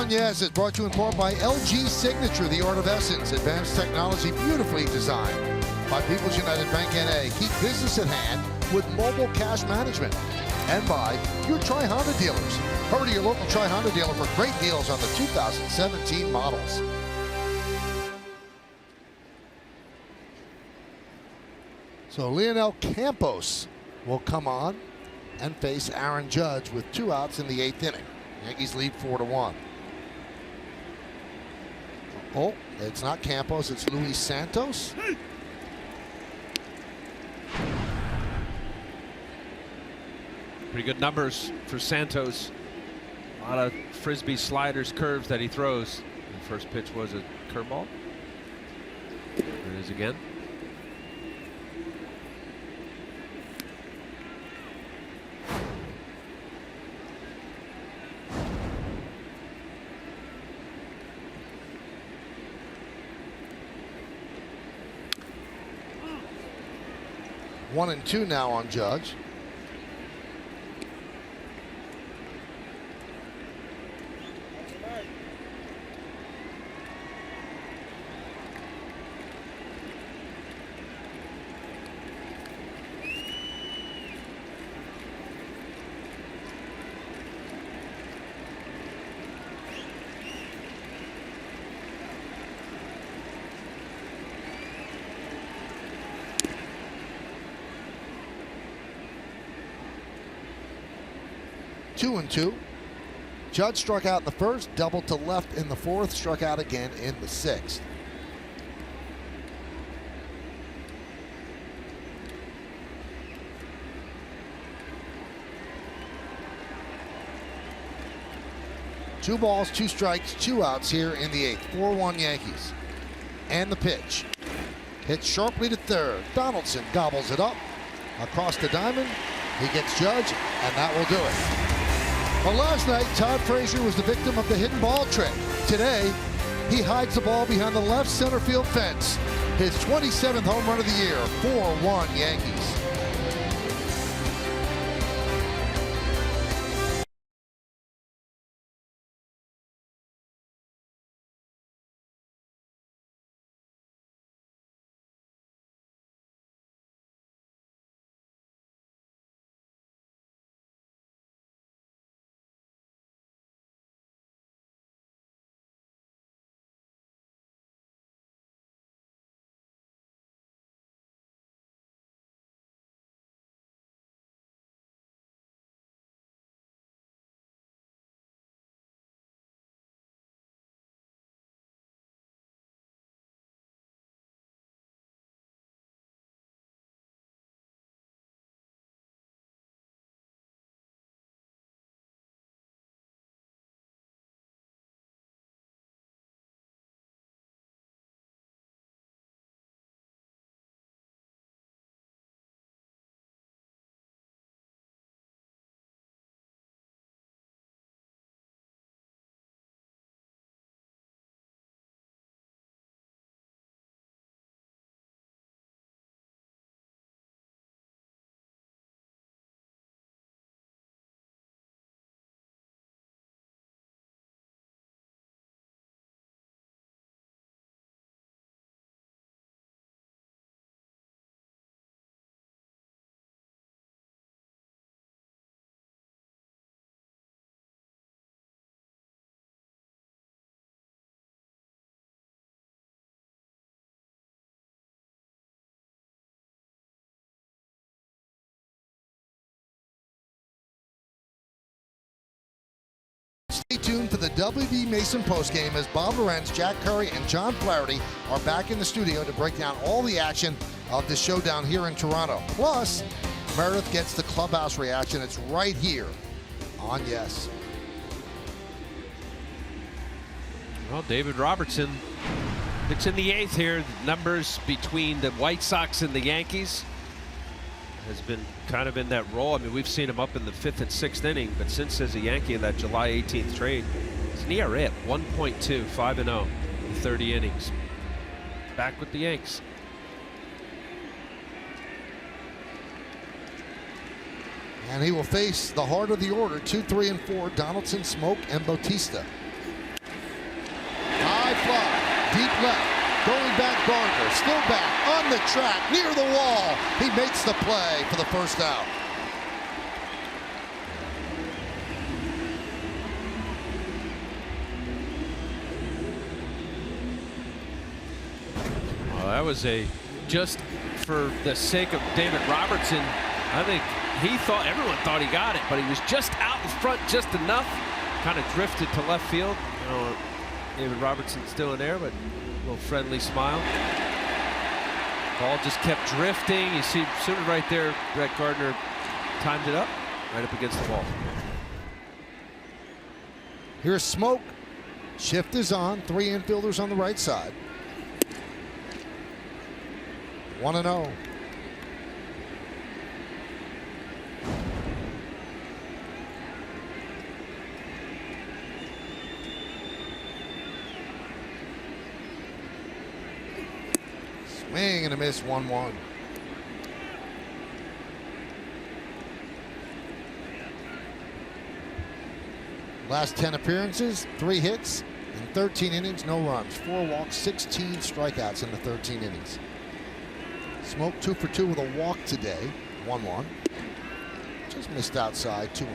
Yes, it's brought to you in part by LG Signature, the art of essence. Advanced technology beautifully designed by People's United Bank N.A. Keep business at hand with mobile cash management. And by your Tri-Honda dealers. Hurry to your local Tri-Honda dealer for great deals on the 2017 models. So Leonel Campos will come on and face Erin Judge with 2 outs in the 8th inning. Yankees lead 4-1. Oh, it's not Campos, it's Luis Santos. Pretty good numbers for Santos. A lot of frisbee sliders, curves that he throws. The first pitch was a curveball. There it is again. 1-2 now on Judge. Two and two. Judge struck out in the first, doubled to left in the fourth, struck out again in the sixth. Two balls, two strikes, two outs here in the eighth. 4-1 Yankees. And the pitch. Hit sharply to third. Donaldson gobbles it up. Across the diamond. He gets Judge, and that will do it. Well, last night, Todd Frazier was the victim of the hidden ball trick. Today, he hides the ball behind the left center field fence. His 27th home run of the year. 4-1 Yankees. Stay tuned for the WB Mason postgame as Bob Lorenz, Jack Curry, and John Flaherty are back in the studio to break down all the action of the showdown here in Toronto. Plus, Meredith gets the clubhouse reaction. It's right here on Yes. Well, David Robertson, it's in the eighth here. Numbers between the White Sox and the Yankees has been kind of in that role. I mean, we've seen him up in the fifth and sixth inning, but since as a Yankee in that July 18th trade, it's an ERA at 1.2, 5-0 in 30 innings. Back with the Yanks. And he will face the heart of the order, 2, 3, and 4, Donaldson, Smoke, and Bautista. High fly, deep left. Going back, Gardner, still back, on the track, near the wall. He makes the play for the first out. Well, that was just for the sake of David Robertson. I think everyone thought he got it, but he was just out in front just enough. Kind of drifted to left field. David Robertson's still in there, but a little friendly smile. Ball just kept drifting. You see, sort of right there, Brett Gardner timed it up right up against the wall. Here's Smoke. Shift is on. 3 infielders on the right side. 1-0. Swing and a miss, 1-1. Last 10 appearances, 3 hits in 13 innings, no runs, 4 walks, 16 strikeouts in the 13 innings. Smoke 2 for 2 with a walk today, 1-1. Just missed outside, 2-1.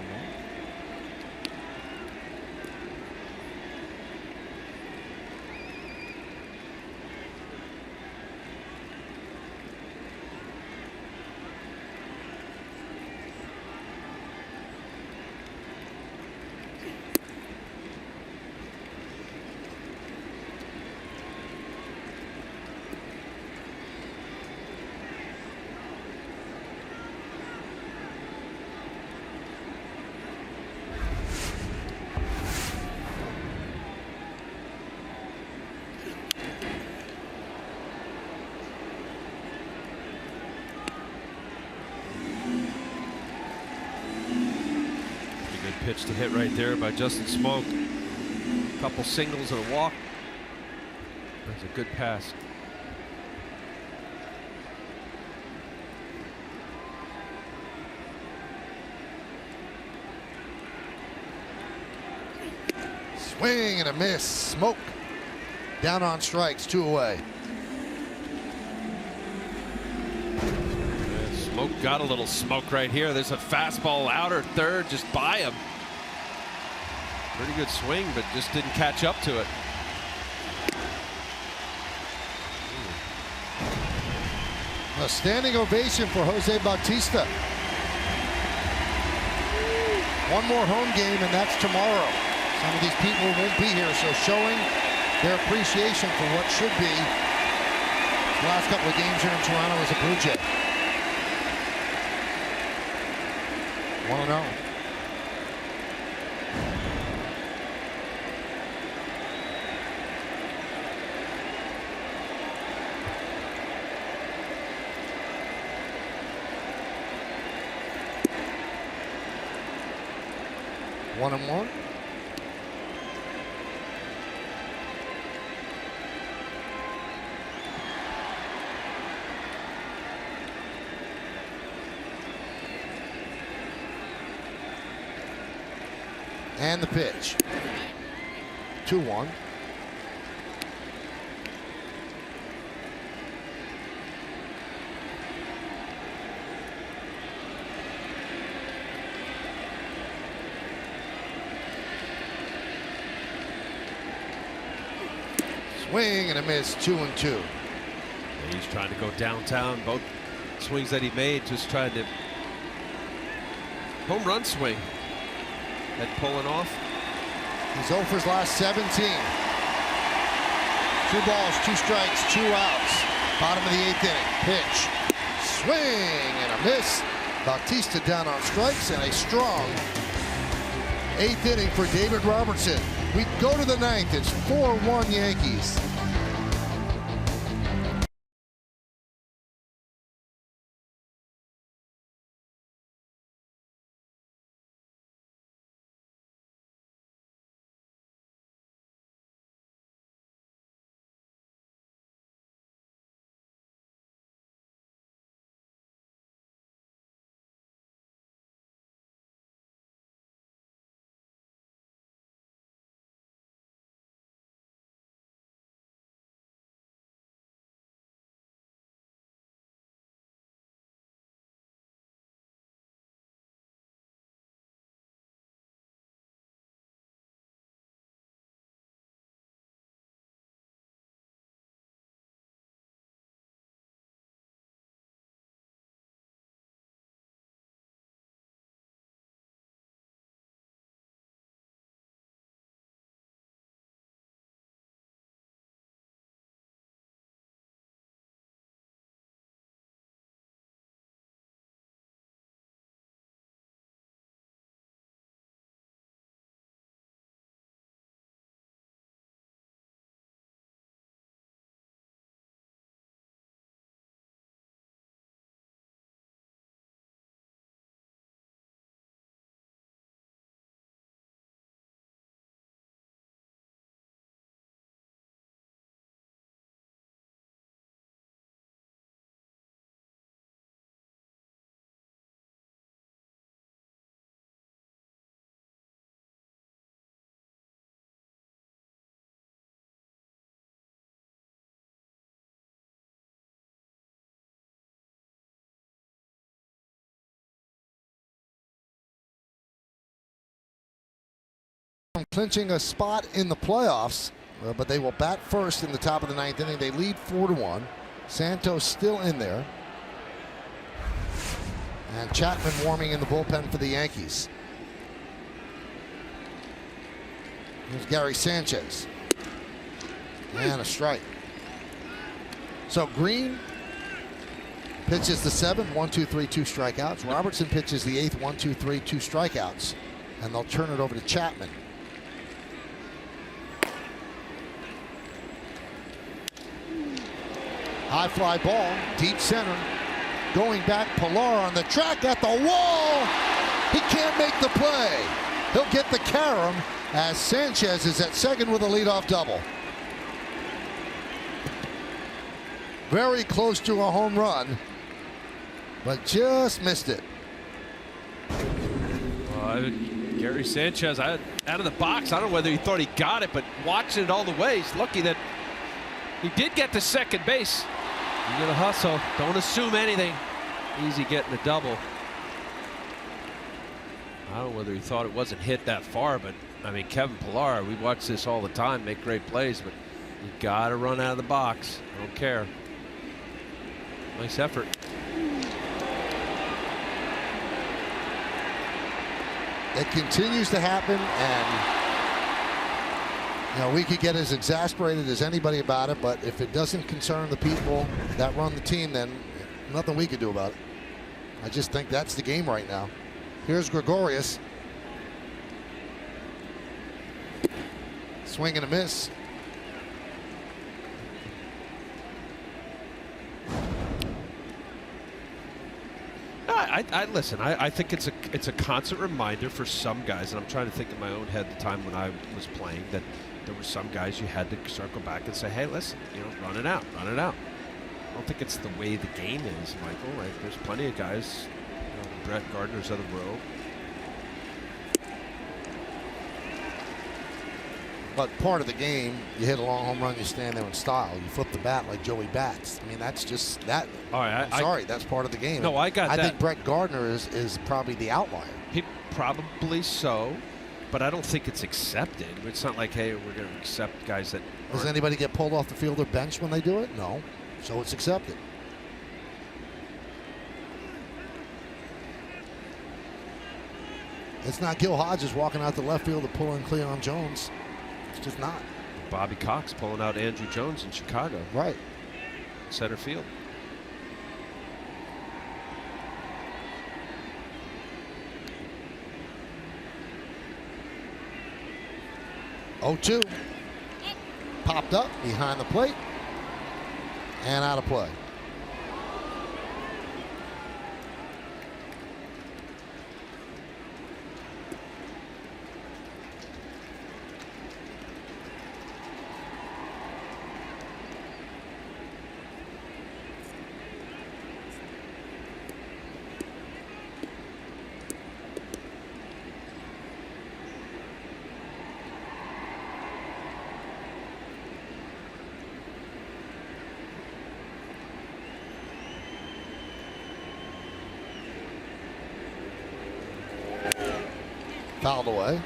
Pitch to hit right there by Justin Smoke. A couple singles and a walk. That's a good pass. Swing and a miss. Smoke down on strikes, 2 away. Smoke got a little smoke right here. There's a fastball outer third just by him. Pretty good swing, but just didn't catch up to it. A standing ovation for Jose Bautista. One more home game, and that's tomorrow. Some of these people won't be here, so showing their appreciation for what should be the last couple of games here in Toronto as a Blue Jay. 1-0. One and one. And the pitch. 2-1. Swing and a miss, 2-2. He's trying to go downtown. Both swings that he made, just trying to home run swing. That pulling off. He's 0 for his last 17. 2 balls, 2 strikes, 2 outs. Bottom of the 8th inning. Pitch. Swing and a miss. Bautista down on strikes, and a strong 8th inning for David Robertson. We go to the 9th. It's 4-1 Yankees. clinching a spot in the playoffs, but they will bat first in the top of the 9th inning. They lead 4-1. Santos still in there. And Chapman warming in the bullpen for the Yankees. Here's Gary Sanchez. And a strike. So Green pitches the 7th, 1-2-3, 2 strikeouts. Robertson pitches the 8th, 1-2-3, 2 strikeouts. And they'll turn it over to Chapman. High fly ball, deep center. Going back, Pilar on the track at the wall. He can't make the play. He'll get the carom as Sanchez is at second with a leadoff double. Very close to a home run, but just missed it. Gary Sanchez out of the box. I don't know whether he thought he got it, but watching it all the way, he's lucky that he did get to second base. You gotta hustle. Don't assume anything. Easy getting a double. I don't know whether he thought it wasn't hit that far, but I mean, Kevin Pilar, we watch this all the time, make great plays, but you gotta run out of the box. I don't care. Nice effort. It continues to happen, and we could get as exasperated as anybody about it, but if it doesn't concern the people that run the team, then nothing we can do about it. I just think that's the game right now. Here's Gregorius. Swing and a miss. Listen. I think it's a constant reminder for some guys, and I'm trying to think in my own head the time when I was playing, that there were some guys you had to circle back and say, hey, listen, run it out. I don't think it's the way the game is, Michael. Right? There's plenty of guys. Brett Gardner's of the row. But part of the game, you hit a long home run, you stand there in style. You flip the bat like Joey bats. I mean, that's just that. All right, I'm sorry, that's part of the game. No, I got that. I think Brett Gardner is probably the outlier. Probably so, but I don't think it's accepted. It's not like, hey, we're going to accept guys that. Does anybody get pulled off the field or bench when they do it? No. So it's accepted. It's not Gil Hodges walking out the left field to pull in Cleon Jones. It's just not. Bobby Cox pulling out Andrew Jones in Chicago. Right. Center field. Oh, 2. Popped up behind the plate and out of play. Fouled away.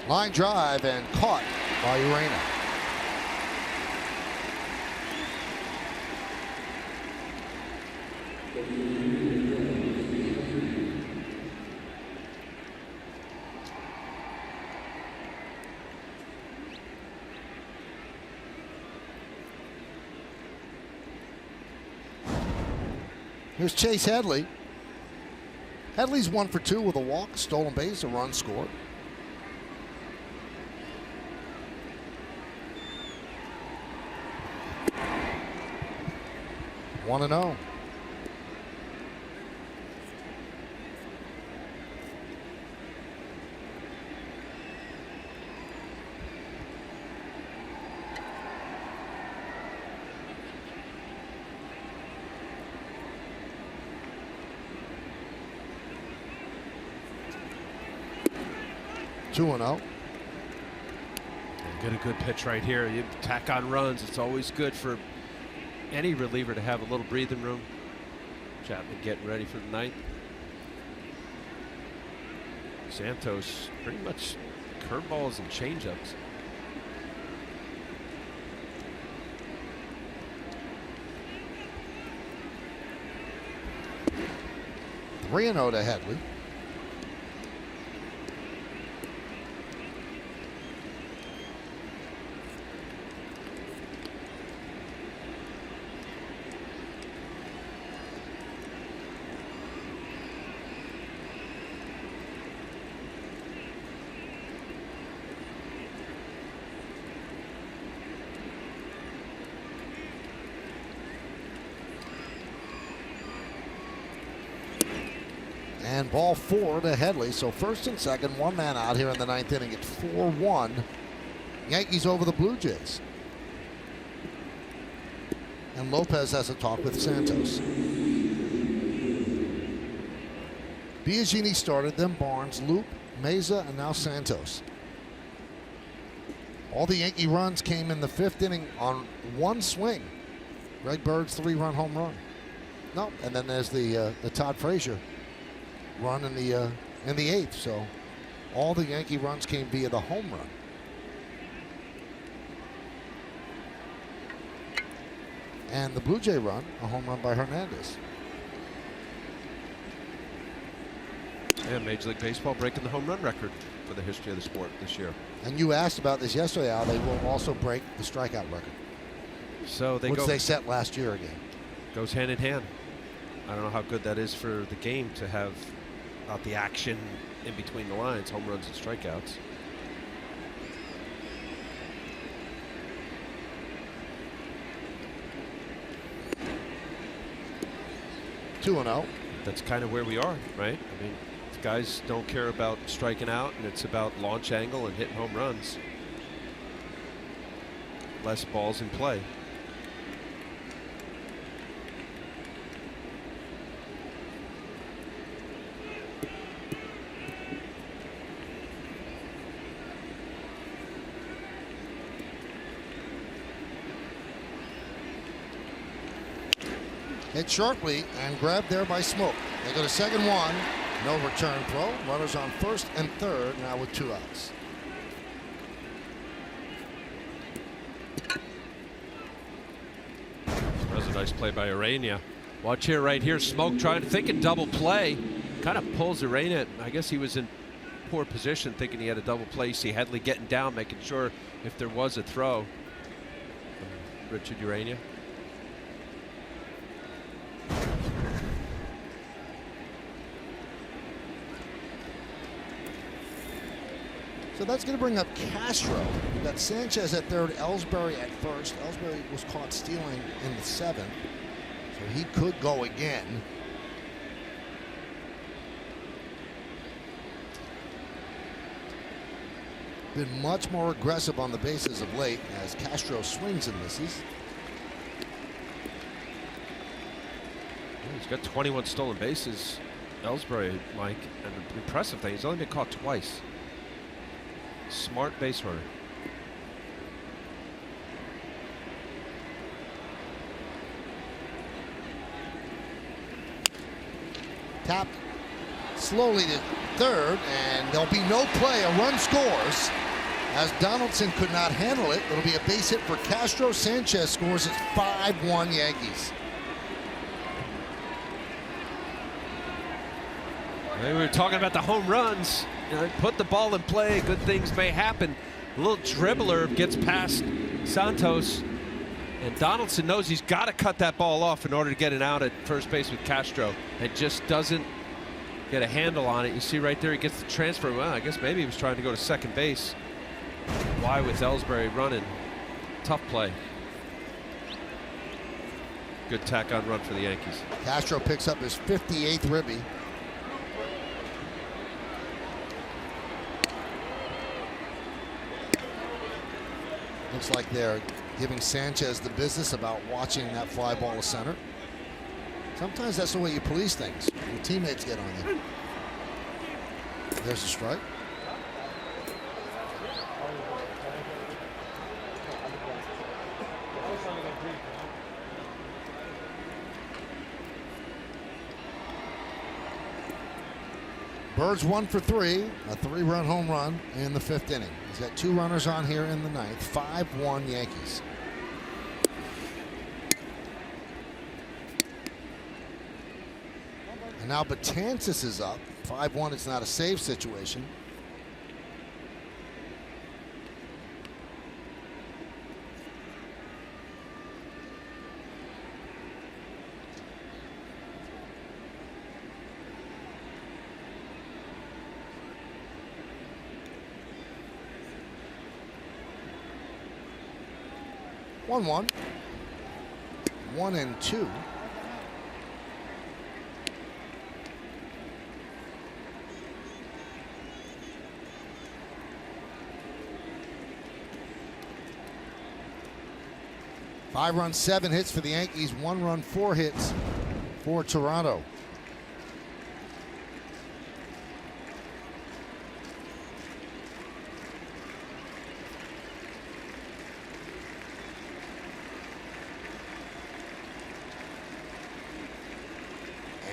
Line drive and caught by Urena. Here's Chase Headley. Headley's 1 for 2 with a walk, stolen base, a run scored. 2-0. Get a good pitch right here. You tack on runs. It's always good for any reliever to have a little breathing room. Chapman getting ready for the ninth. Santos pretty much curveballs and changeups. Three 3-0 to Headley. And ball 4 to Headley. So first and second, one man out here in the ninth inning. It's 4-1. Yankees over the Blue Jays. And Lopez has a talk with Santos. Biagini started, then Barnes, Loop, Meza, and now Santos. All the Yankee runs came in the fifth inning on one swing. Greg Bird's 3-run home run. No, and then there's the Todd Frazier run in the eighth. So all the Yankee runs came via the home run. And the Blue Jay run, a home run by Hernandez. And Major League Baseball breaking the home run record for the history of the sport this year. And you asked about this yesterday, Al. They will also break the strikeout record. So which they set last year again. Goes hand in hand. I don't know how good that is for the game to have not the action in between the lines, home runs and strikeouts. Two 2-0. That's kind of where we are, right? I mean, guys don't care about striking out, and it's about launch angle and hitting home runs. Less balls in play. Hit sharply and grabbed there by Smoke. They go to second, one. No return throw. Runners on first and third now with 2 outs. That was a nice play by Arena. Watch here, right here. Smoke thinking double play. Kind of pulls Arena. I guess he was in poor position thinking he had a double play. See Headley getting down, making sure if there was a throw. Richard Urania. So that's going to bring up Castro. We've got Sanchez at third, Ellsbury at first. Ellsbury was caught stealing in the seventh, so he could go again. Been much more aggressive on the bases of late as Castro swings and misses. He's got 21 stolen bases. Ellsbury, Mike, and the impressive thing, he's only been caught twice. Smart base runner. Tap slowly to third, and there'll be no play. A run scores as Donaldson could not handle it. It'll be a base hit for Castro. Sanchez scores. It's 5-1 Yankees. We were talking about the home runs. You know, put the ball in play, good things may happen. A little dribbler gets past Santos, and Donaldson knows he's got to cut that ball off in order to get it out at first base with Castro. It just doesn't get a handle on it. You see right there, he gets the transfer. Well, I guess maybe he was trying to go to second base. Why with Ellsbury running? Tough play. Good tack on run for the Yankees. Castro picks up his 58th ribby. Looks like they're giving Sanchez the business about watching that fly ball to center. Sometimes that's the way you police things. Your teammates get on you. There's a strike. Bird's 1 for 3, a 3-run home run in the 5th inning. He's got 2 runners on here in the 9th. 5-1 Yankees. And now Betances is up. 5-1. It's not a save situation. One, 1-2. Five runs, 7 hits for the Yankees. 1 run, 4 hits for Toronto.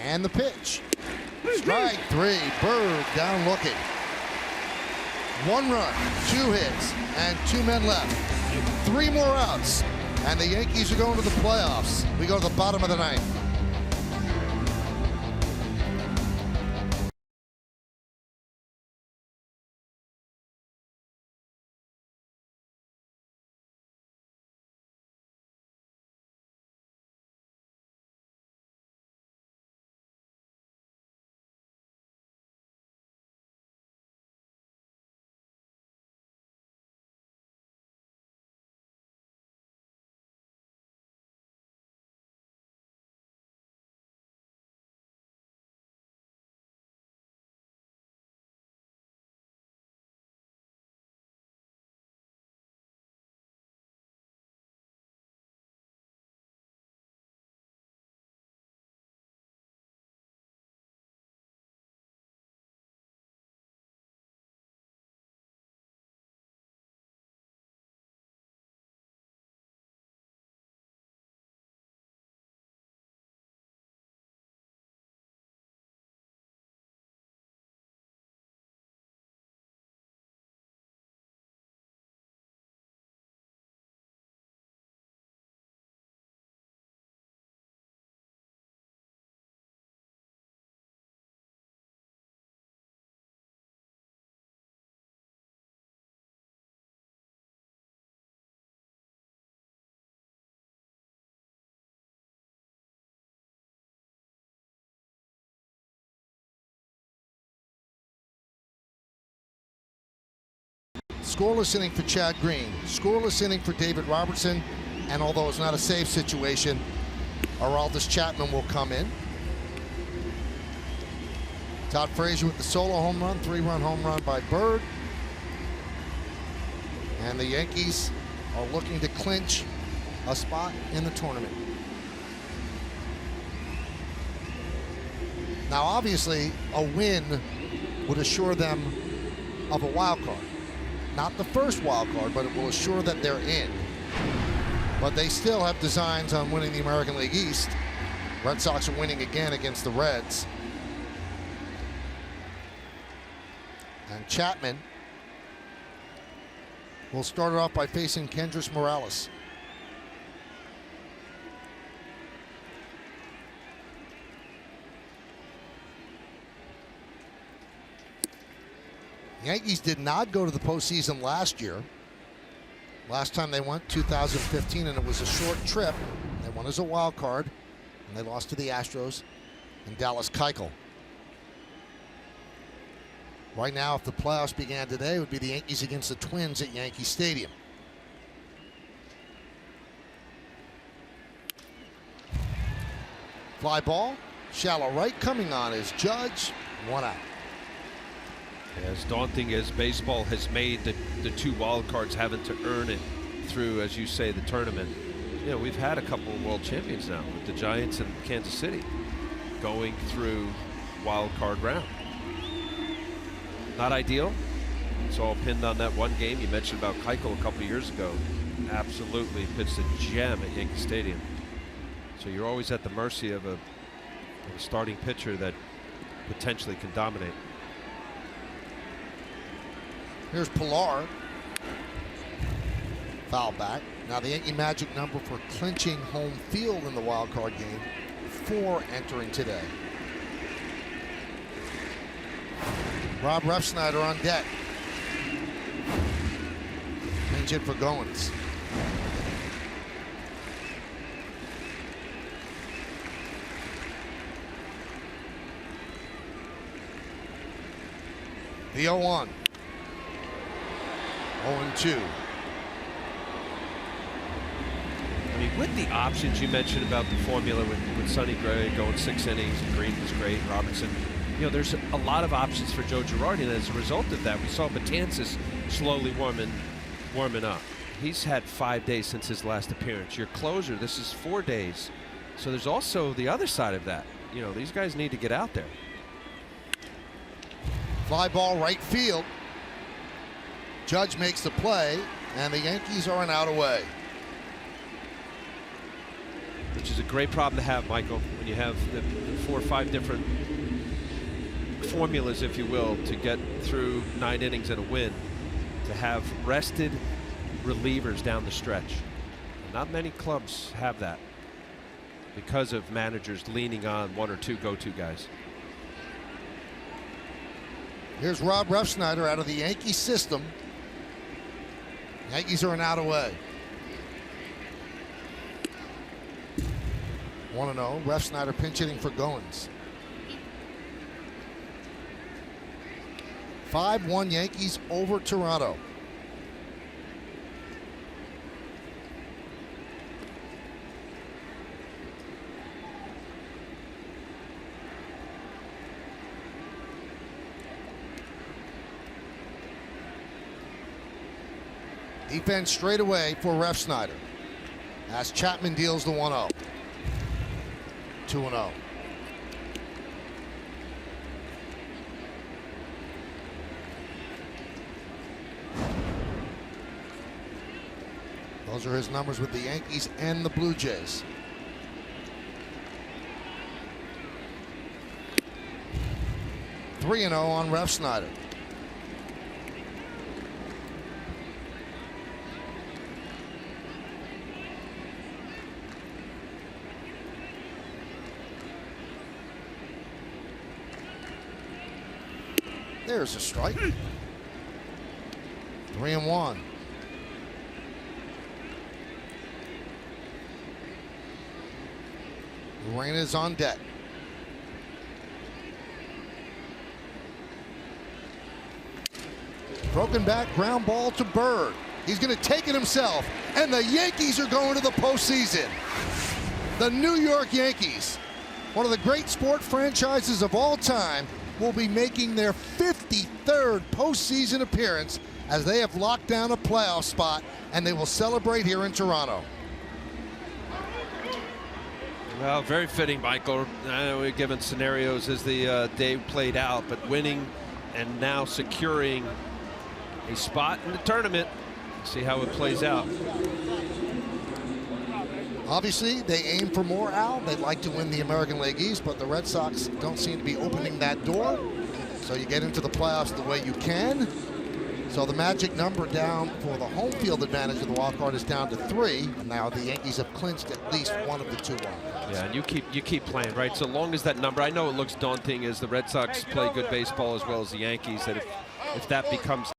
And the pitch. Strike 3. Bird down looking. 1 run, 2 hits, and 2 men left. 3 more outs, and the Yankees are going to the playoffs. We go to the bottom of the 9th. Scoreless inning for Chad Green. Scoreless inning for David Robertson. And although it's not a save situation, Aroldis Chapman will come in. Todd Frazier with the solo home run. 3-run home run by Bird. And the Yankees are looking to clinch a spot in the tournament. Now, obviously, a win would assure them of a wild card. Not the first wild card, but it will assure that they're in. But they still have designs on winning the American League East. Red Sox are winning again against the Reds. And Chapman will start it off by facing Kendrys Morales. Yankees did not go to the postseason last year. Last time they went, 2015, and it was a short trip. They won as a wild card, and they lost to the Astros and Dallas Keuchel. Right now, if the playoffs began today, it would be the Yankees against the Twins at Yankee Stadium. Fly ball, shallow right, coming on is Judge, 1 out. As daunting as baseball has made the 2 wild cards having to earn it through, as you say, the tournament. You know, we've had a couple of world champions now with the Giants and Kansas City going through wild card round. Not ideal. It's all pinned on that one game. You mentioned about Keuchel a couple of years ago. Absolutely pitched a gem at Yankee Stadium. So you're always at the mercy of a starting pitcher that potentially can dominate. Here's Pilar. Foul back. Now the Yankee magic number for clinching home field in the wild card game, 4 entering today. Rob Refsnyder on deck. Pinch hit for Goins. The 0-1. 0-2. I mean, with the options you mentioned about the formula with Sonny Gray going 6 innings, and Green was great, Robertson, you know, there's a lot of options for Joe Girardi, and as a result of that, we saw Betances slowly warming up. He's had 5 days since his last appearance. Your closer, this is 4 days. So there's also the other side of that. You know, these guys need to get out there. Fly ball right field. Judge makes the play, and the Yankees are an out away. Which is a great problem to have, Michael, when you have the 4 or 5 different formulas, if you will, to get through 9 innings and a win. To have rested relievers down the stretch. And not many clubs have that because of managers leaning on 1 or 2 go-to guys. Here's Rob Refsnyder out of the Yankee system. Yankees are an out away. 1-0. Refsnyder pinch hitting for Goins. 5-1 Yankees over Toronto. Defense straight away for Refsnyder as Chapman deals the 1-0. 2-0. Those are his numbers with the Yankees and the Blue Jays. (3-0) on Refsnyder. There's a strike. 3-1. Rain is on deck. Broken back ground ball to Bird. He's going to take it himself, and the Yankees are going to the postseason. The New York Yankees, one of the great sport franchises of all time, will be making their 53rd postseason appearance as they have locked down a playoff spot, and they will celebrate here in Toronto. Well, very fitting, Michael. I know we're given scenarios as the day played out, but winning and now securing a spot in the tournament. See how it plays out. Obviously, they aim for more, Al. They'd like to win the American League East, but the Red Sox don't seem to be opening that door. So you get into the playoffs the way you can. So the magic number down for the home field advantage of the wild card is down to 3. And now the Yankees have clinched at least one of the 2 wild cards. Yeah, and you keep playing, right? So long as that number, I know it looks daunting as the Red Sox play good baseball as well as the Yankees, that if that becomes